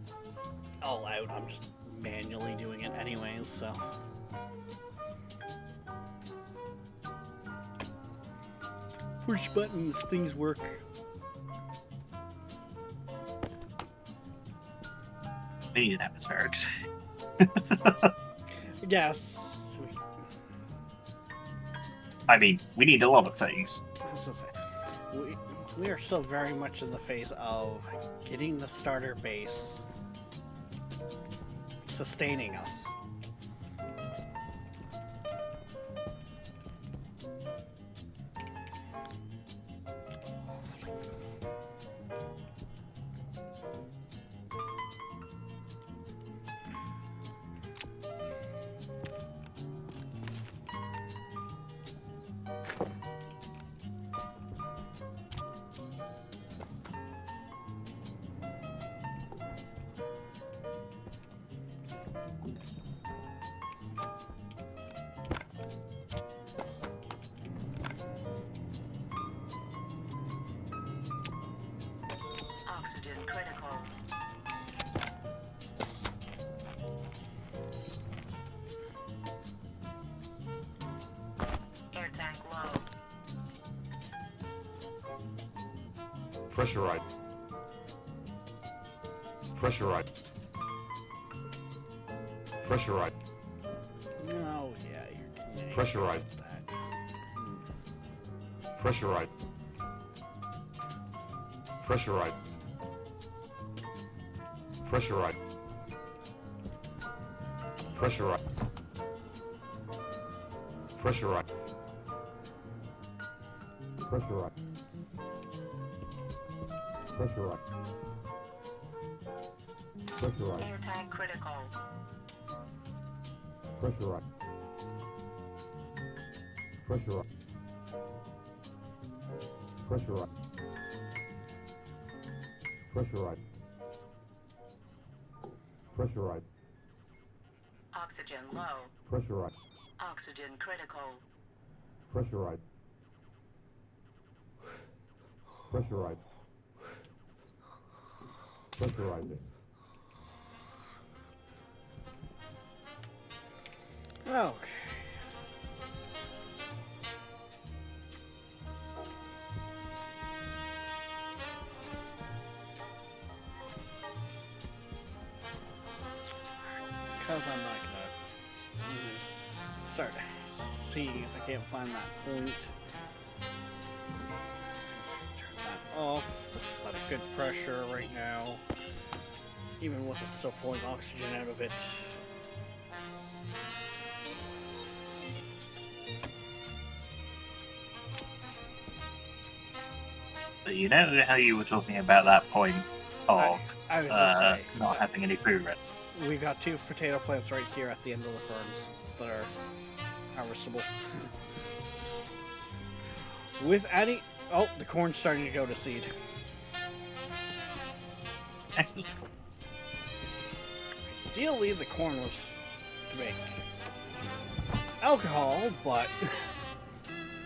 all out, I'm just manually doing it anyways, so. Push buttons, things work. We need atmospherics. Yes. I mean, we need a lot of things. I was gonna say, we are still very much in the phase of getting the starter base sustaining us. Oxygen critical. Air tank low. Pressurite. Pressurite. Pressurite. Oh yeah, you're kidding. Pressurite. That. Pressurite. Pressurite. Pressurite. Pressurite. Pressurite. Pressurite. Pressurite. Pressurite. Air tank critical. Pressurite. Pressurite. Pressure right. Pressure right. Pressure right. Oxygen low. Pressure right. Oxygen critical. Pressure right. Pressure right. Pressurizing. Okay. Because I'm not gonna start. See if I can't find that point. Turn that off. This is at a good pressure right now. Even with us still pulling oxygen out of it. But you know how you were talking about that point of I was just saying, not having any food ready? we got 2 potato plants right here at the end of the ferns that are harvestable. With any... Oh, the corn's starting to go to seed. Excellent. Ideally, the corn was to make alcohol, but...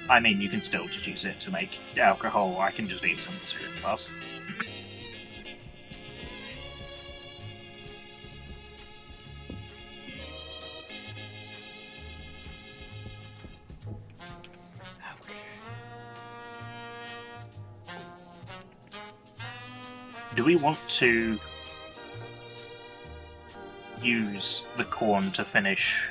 I mean, you can still just use it to make alcohol. I can just eat some of the cereal bars. Do we want to use the corn to finish,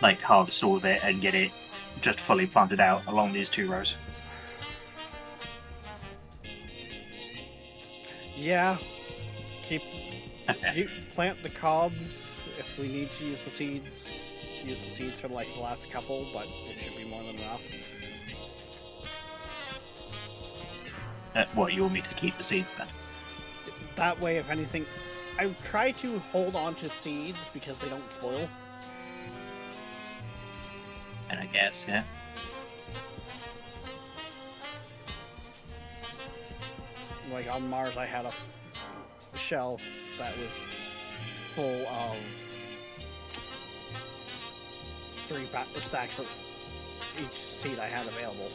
like harvest all of it and get it just fully planted out along these 2 rows? Yeah. Keep... Okay. You plant the cobs if we need to use the seeds. Use the seeds for like the last couple, but it should be more than enough. What, you want me to keep the seeds then? That way, if anything, I try to hold on to seeds because they don't spoil. And I guess, yeah. Like on Mars, I had a shelf that was full of 3 stacks of each seed I had available.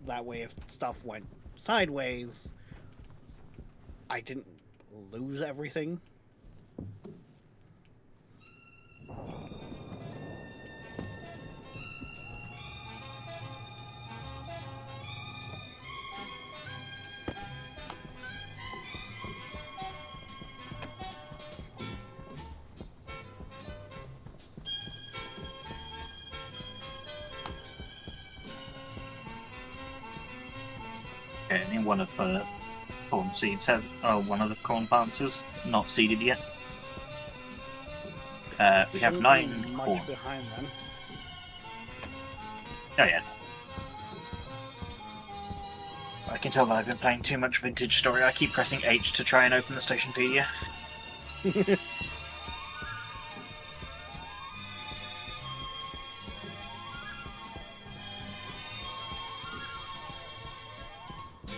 That way, if stuff went sideways, I didn't lose everything. Okay, and one of the corn seeds has, one of the corn plants is not seeded yet. We have Shouldn't 9 be corn. much behind them. Oh yeah. I can tell that I've been playing too much Vintage Story. I keep pressing H to try and open the Stationpedia.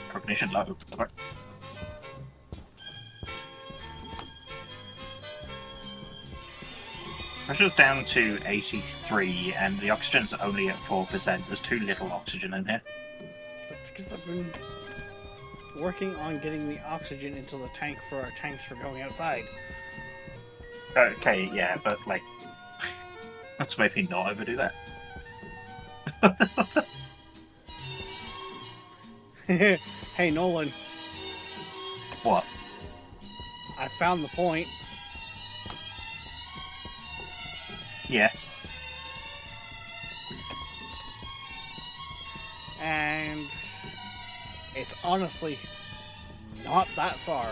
Cognition low. Pressure's down to 83, and the oxygen's only at 4%. There's too little oxygen in here. That's because I've been working on getting the oxygen into the tank for our tanks for going outside. Okay, yeah, but like, let's maybe not overdo that. Hey, Nolan, What? I found the point. Yeah. And it's honestly not that far.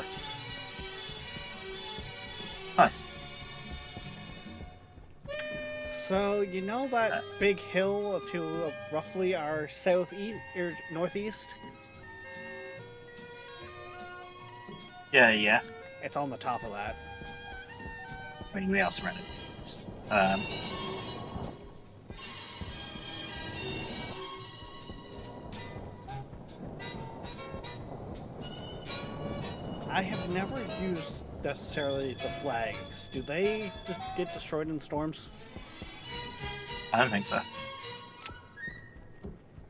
Nice. So, you know that big hill to roughly our southeast or northeast? Yeah, yeah. It's on the top of that. I mean, we are surrounded. Um, I have never used necessarily the flags. Do they just get destroyed in storms? I don't think so.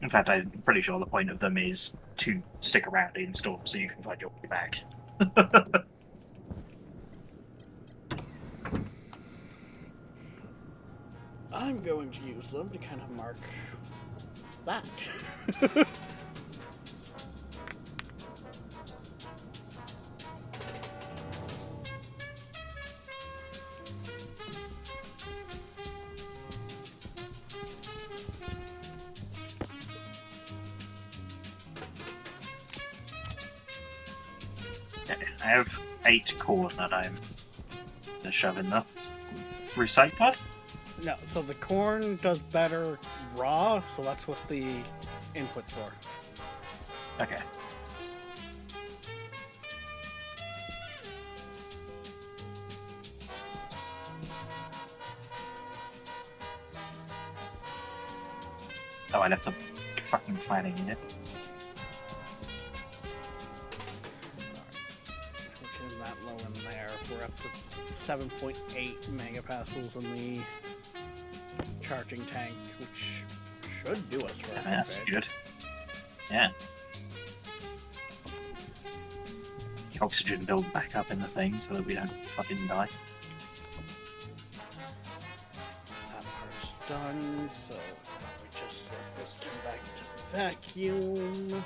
In fact, I'm pretty sure the point of them is to stick around in storms so you can find your way back. I'm going to use them to kind of mark that. Okay, I have 8 corn that I'm gonna shove in the recycler. No, so the corn does better raw, so that's what the input's for. Okay. Oh, I left the fucking planning in it. Getting that low in there. We're up to 7.8 megapascals in the charging tank, which should do us for a That's bit. good. Yeah. The oxygen build back up in the thing so that we don't fucking die. That part's done, so we just let this come back to vacuum.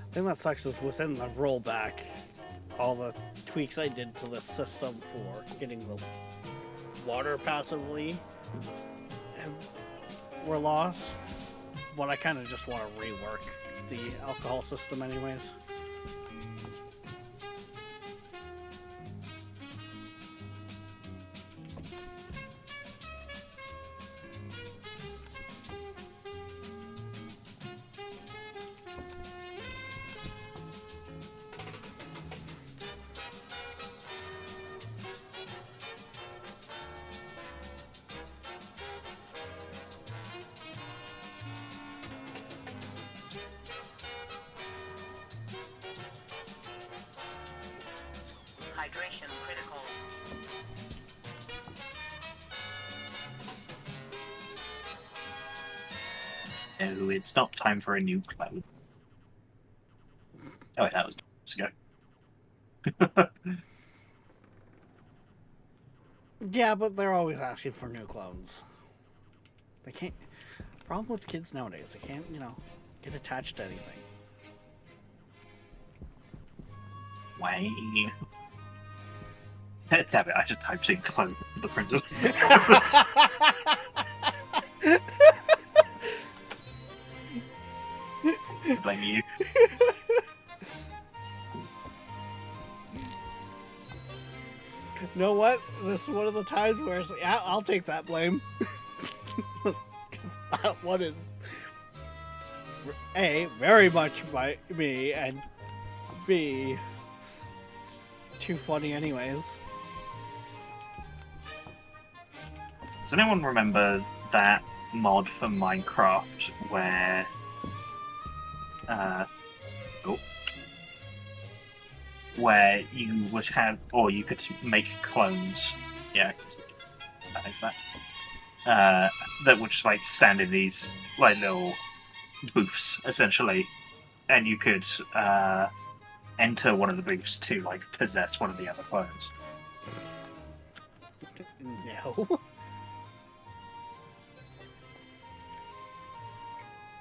The thing that sucks is within the rollback, all the tweaks I did to the system for getting the water passively were lost. But I kind of just want to rework the alcohol system anyways. Hydration critical. No, it's not time for a new cloud. Oh, wait, that was ago. Yeah, but they're always asking for new clones. They can't. Problem with kids nowadays, they can't, get attached to anything. Way. Damn it, I just typed in clone for the printer. Blame you. You know what? This is one of the times where it's like, yeah, I'll take that blame. Because that one is A, very much by me, and B, too funny anyways. Does anyone remember that mod for Minecraft where where you would have, or you could make clones, yeah, I think that would just like stand in these like little booths essentially, and you could enter one of the booths to like possess one of the other clones. No.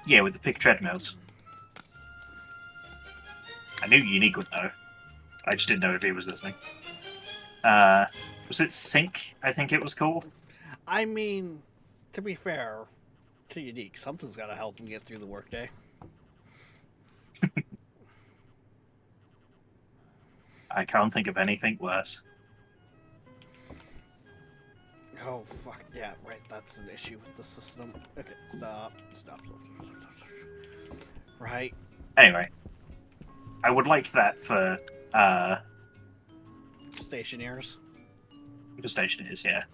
Yeah, with the pig treadmills. I knew Unique would know. I just didn't know if he was listening. Was it Sync? I think it was called. I mean, to be fair to Unique, something's got to help him get through the workday. I can't think of anything worse. Oh, fuck. Yeah, right. That's an issue with the system. Okay, stop. Right. Anyway, I would like that for Stationers. stationers, yeah.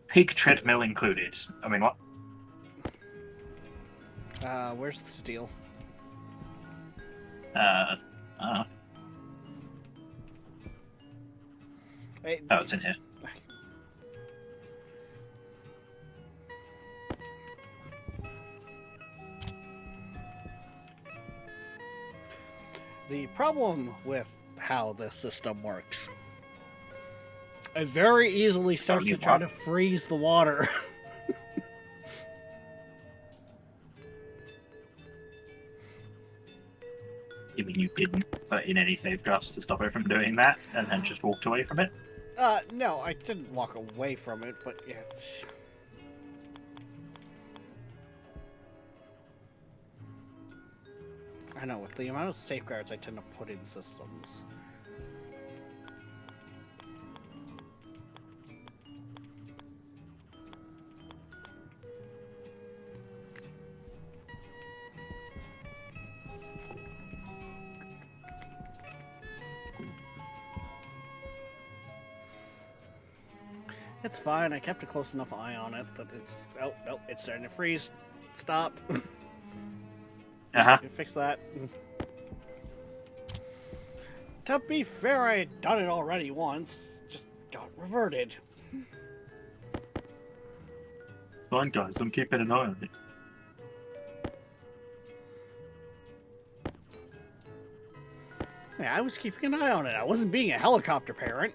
Pig treadmill included. I mean, what? Where's the steel? Hey, Oh, it's in here. the problem with how this system works, it very easily starts to try to freeze the water. You mean you didn't put in any safeguards to stop it from doing that, and then just walked away from it? No, I didn't walk away from it, but yeah. I know, with the amount of safeguards I tend to put in systems. It's fine, I kept a close enough eye on it that it's... Oh, no, it's starting to freeze. Stop. Uh-huh. You fix that. To be fair, I had done it already once. Just got reverted. Fine, guys, I'm keeping an eye on it. Yeah, I was keeping an eye on it. I wasn't being a helicopter parent.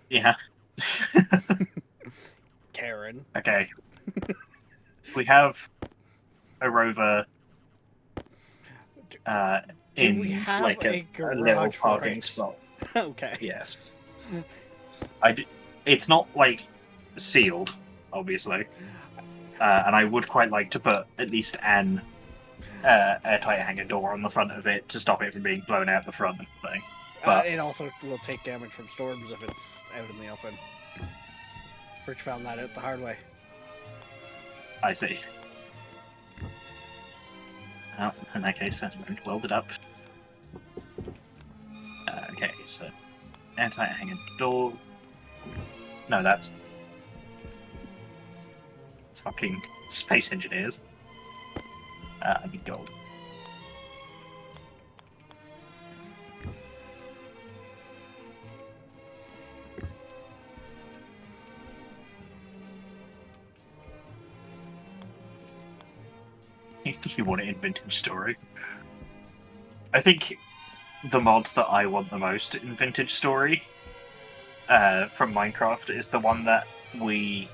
Yeah. Karen. Okay. We have a rover in we have like a a little garage for parking it? spot. Okay. Yes. It's not like sealed, obviously, and I would quite like to put at least an airtight hangar door on the front of it to stop it from being blown out the front of the thing. But It also will take damage from storms if it's out in the open. Fridge found that out the hard way. I see. Well, in that case, that's going to weld it up. Okay, so airtight hangar door. No, that's fucking space engineers. I need gold. You want it in Vintage Story? I think the mod that I want the most in Vintage Story from Minecraft is the one that would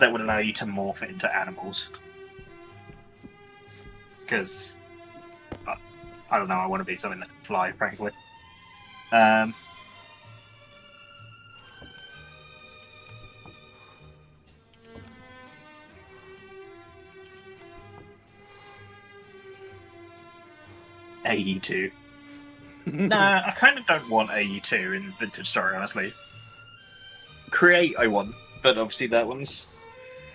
allow you to morph into animals. Because I don't know, I want to be something that can fly, frankly. AE2. Nah, I kind of don't want AE2 in Vintage Story, honestly. Create, I want, but obviously that one's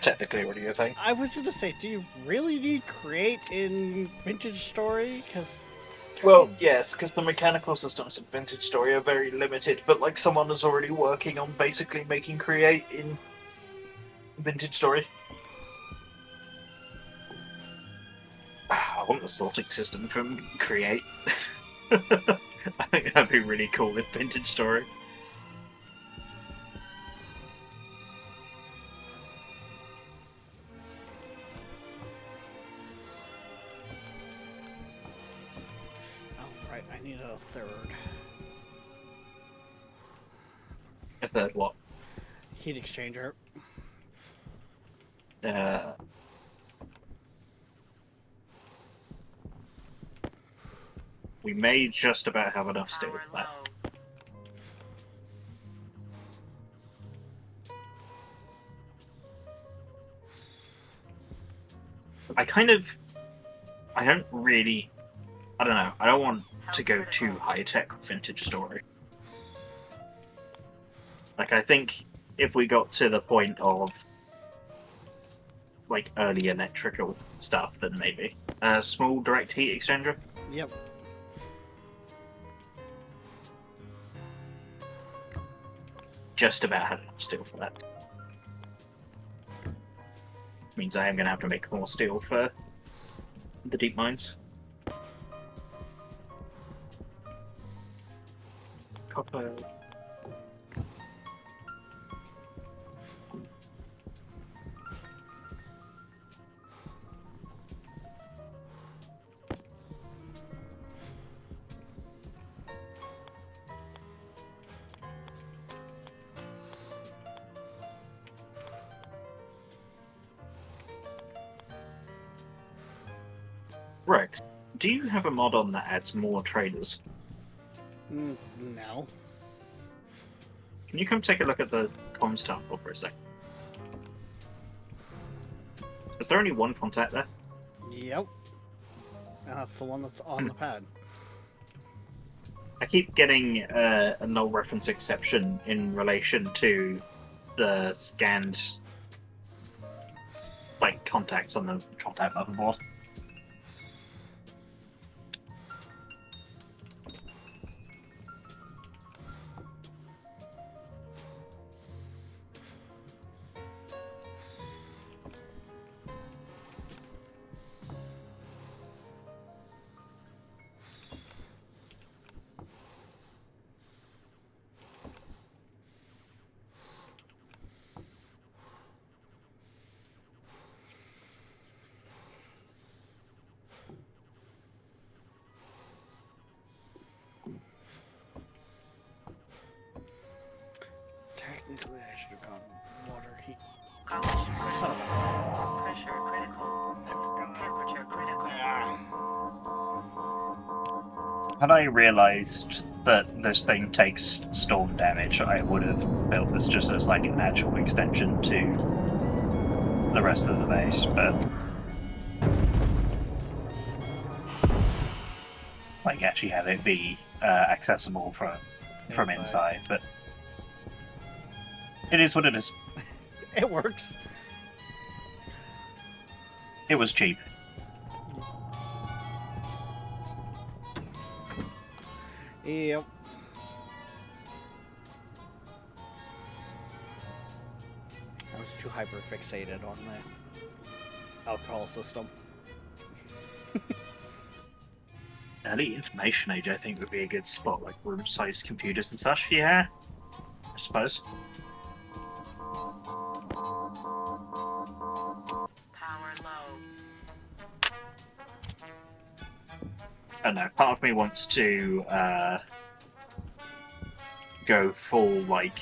technically already a thing. I was gonna say, do you really need Create in Vintage Story? Because Well, yes, because the mechanical systems in Vintage Story are very limited, but like someone is already working on basically making Create in Vintage Story. I want the sorting system from Create. I think that'd be really cool with Vintage Story. oh right, I need a third A third what? heat exchanger. We may just about have enough still Power for that. low. I don't really, I don't know. I don't want to go too high tech with Vintage Story. Like, I think if we got to the point of like early electrical stuff, then maybe a small direct heat exchanger. Yep. Just about had enough steel for that. Means I am going to have to make more steel for the deep mines. Copper. Rex, do you have a mod on that adds more traders? No. Can you come take a look at the comms temple for a sec? Is there only one contact there? Yep. And that's the one that's on the pad. I keep getting a null reference exception in relation to the scanned like contacts on the contact motherboard. Technically, I should have gone water heat. College Son of a... pressure critical. Temperature critical. Had I realised that this thing takes storm damage, I would have built this just as like an actual extension to the rest of the base, but like actually have it be accessible from inside. But it is what it is. It works. It was cheap. Yep. I was too hyper fixated on the alcohol system. Early information age, I think, would be a good spot, like room-sized computers and such. Yeah, I suppose. Power low. I don't know. Part of me wants to go full like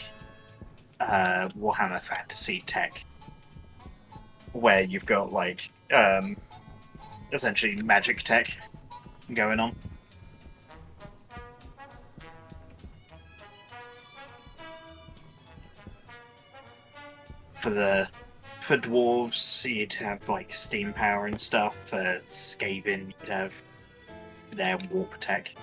Warhammer Fantasy tech, where you've got like essentially magic tech going on. For dwarves, you'd have like steam power and stuff. For Skaven, you'd have their warp tech.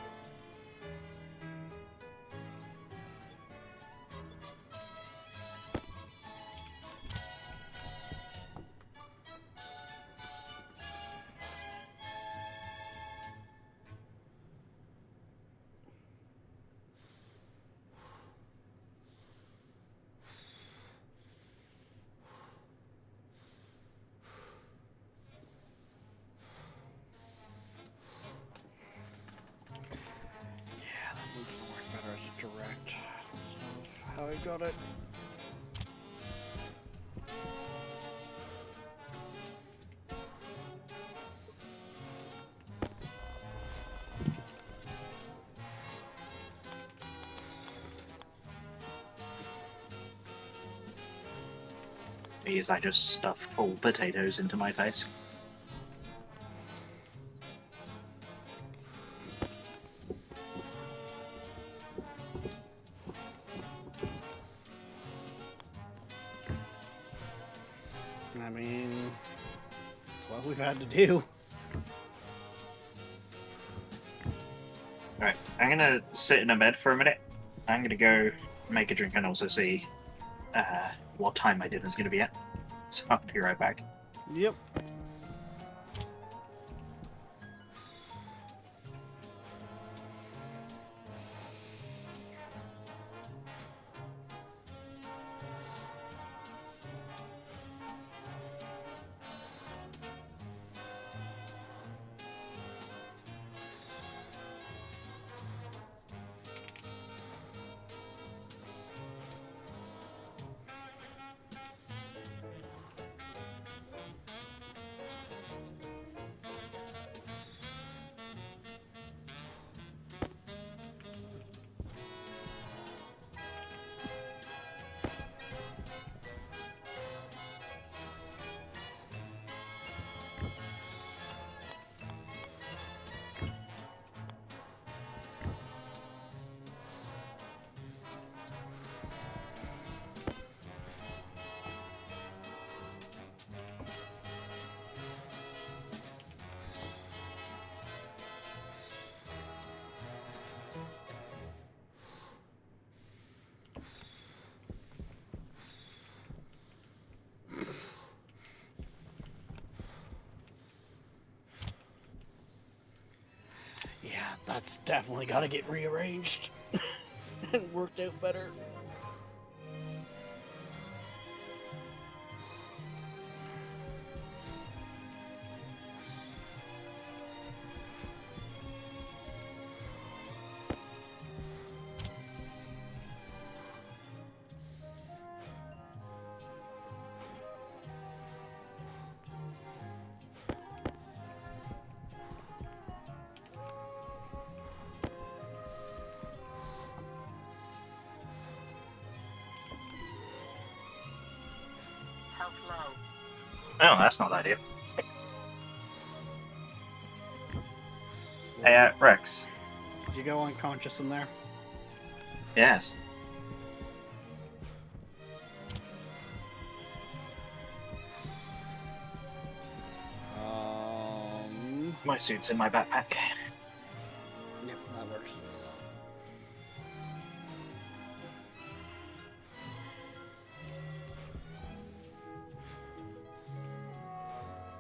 Yeah, that move's gonna work better as a direct instead of how I got it. Is I just stuff full potatoes into my face. I mean, well, we've had to do. Alright, I'm gonna sit in a bed for a minute. I'm gonna go make a drink and also see what time my dinner's gonna be at. So I'll be right back. Yep. Yeah, that's definitely got to get rearranged and worked out better. Health low. Oh, that's not ideal. Hey, Rex. Did you go unconscious in there? Yes. My suit's in my backpack. Yep, that works.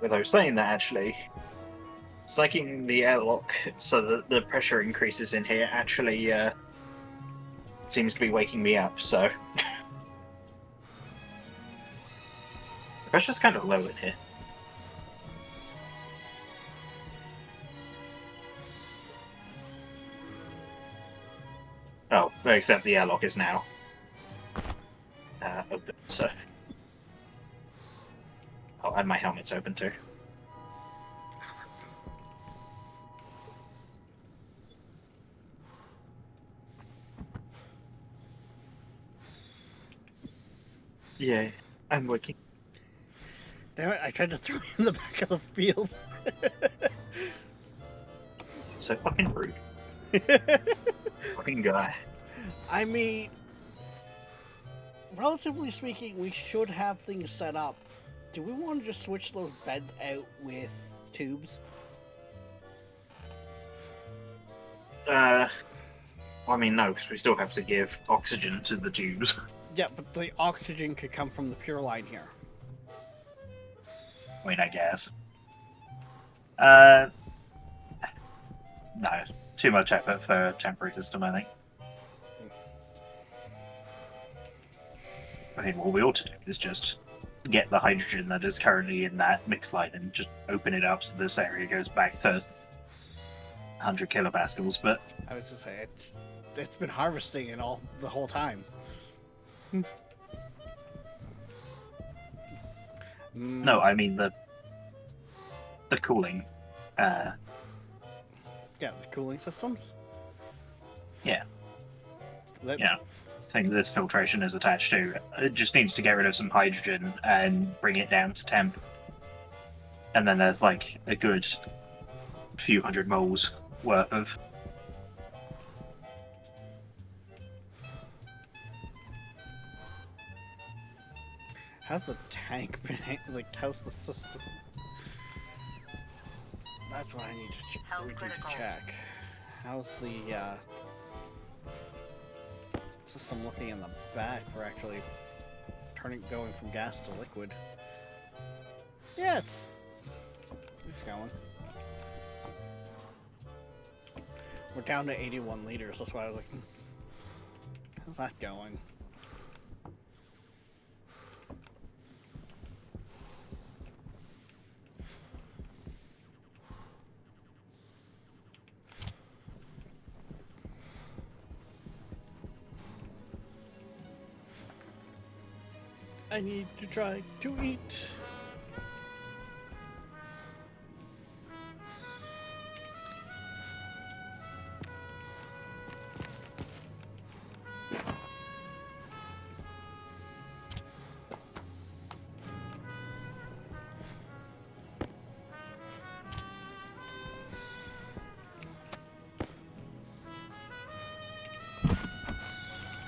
Without saying that, actually, psyching the airlock so that the pressure increases in here actually seems to be waking me up, so... The pressure's kind of low in here. Oh, except the airlock is now open, so... Oh, and my helmet's open too. Yeah, I'm working. Damn it, I tried to throw you in the back of the field. So fucking rude. Fucking guy. I mean, relatively speaking, we should have things set up. Do we want to just switch those beds out with tubes? Well, I mean, no, because we still have to give oxygen to the tubes. Yeah, but the oxygen could come from the pure line here. I mean, I guess. No, too much effort for a temporary system, I think. I mean, what we ought to do is just get the hydrogen that is currently in that mix line and just open it up so this area goes back to 100 kilopascals, but... I was to say, it's been harvesting it all the whole time. No, I mean the cooling. Yeah, the cooling systems? Yeah. That, Yeah. Thing this filtration is attached to. It just needs to get rid of some hydrogen and bring it down to temp. And then there's like a good few hundred moles worth of... How's the tank been? Like, how's the system? That's what I need Health to critical. check. How's the system looking in the back for actually going from gas to liquid? Yeah, it's going. We're down to 81 liters. That's why I was like, how's that going? I need to try to eat.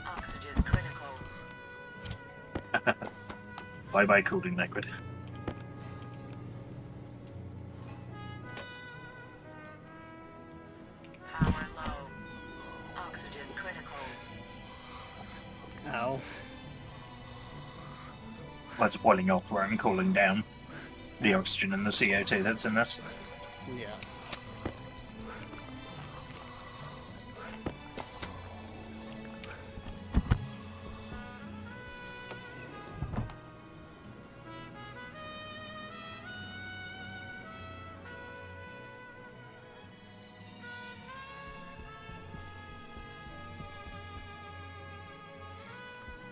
Oxygen critical. Bye bye cooling liquid. Power low. Oxygen critical. Ow. That's boiling off where I'm cooling down the oxygen and the CO2 that's in this. Yeah.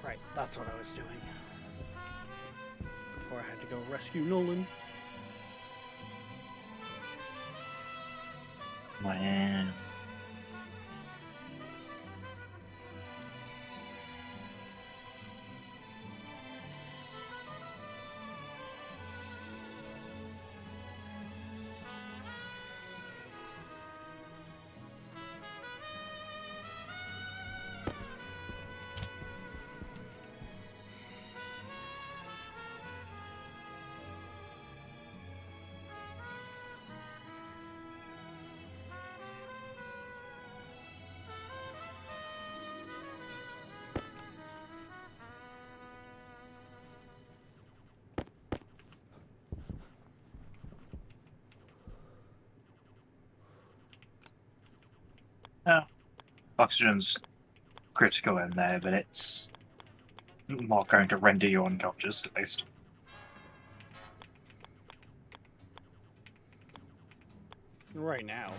Right, that's what I was doing. Before I had to go rescue Nolan. Man. Oxygen's critical in there, but it's not going to render you unconscious, at least. Right now.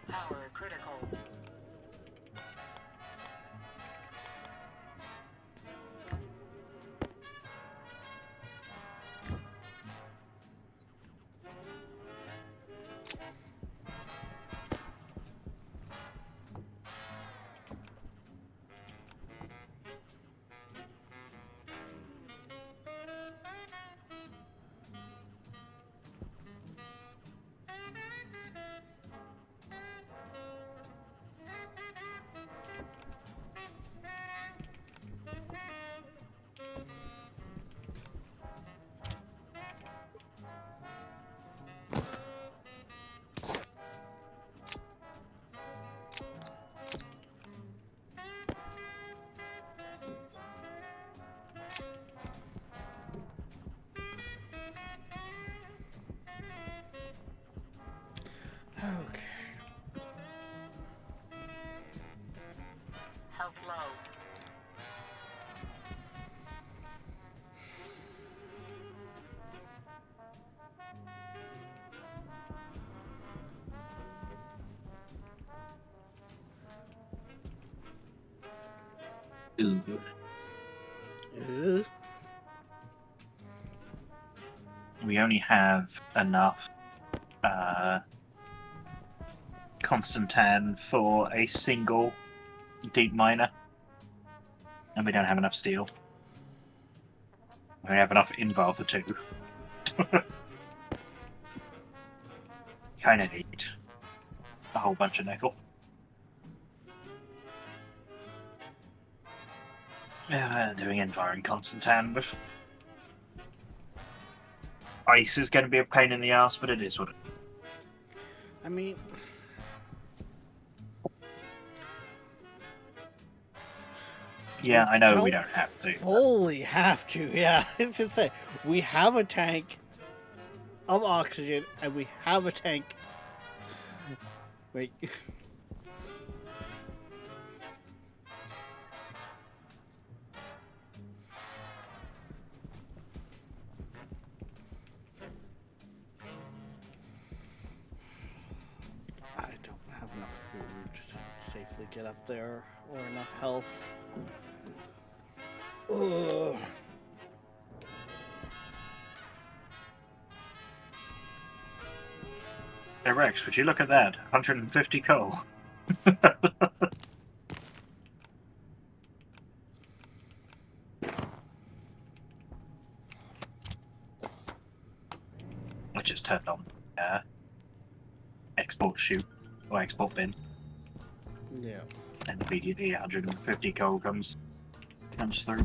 Power critical. Okay. Health low. We only have enough Constantan for a single deep miner, and we don't have enough steel. We only have enough Invar for 2. Kinda need a whole bunch of nickel. Doing Environ Constantan with ice is going to be a pain in the ass, but it is what it is. I mean, Yeah, I know we don't have to. fully have to. Yeah, it's just say we have a tank of oxygen and we have a tank. Wait. I don't have enough food to safely get up there or enough health. Ugh. Hey Rex, would you look at that? 150 coal. I just turned on export chute or export bin, Yeah. and immediately 150 coal comes through.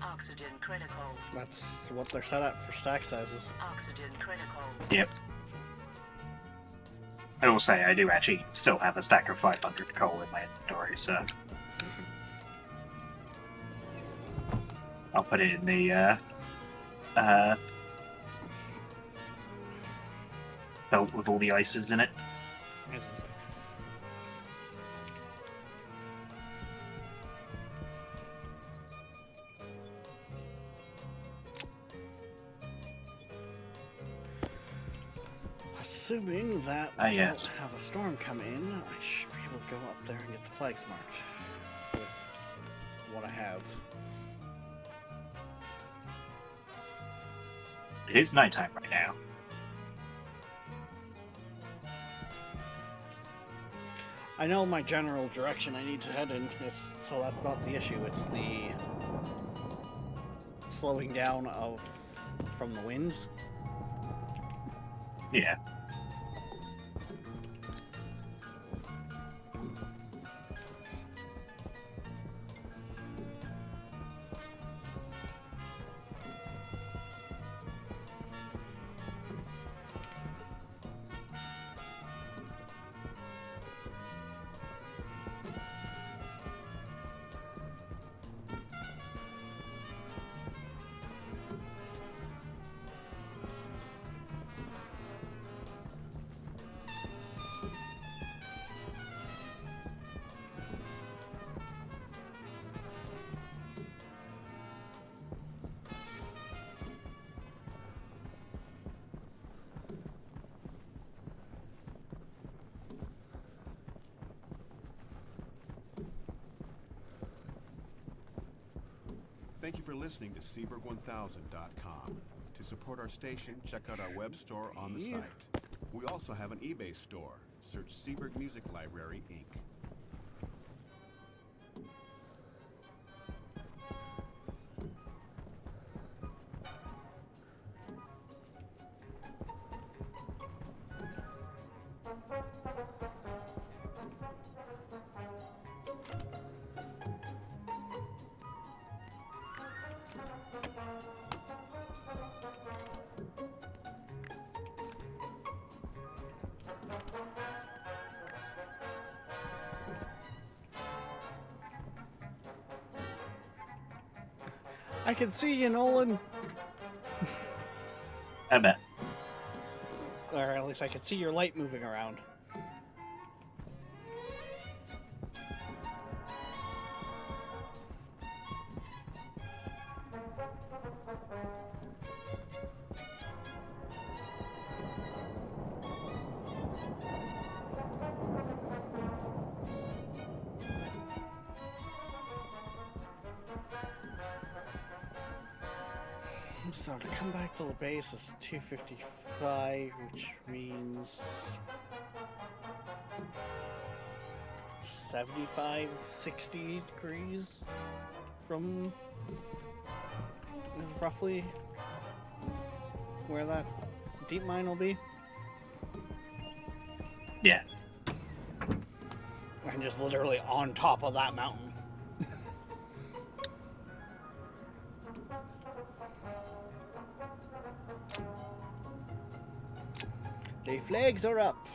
Oxygen critical. That's what they're set up for stack sizes. Oxygen critical. Yep. I will say I do actually still have a stack of 500 coal in my inventory, so I'll put it in the belt with all the ices in it. As I say. Assuming that we yes. don't have a storm come in, I should be able to go up there and get the flags marked with what I have. It is nighttime right now. I know my general direction I need to head in, so that's not the issue. It's the slowing down from the winds. Yeah. Thank you for listening to Seaberg1000.com. To support our station, check out our web store on the site. We also have an eBay store. Search Seaberg Music Library, Inc. I can see you, Nolan. I bet. Or at least I can see your light moving around. So to come back to the base is 255, which means 75, 60 degrees from is roughly where that deep mine will be? Yeah. And just literally on top of that mountain. The flags are up.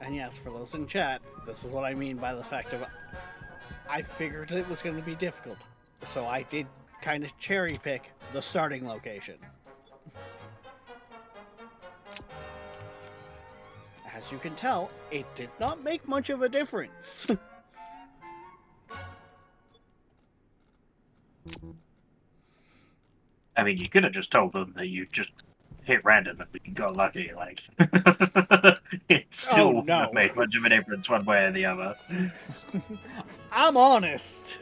And yes, for those in chat, this is what I mean by the fact of I figured it was going to be difficult. So I did kind of cherry pick the starting location. As you can tell, it did not make much of a difference. I mean, you could have just told them that you just hit random and we got lucky. Like, it still Oh, wouldn't no. have made much of a difference one way or the other. I'm honest.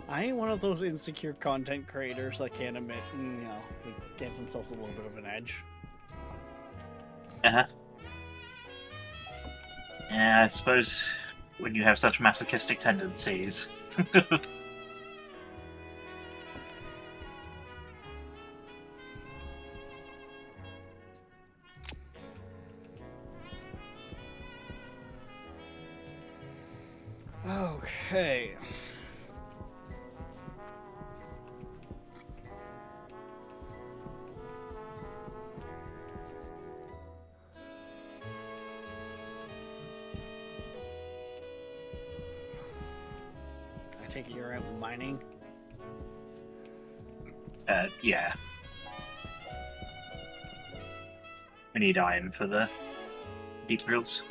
I ain't one of those insecure content creators that can't admit, they gave themselves a little bit of an edge. Uh-huh. Yeah, I suppose when you have such masochistic tendencies. Okay. I take it you're out mining? Yeah. We need iron for the deep drills.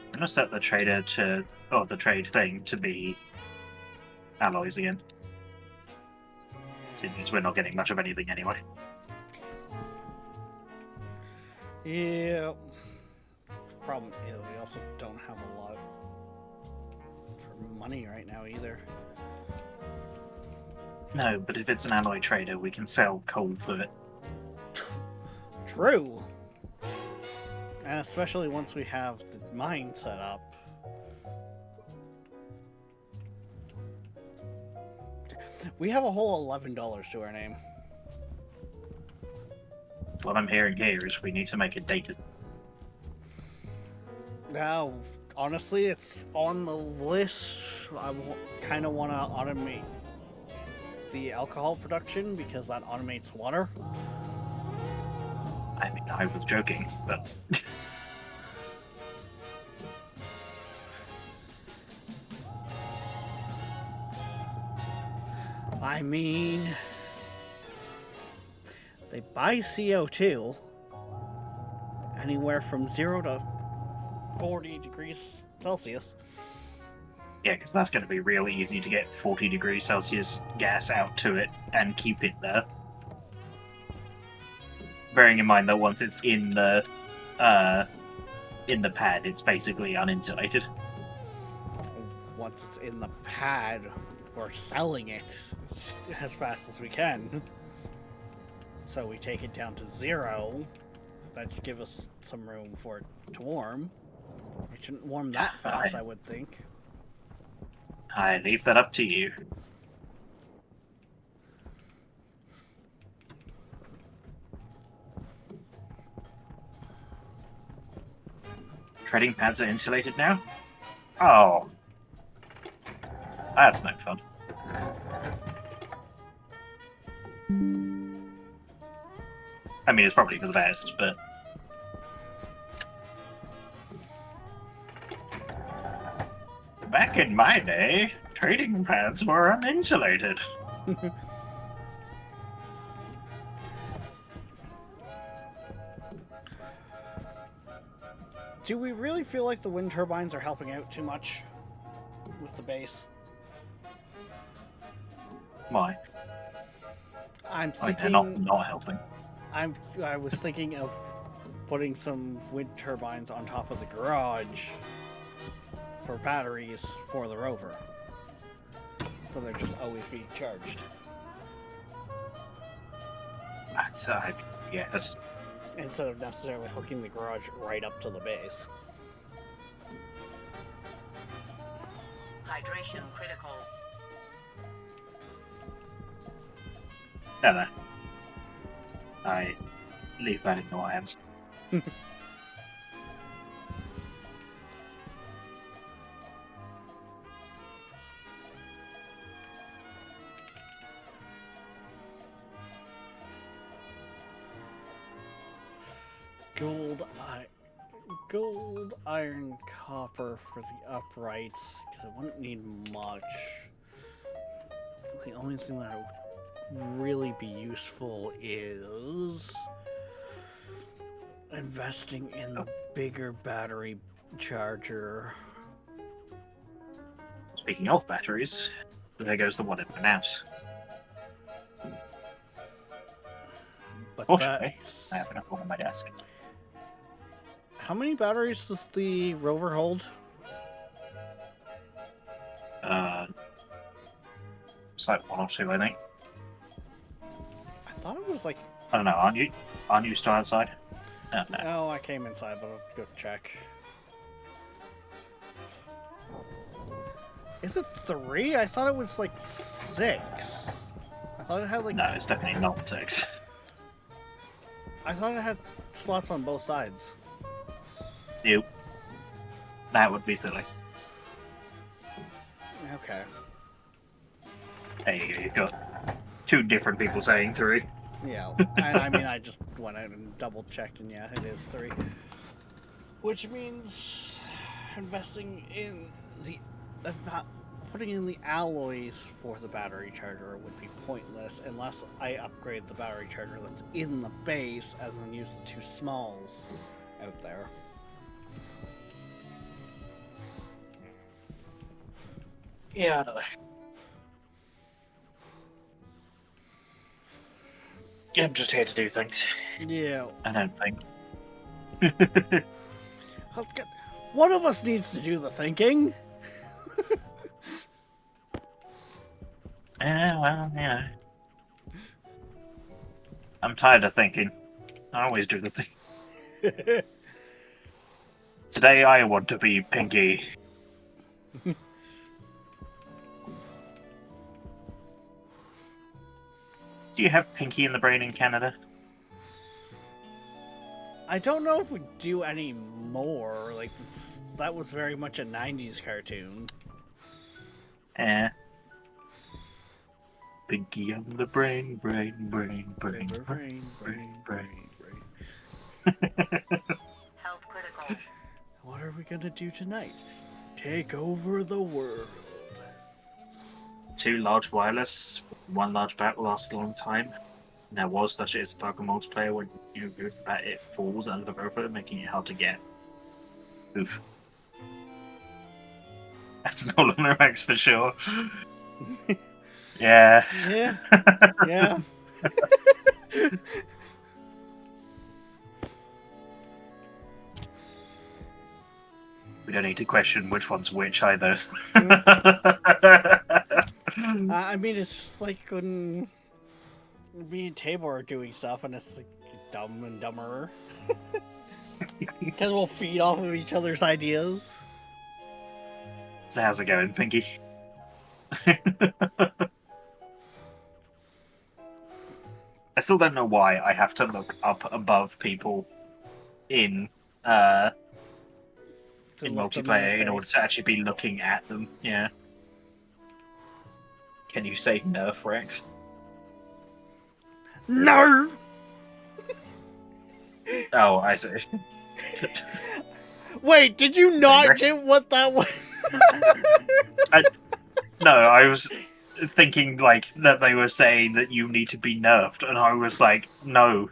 I'm gonna set the trader to, or the trade thing to be alloys again. Since we're not getting much of anything anyway. Yeah. Problem is, we also don't have a lot for money right now either. No, but if it's an alloy trader, we can sell coal for it. True. And especially once we have the mine set up. We have a whole $11 to our name. What I'm hearing here is we need to make a data. Now, honestly, it's on the list. I kind of want to automate the alcohol production because that automates water. I mean, I was joking, but I mean, they buy CO2 anywhere from 0 to 40 degrees Celsius. yeah, because that's going to be really easy to get 40 degrees Celsius gas out to it and keep it there. Bearing in mind that once it's in the pad, it's basically uninsulated. Once it's in the pad, we're selling it as fast as we can. So we take it down to 0. That should give us some room for it to warm. It shouldn't warm that fast, I would think. I leave that up to you. Trading pads are insulated now? Oh. That's no fun. I mean, it's probably for the best, but... Back in my day, trading pads were uninsulated. Do we really feel like the wind turbines are helping out too much with the base? Why? I'm Like, they're thinking. not helping. I was thinking of putting some wind turbines on top of the garage for batteries for the rover. So they're just always being charged. Yes. Instead of necessarily hooking the garage right up to the base. Hydration critical. No. I leave that in your hands. Gold, iron, copper for the uprights, because I wouldn't need much. The only thing that would really be useful is investing in the bigger battery charger. Speaking of batteries, there goes the one in my house. But Fortunately, that's... I have enough one on my desk. How many batteries does the rover hold? It's like 1 or 2, I think. I thought it was like... I don't know, aren't you still outside? No. Oh, I came inside, but I'll go check. Is it 3? I thought it was like 6. I thought it had like... No, it's definitely not 6. I thought it had slots on both sides. You. That would be silly. Okay. Hey, you've got 2 different people saying 3. Yeah, and I mean, I just went out and double checked, and yeah, it is 3. Which means investing in the... putting in the alloys for the battery charger would be pointless unless I upgrade the battery charger that's in the base and then use the 2 smalls out there. Yeah, I know. I'm just here to do things. Yeah. I don't think. One of us needs to do the thinking. Yeah, well, you know. I'm tired of thinking. I always do the thing. Today I want to be Pinky. Do you have Pinky in the Brain in Canada? I don't know if we do any more. Like, that was very much a 90s cartoon. Eh. Pinky on the brain, brain, brain, brain, brain, brain, brain. Health critical. What are we gonna do tonight? Take over the world. 2 large wireless, 1 large bat will last a long time. There was such as a Pokemon multiplayer when you move the bat, it falls under the rover, making it hard to get. Oof. That's no Lunarax for sure. Yeah. Yeah. Yeah. We don't need to question which one's which either. I mean, it's just like when me and Tabor are doing stuff and it's like Dumb and Dumber. Because we'll feed off of each other's ideas. So how's it going, Pinky? I still don't know why I have to look up above people in To in look them multiplayer the in order face. to actually be looking at them. Yeah. Can you say Nerf Rex? No! Oh, I see. Wait, did you not Rex- get what that was? No, I was thinking like that they were saying that you need to be nerfed, and I was like, no,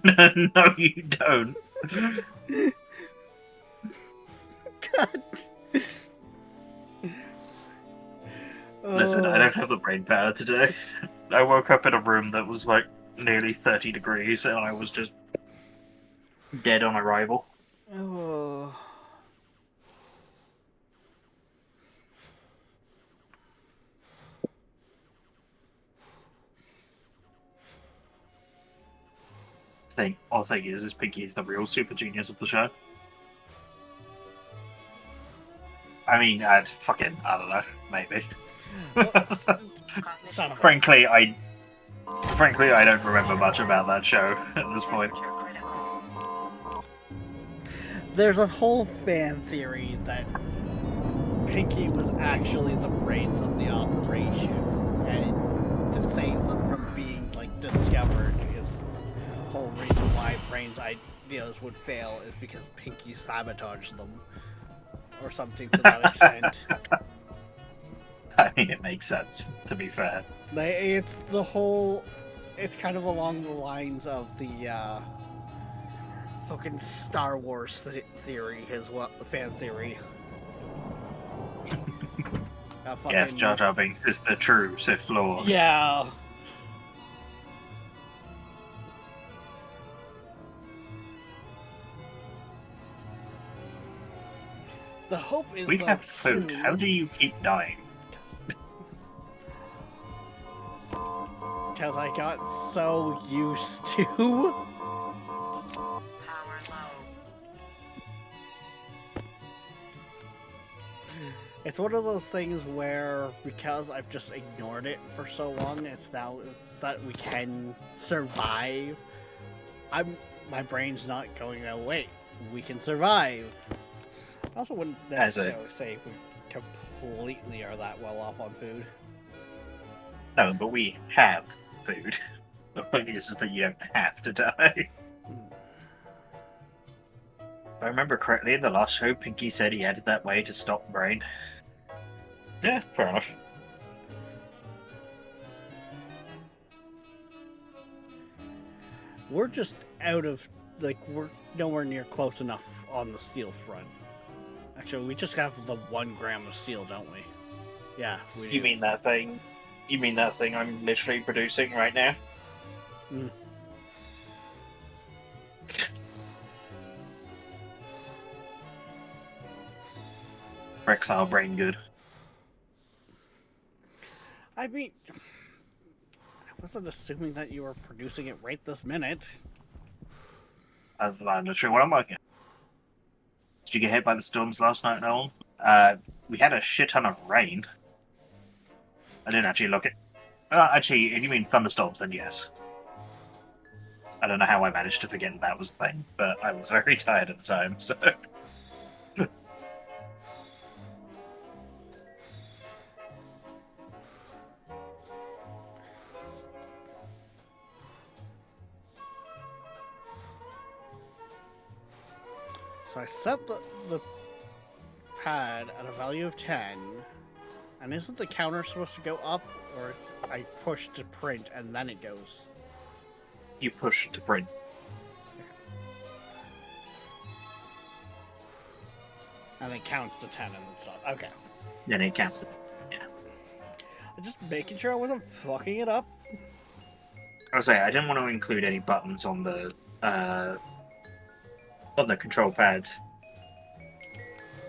no, you don't. God. Listen, I don't have the brain power today. I woke up in a room that was like nearly 30 degrees, and I was just dead on arrival. Oh. thing is Pinky is the real super genius of the show. I mean, I don't know, maybe. Son of a- frankly, I don't remember much about that show at this point. There's a whole fan theory that Pinky was actually the brains of the operation, and to save them from being like discovered, is the whole reason why Brains' ideas would fail is because Pinky sabotaged them, or something to that extent. I mean, it makes sense, to be fair. It's the whole. It's kind of along the lines of the fucking Star Wars theory, as well, the fan theory. Yes, Jar Jar Binks is the true Sith Lord. Yeah. The hope is We that have food. soon- How do you keep dying? Because I got so used to. Power low. It's one of those things where, because I've just ignored it for so long, it's now that we can survive. My brain's not going, oh wait, we can survive. I also wouldn't necessarily say we completely are that well off on food. No, but we have food. The point is that you don't have to die. If I remember correctly, in the last show, Pinky said he added that way to stop Brain. Yeah, fair enough. We're just out of, like, we're nowhere near close enough on the steel front. Actually, we just have the 1 gram of steel, don't we? Yeah, we do. You mean that thing? You mean that thing I'm literally producing right now? Mm. Rexile Brain good. I mean, I wasn't assuming that you were producing it right this minute. That's not true. What I'm working. Did you get hit by the storms last night, Noel? We had a shit ton of rain. I didn't actually look at. Actually, if you mean thunderstorms, then yes. I don't know how I managed to forget that was a thing, but I was very tired at the time, so. So I set the pad at a value of 10, and isn't the counter supposed to go up, or I push to print and then it goes? You push to print. And it counts to 10 and stuff. Okay. Then it counts it. Just making sure I wasn't fucking it up. I was saying, I didn't want to include any buttons on the control pad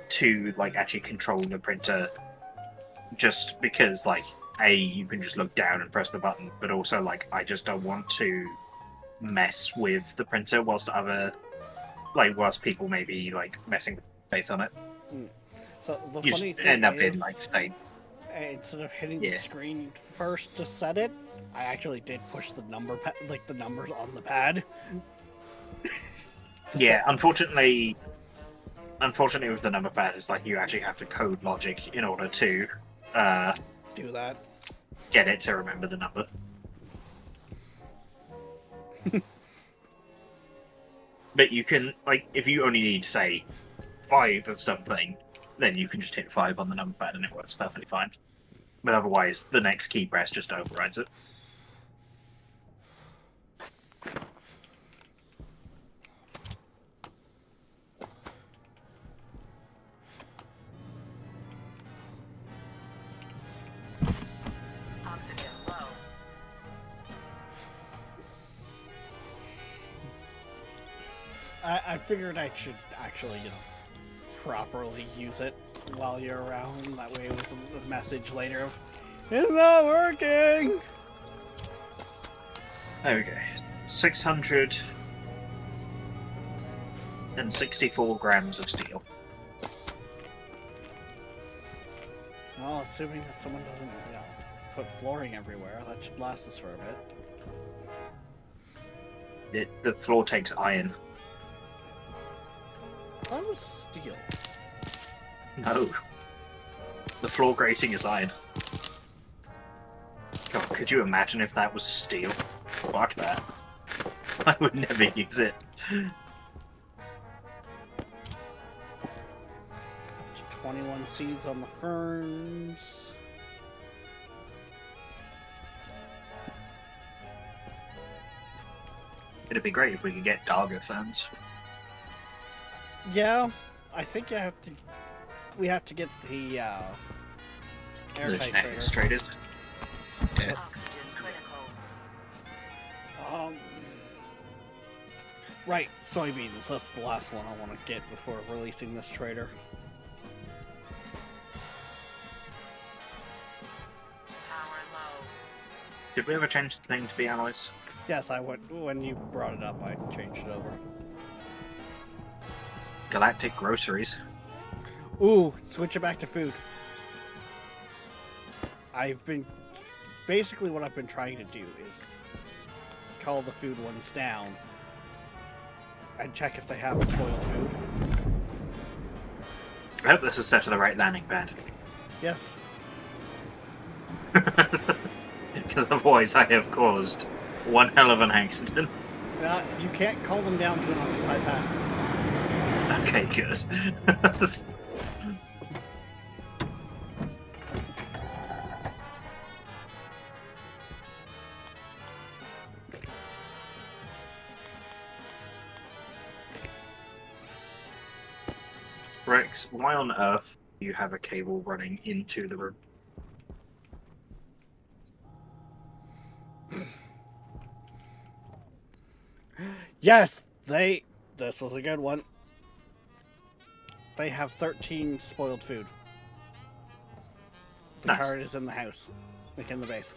to like actually control the printer, just because like you can just look down and press the button, but also like I just don't want to mess with the printer whilst people may be like messing with space on it. So the You funny just thing end up is, in like state. instead of hitting Yeah. the screen first to set it, I actually did push the number the numbers on the pad. Yeah, unfortunately with the number pad, it's like you actually have to code logic in order to Do that. get it to remember the number. But you can, like, if you only need, say, 5 of something, then you can just hit 5 on the number pad and it works perfectly fine. But otherwise, the next key press just overrides it. Oxygen low. I figured I should actually, properly use it while you're around. That way it was a message later of, it's not working! There we go. 600 and 64 grams of steel. Well, assuming that someone doesn't, put flooring everywhere, that should last us for a bit. The floor takes iron. I thought it was steel. No. The floor grating is iron. God, could you imagine if that was steel? Fuck that. I would never use it. Up to 21 seeds on the ferns. It'd be great if we could get Dargo ferns. Yeah, I think we have to get the airtight trader. Traders. Yeah. Oxygen critical. Right, soybeans. That's the last one I want to get before releasing this trader. Power low. Did we ever change the thing to be alloys? Yes, I went when you brought it up. I changed it over. Galactic groceries. Ooh, switch it back to food. Basically what I've been trying to do is call the food ones down and check if they have spoiled food. I hope this is set to the right landing pad. Yes. Because otherwise I have caused one hell of an accident. You can't call them down to an occupied pad. Okay, good. Rex, why on earth do you have a cable running into the room? Yes, this was a good one. They have 13 spoiled food. The Nice. card is in the house, like in the base.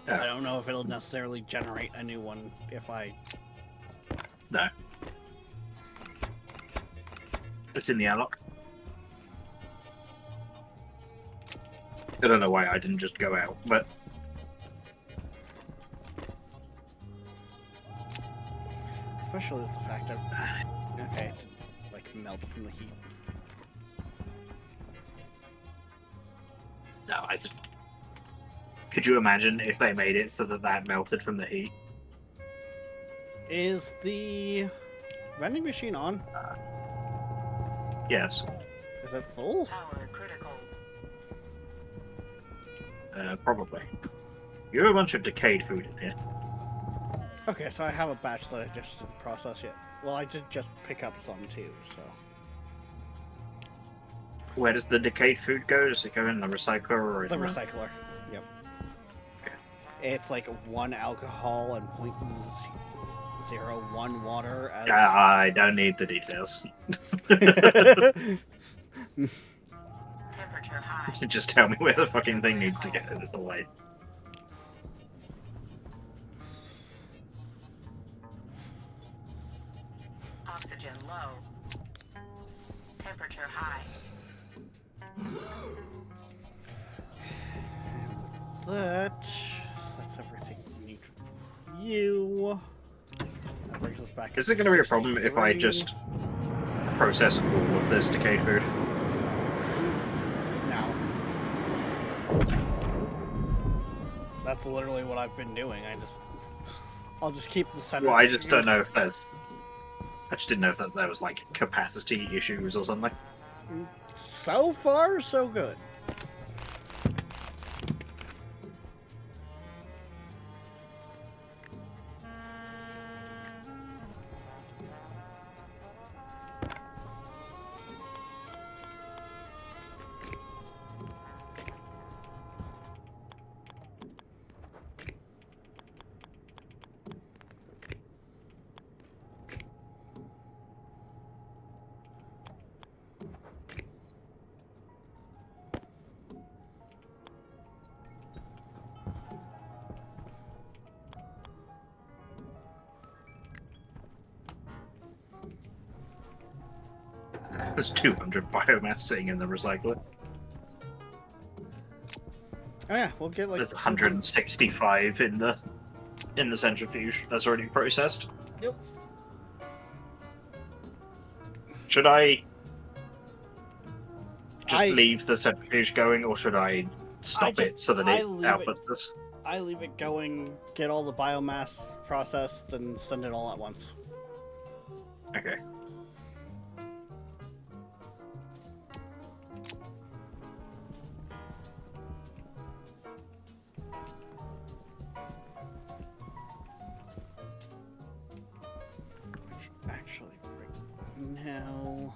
Oh. I don't know if it'll necessarily generate a new one if I... No. It's in the airlock. I don't know why I didn't just go out, but Especially with the fact that... Okay, it didn't, like, melt from the heat. no, could you imagine if they made it so that melted from the heat? Is the vending machine on? Yes. Is it full? Power critical. Probably. You have a bunch of decayed food in here. Okay, so I have a batch that I just didn't process yet. Well, I did just pick up some too, so... Where does the decayed food go? Does it go in the recycler or The recycler. Yep. Okay. It's like 1 alcohol and 0.01 water as... I don't need the details. Temperature high. Just tell me where the fucking thing needs to go. There's a light. Oxygen low. Temperature high. That's everything we need for you. That brings us back. Is it going to be a problem if I just process all of this decayed food? No. That's literally what I've been doing. I'll just keep the center. Well, I just don't know if there's... I just didn't know if there was, like, capacity issues or something. So far, so good. There's 200 biomass sitting in the recycler. Oh yeah, we'll get like. There's 165 in the centrifuge that's already processed. Yep. Should I just I- leave the centrifuge going, or should I stop just- it so that I it leave it- outputs this? I leave it going, get all the biomass processed, and send it all at once. Okay. Which actually, right now.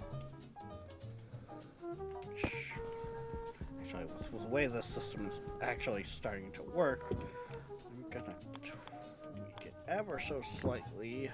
Actually, with the way this system is actually starting to work, I'm gonna tweak it ever so slightly.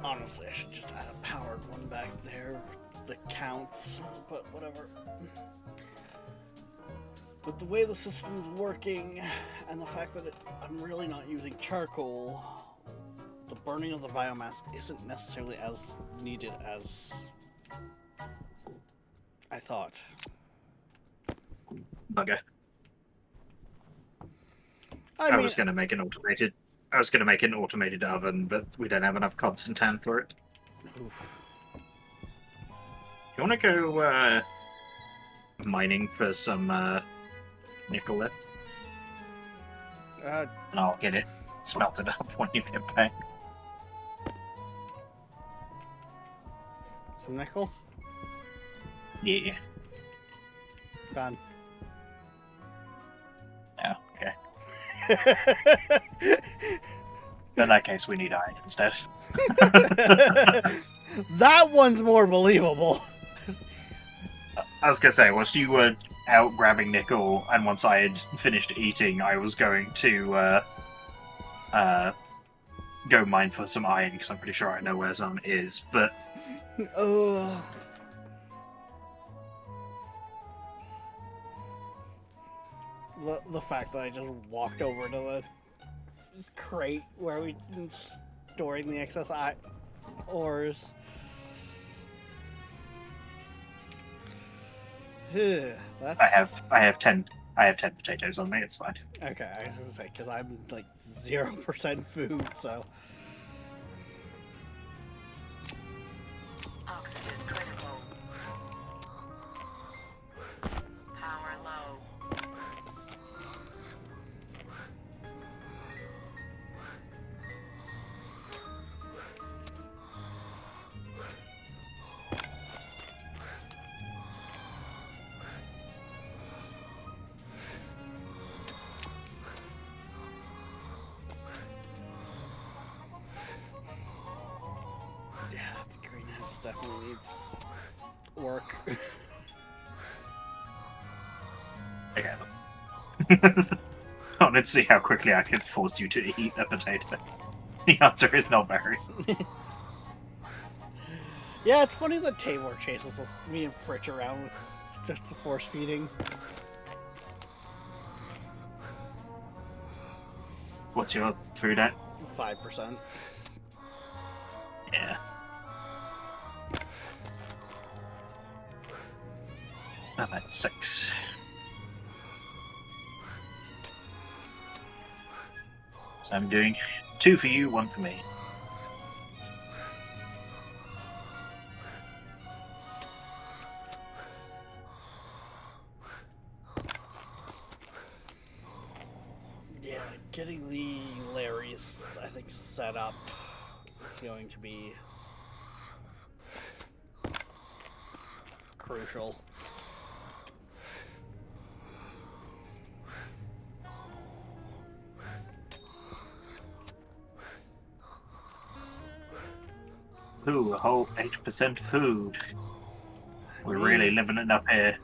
Honestly, I should just add a powered one back there that counts, but whatever. With the way the system's working, and the fact that I'm really not using charcoal, the burning of the biomass isn't necessarily as needed as I thought. Bugger. I I mean, was going to make an automated. I was going to make an automated oven, but we don't have enough Constantan for it. oof. You want to go mining for some nickel there? And I'll get it smelted up when you get back. Some nickel? Yeah. Done. Yeah. Okay. In that case, we need iron instead. That one's more believable. I was gonna say, whilst you were out grabbing nickel, and once I had finished eating, I was going to go mine for some iron because I'm pretty sure I know where some is. But Oh. The fact that I just walked over to the crate where we storing the excess ores. That's I have 10 potatoes on me. It's fine. okay. I was gonna say because I'm like 0% food, so Oxygen critical. Power low. yeah, the greenhouse definitely needs work. Okay. I wanted to see how quickly I could force you to eat a potato. The answer is not very. Yeah, it's funny that Tabor chases us, me and Fritch around with just the force feeding. What's your food at? 5%. Yeah. I'm at 6. So I'm doing 2 for you, 1 for me. Yeah, getting the Larrys, I think, set up is going to be crucial. Ooh, a whole 8% food. We're really living it up here.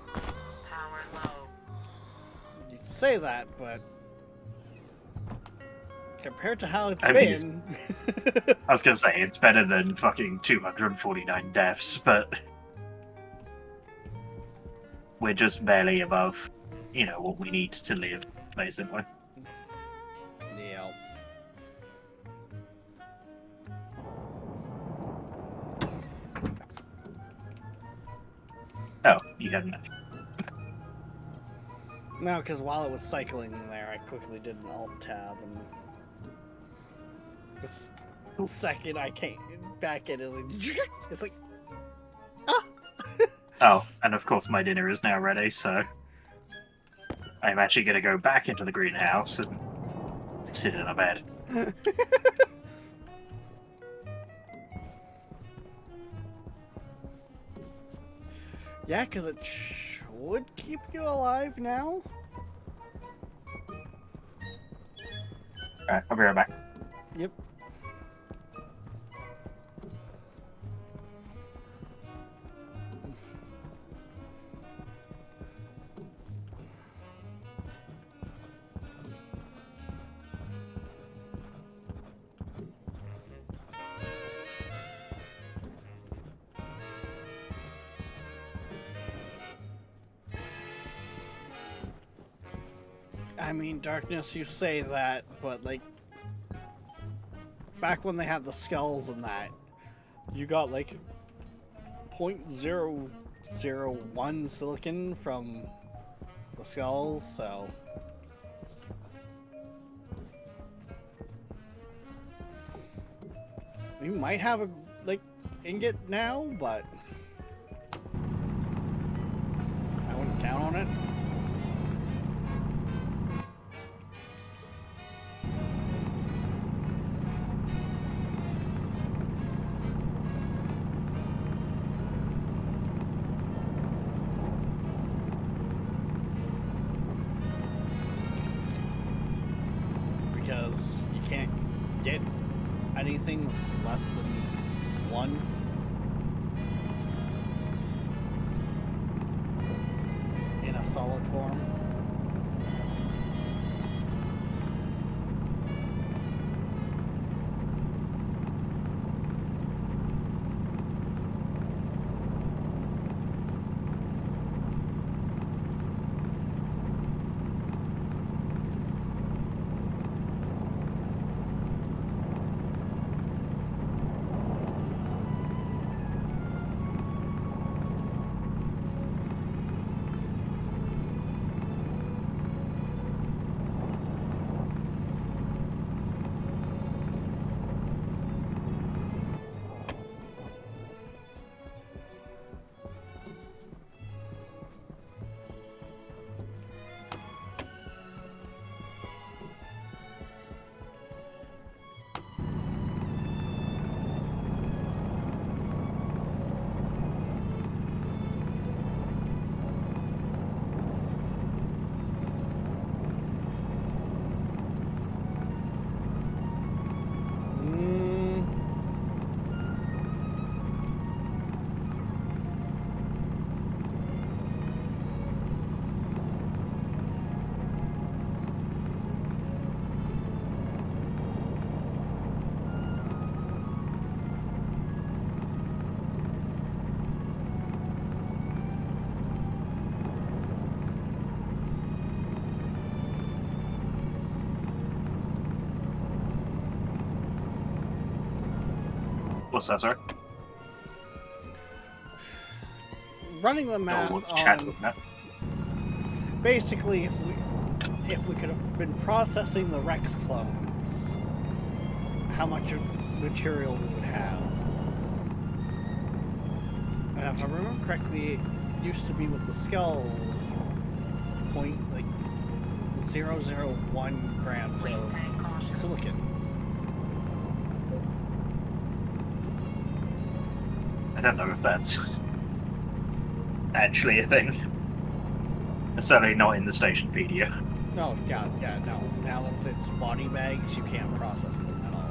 Power low. You say that, but compared to how it's I mean, it's- been, I was gonna say, it's better than fucking 249 deaths, but we're just barely above, you know, what we need to live, basically. yeah. Oh, you had enough. No, because while it was cycling there, I quickly did an alt tab, and the second I came back in, it's like, ah! Oh, and of course my dinner is now ready, so I'm actually gonna go back into the greenhouse and sit in a bed. Yeah, because it should keep you alive now. Alright, I'll be right back. Yep. I mean, Darkness, you say that, but like, back when they had the skulls and that, you got like 0.001 silicon from the skulls, so. We might have a, like, ingot now, but I wouldn't count on it. Because you can't get anything that's less than 1. In a solid form. What's that, sir? Running the Oh, math we'll chat on with that. basically if we could have been processing the Rex clones, how much material we would have. And if I remember correctly, it used to be with the skulls, point like 0.001 grams of silicon. I don't know if that's actually a thing. It's certainly not in the Stationpedia. Oh god, yeah, no. Now that it's body bags, you can't process them at all.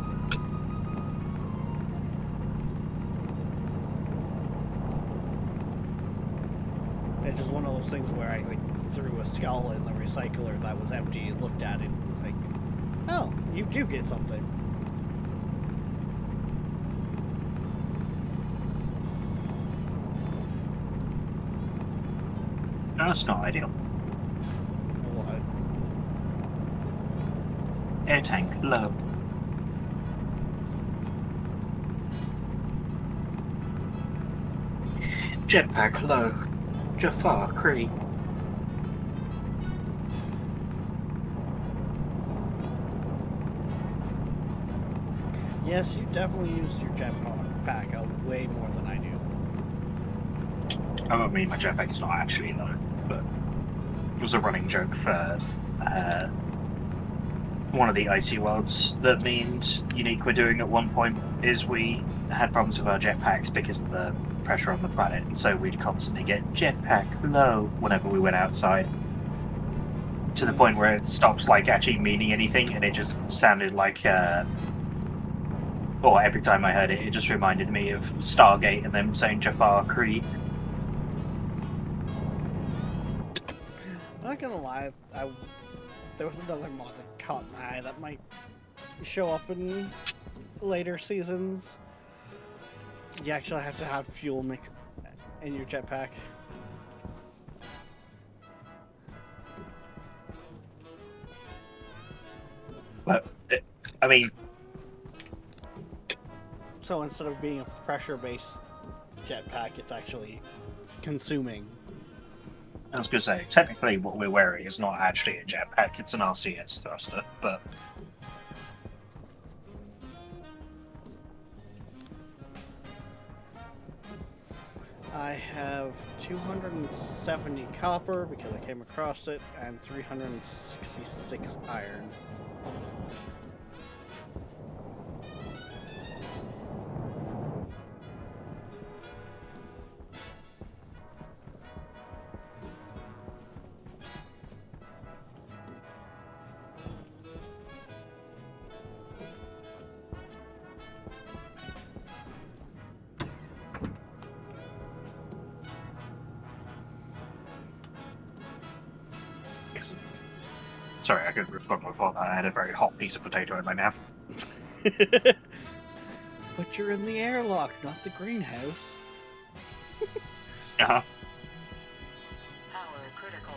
It's just one of those things where I threw a skull in the recycler that was empty and looked at it and was like, oh, you do get something. No, that's not ideal. What? Air tank low. Jetpack low. Jafar Cree. Yes, you definitely used your jetpack way more than I do. I mean, my jetpack is not actually low, but it was a running joke for one of the icy worlds that me and Unique were doing at one point is we had problems with our jetpacks because of the pressure on the planet, and so we'd constantly get jetpack low whenever we went outside. To the point where it stopped actually meaning anything, and it just sounded like or every time I heard it, it just reminded me of Stargate and them saying Jafar Cree. I'm not gonna lie, there was another mod that caught my eye that might show up in later seasons. You actually have to have fuel mix in your jetpack. But, I mean, So instead of being a pressure-based jetpack, it's actually consuming. I was going to say, technically what we're wearing is not actually a jetpack, it's an RCS thruster, but... I have 270 copper because I came across it, and 366 iron. Sorry, I couldn't respond before that. I had a very hot piece of potato in my mouth. But you're in the airlock, not the greenhouse. Uh-huh. Power critical.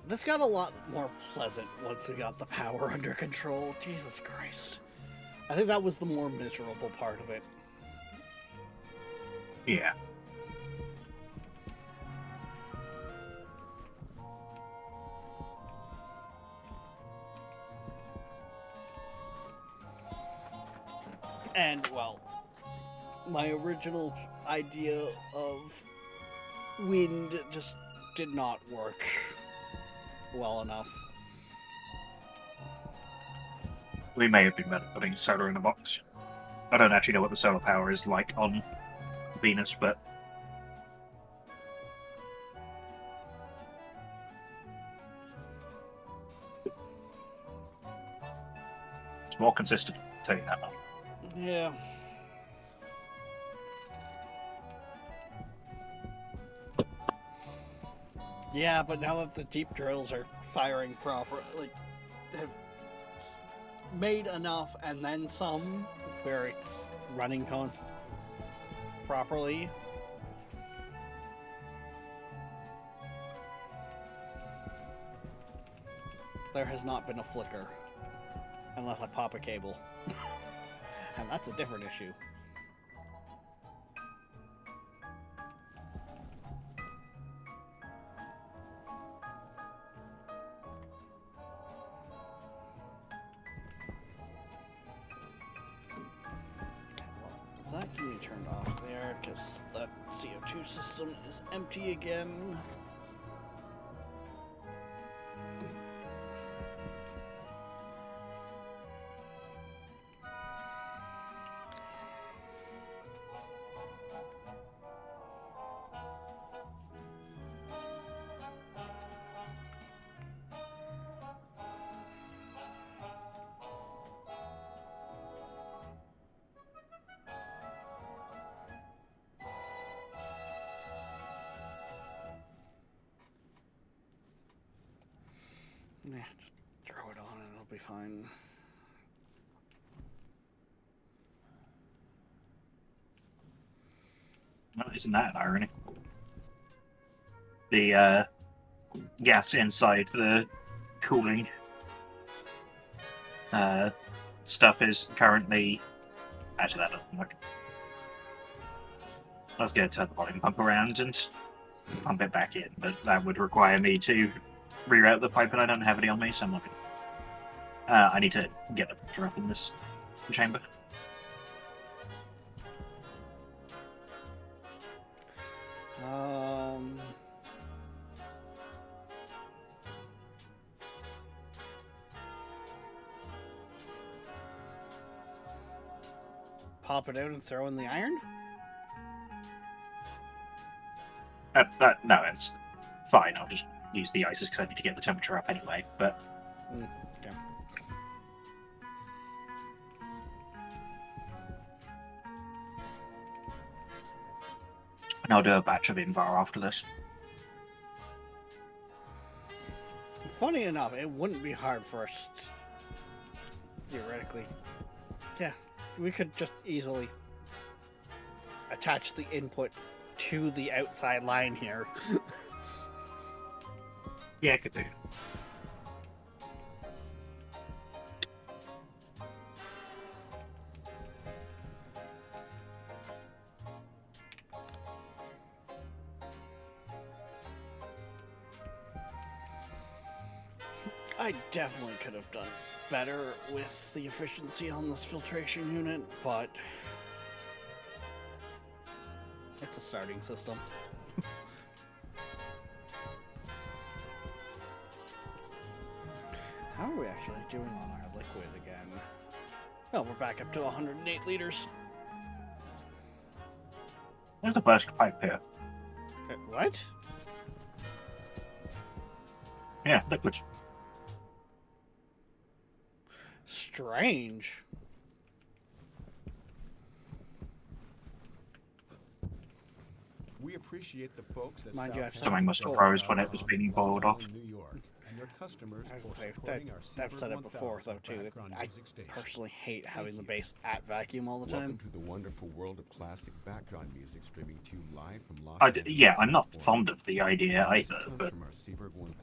This got a lot more pleasant once we got the power under control. Jesus Christ. I think that was the more miserable part of it. Yeah. And, well, my original idea of wind just did not work well enough. We may have been better putting solar in a box. I don't actually know what the solar power is like on Venus, but... it's more consistent, I'll tell you that much. Yeah. Yeah, but now that the deep drills are firing proper, have made enough and then some where it's running properly. There has not been a flicker. Unless I pop a cable. And that's a different issue. because that CO2 system is empty again. Yeah, just throw it on and it'll be fine. No, isn't that an irony? The gas inside the cooling stuff is currently... Actually, that doesn't work. I was going to turn the volume pump around and pump it back in, but that would require me to reroute the pipe, and I don't have any on me, so I'm not going to... I need to get the pressure up in this chamber. Pop it out and throw in the iron? No, it's fine. I'll just use the ices because I need to get the temperature up anyway, but... Okay. And I'll do a batch of Invar after this. Funny enough, it wouldn't be hard for us, theoretically. Yeah, we could just easily attach the input to the outside line here. Yeah, I could do. I definitely could have done better with the efficiency on this filtration unit, but it's a starting system. How are we actually doing on our liquid again? Oh, we're back up to 108 liters. There's a burst pipe here. What? Yeah, liquid. Strange. We appreciate the folks at Mind you, I've Southampton Something must have before, froze when it was being boiled off. New York, and their customers I was for gonna say, supporting our I've Seabird said it before, 1000 though, too. That background I music station. personally hate having the you. bass at vacuum all the Welcome time. to the wonderful world of classic background music streaming to you live from Los Yeah, I'm not fond of the idea either, but From our Seabird 1000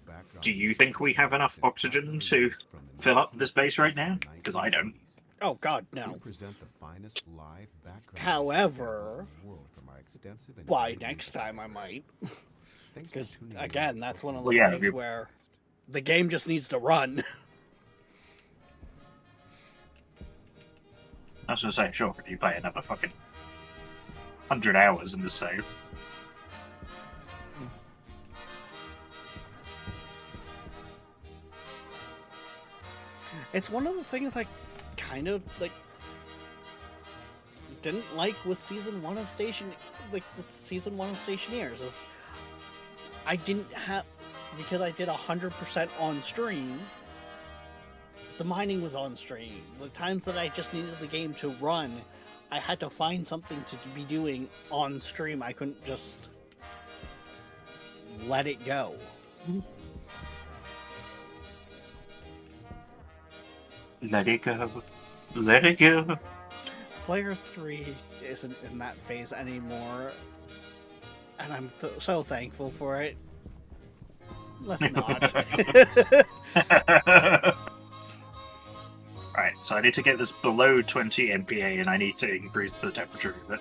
background do you music think we have enough station, oxygen to from the fill up this base right now? Because I don't. 1980s. Oh God, We no. present the finest live background However, music in the world from our extensive and by varied next music time I might. Thanks for Because, tuning in again, for that's one of Well, those yeah, things you- where the game just needs to run. I was gonna say, sure, if you play another fucking 100 hours in the save. It's one of the things I kind of, like, didn't like with Season 1 of Season 1 of Stationeers, is I didn't have, because I did 100% on stream, the mining was on stream. The times that I just needed the game to run, I had to find something to be doing on stream. I couldn't just let it go. Let it go. Let it go. Player 3 isn't in that phase anymore, and I'm so thankful for it. Let's not. Right, so I need to get this below 20 MPa and I need to increase the temperature of it.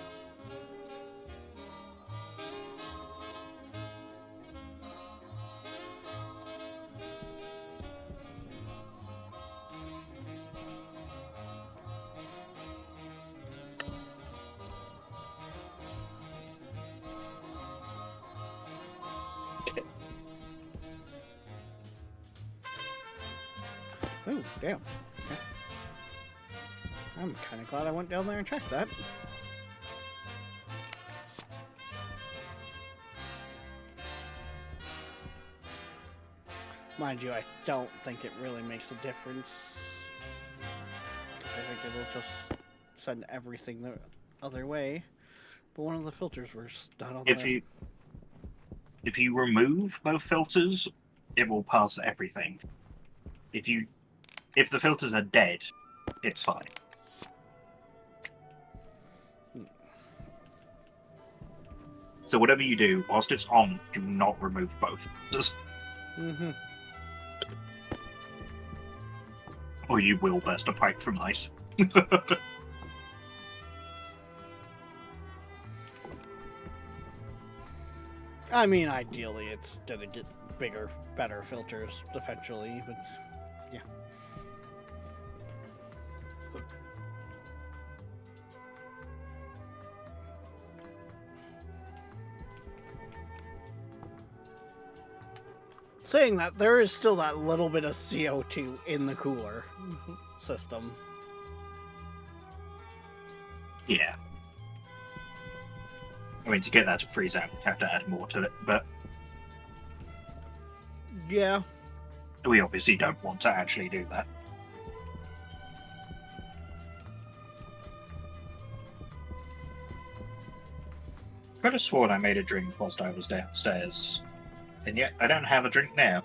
Oh, damn. Okay. I'm kind of glad I went down there and checked that. Mind you, I don't think it really makes a difference. I think it'll just send everything the other way. But one of the filters was done on If you remove both filters, it will pass everything. If the filters are dead, it's fine. So whatever you do, whilst it's on, do not remove both. Mm-hmm. Or you will burst a pipe from ice. I mean, ideally, it's gonna get bigger, better filters eventually, but yeah. Saying that, there is still that little bit of CO2 in the cooler system. Yeah. I mean, to get that to freeze out, you have to add more to it, but Yeah. we obviously don't want to actually do that. I could have sworn I made a drink whilst I was downstairs, and yet I don't have a drink now.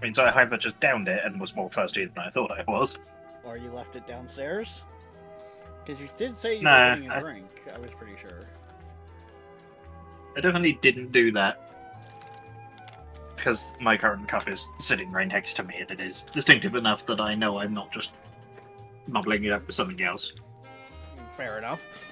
Means I either just downed it and was more thirsty than I thought I was. Or you left it downstairs? Because you did say you Nah, were getting a drink. I was pretty sure. I definitely didn't do that. Because my current cup is sitting right next to me, and it is distinctive enough that I know I'm not just mumbling it up with something else. Fair enough.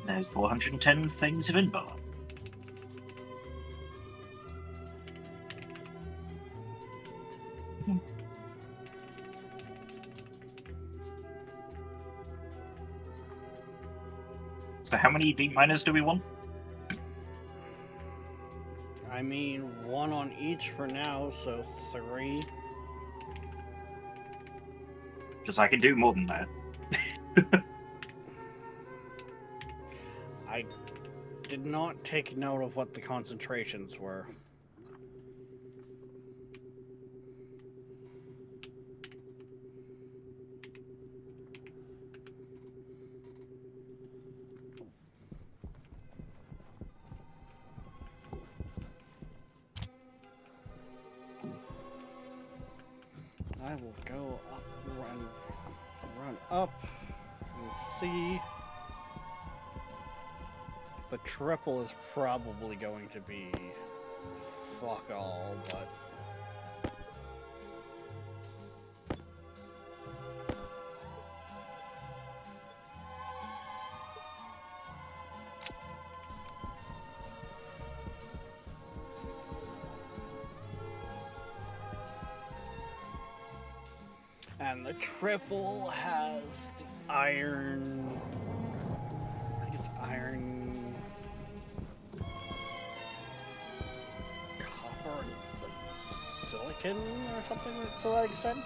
There's 410 things of info. So how many deep miners do we want? I mean, one on each for now, so 3. Because I can do more than that. I did not take note of what the concentrations were. I will go up, run up, and see. The triple is probably going to be fuck all, but and the triple has the iron. I think it's iron. Copper and the silicon or something to that extent.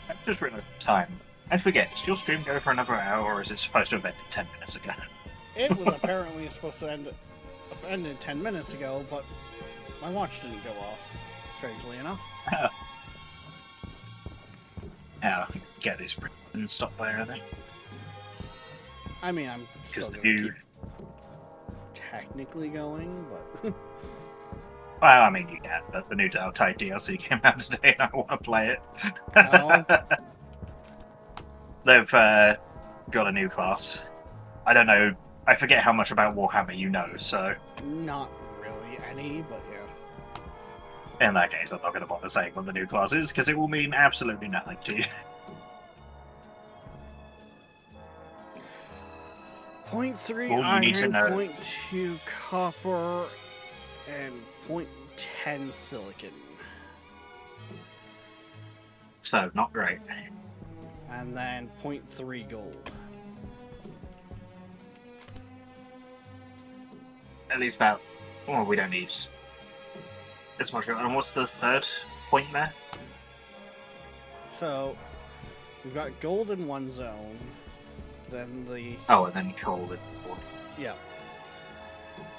I've just written a time. I forget, does your stream go for another hour, or is it supposed to have ended 10 minutes ago? It was apparently supposed to ended 10 minutes ago, but my watch didn't go off, strangely enough. Now, get this and stop by, are they? I mean, I'm still Because the going to new... keep technically going, but Well, I mean, you can, but the new Tide DLC came out today and I want to play it. Oh. They've got a new class. I don't know I forget how much about Warhammer you know, so Not really any, but yeah. in that case, I'm not going to bother saying what the new class is, because it will mean absolutely nothing to you. 0.3 All you need to iron, know- 0.2 copper, and 0.10 silicon. So, not great. And then 0.3 gold. At least that... Well, we don't need as much. And what's the third point there? So, we've got gold in one zone, then the... Oh, and then coal and wood. yeah.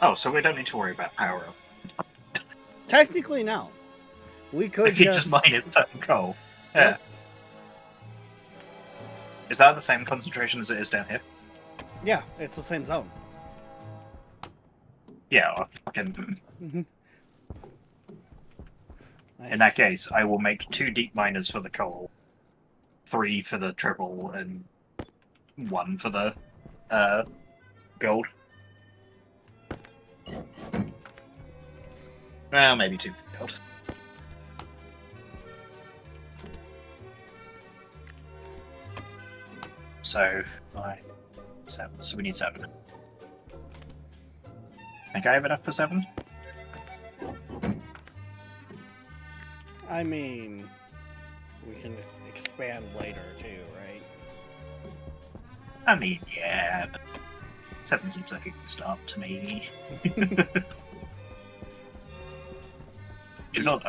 Oh, so we don't need to worry about power up. Technically, no. We We could could just mine its own coal. Yeah. Yep. Is that the same concentration as it is down here? Yeah, it's the same zone. Yeah, well, fucking... Mhm. In that case, I will make 2 deep miners for the coal, 3 for the triple, and 1 for the gold. Well, maybe 2 for gold. So, 5, 7. So we need 7. Think I have enough for 7? I mean, we can expand later too, right? I mean, yeah, but 7 seems like a good start to me. Do not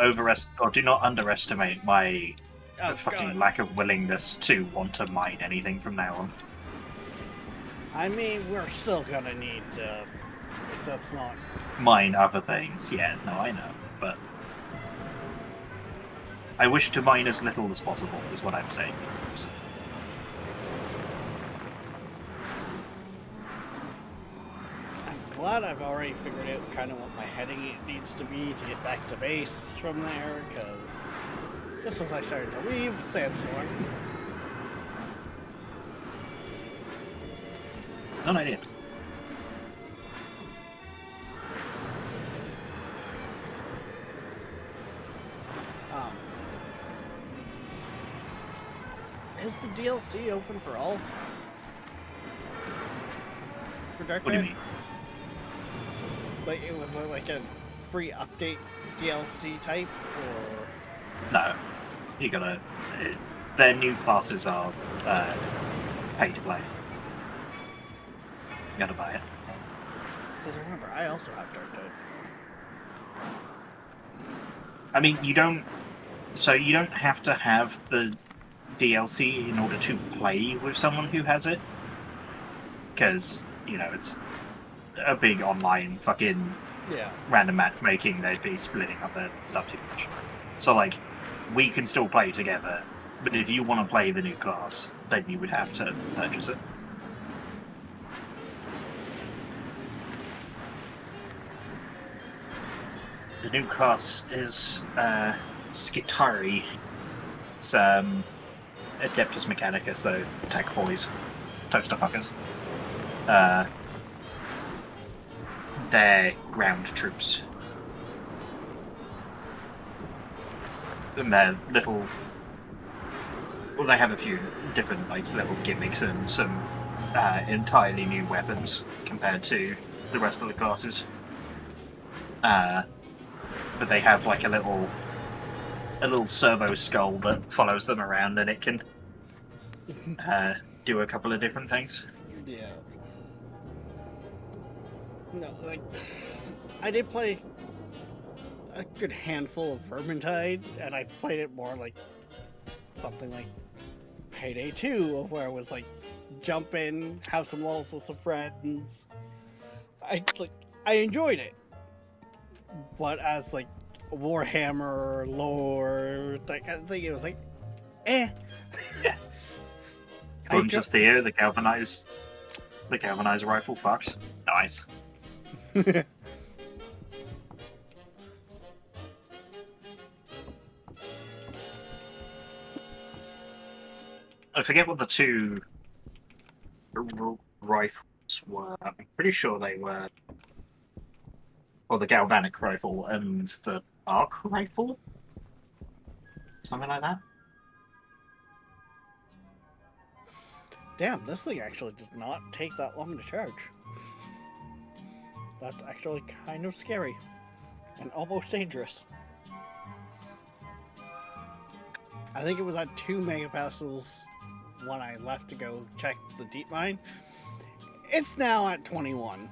do not underestimate my Oh, fucking God. lack of willingness to want to mine anything from now on. I mean, we're still gonna need to. That's not. Mine other things, yeah, no, I know, but I wish to mine as little as possible, is what I'm saying. I'm glad I've already figured out kind of what my heading needs to be to get back to base from there, because just as I started to leave, sandstorm. Not idea. Is the DLC open for all? For Dark What do you Knight? mean? Like, it was like a free update DLC type, or... No. You gotta... Their new classes are pay to play. You gotta buy it. Because remember, I also have Dark Knight. I mean, you don't... So you don't have to have the DLC in order to play with someone who has it. Because, you know, it's a big online fucking Yeah. random matchmaking. They'd be splitting up their stuff too much. So, like, we can still play together, but if you want to play the new class, then you would have to purchase it. The new class is Skitari. It's Adeptus Mechanica, so tech boys, toaster fuckers. They're ground troops. And they're little... Well, they have a few different like little gimmicks and some entirely new weapons compared to the rest of the classes. But they have like a little servo skull that follows them around, and it can do a couple of different things. Yeah. No, like, I did play a good handful of Vermintide, and I played it more like something like Payday 2, of where it was like jump in, have some lulls with some friends. I enjoyed it, but as like Warhammer lore, that kind of thing, it was like, eh. Guns of Theo, the galvanized rifle fucks. Nice. I forget what the two rifles were, I'm pretty sure they were, or the galvanic rifle and the arc rifle, something like that. Damn, this thing actually does not take that long to charge. That's actually kind of scary. And almost dangerous. I think it was at 2 megapascals when I left to go check the deep mine. It's now at 21.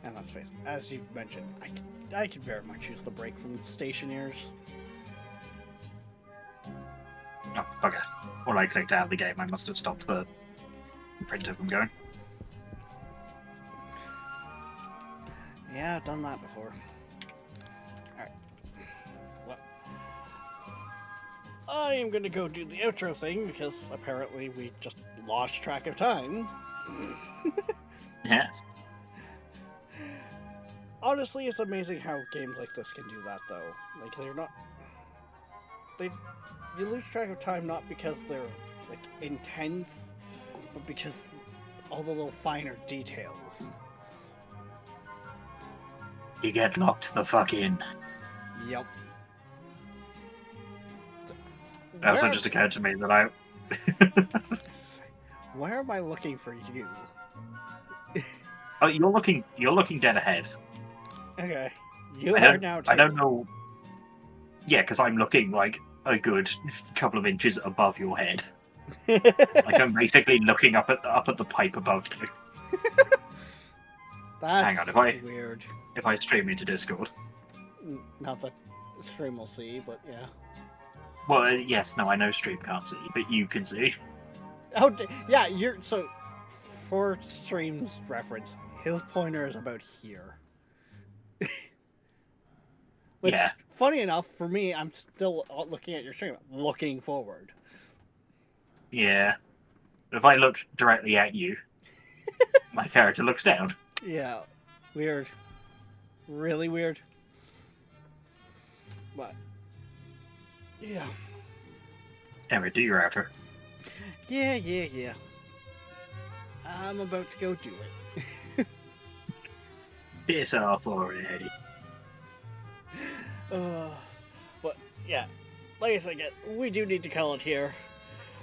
And let's face it, as you've mentioned, I could very much use the break from stationeers. Oh, okay. Well, I clicked out of the game. I must have stopped the printer from going. Yeah, I've done that before. Alright. Well, I am gonna go do the outro thing because apparently we just lost track of time. Yes. Honestly, it's amazing how games like this can do that, though. Like, they're not... You lose track of time not because they're, like, intense, but because all the little finer details. You get locked the fuck in. Yep. It also Where- just occurred to me that I... Where am I looking for you? Oh, you're looking dead ahead. Okay. You I are don't, now I don't know... Yeah, because I'm looking, like, a good couple of inches above your head. Like, I'm basically looking up at the pipe above you. That's Hang on, if I- weird. If I stream into Discord. Not that stream will see, but yeah. Well, yes, no, I know stream can't see, but you can see. Oh, yeah, you're... So, for stream's reference, his pointer is about here. Which, Yeah. funny enough, for me, I'm still looking at your stream, looking forward. Yeah. If I look directly at you, my character looks down. Yeah, weird. Really weird. But, yeah. Anyway, do your outro. Yeah. I'm about to go do it. Piss off already. But yeah, like I said, we do need to call it here.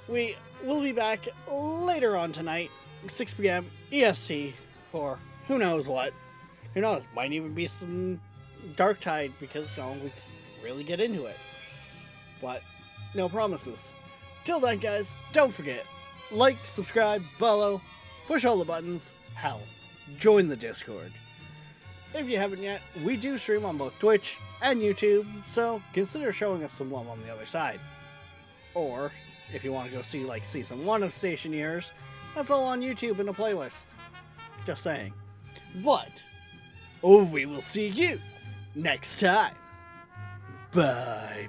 We will be back later on tonight, 6 p.m. EST, for who knows what. Who knows? Might even be some Dark Tide because, you know, we just really get into it. But no promises. Till then, guys, don't forget, like, subscribe, follow, push all the buttons. Hell, join the Discord. If you haven't yet, we do stream on both Twitch and YouTube, so consider showing us some love on the other side. Or, if you want to go see, like, Season 1 of Stationeers, that's all on YouTube in a playlist. Just saying. But, we will see you next time. Bye.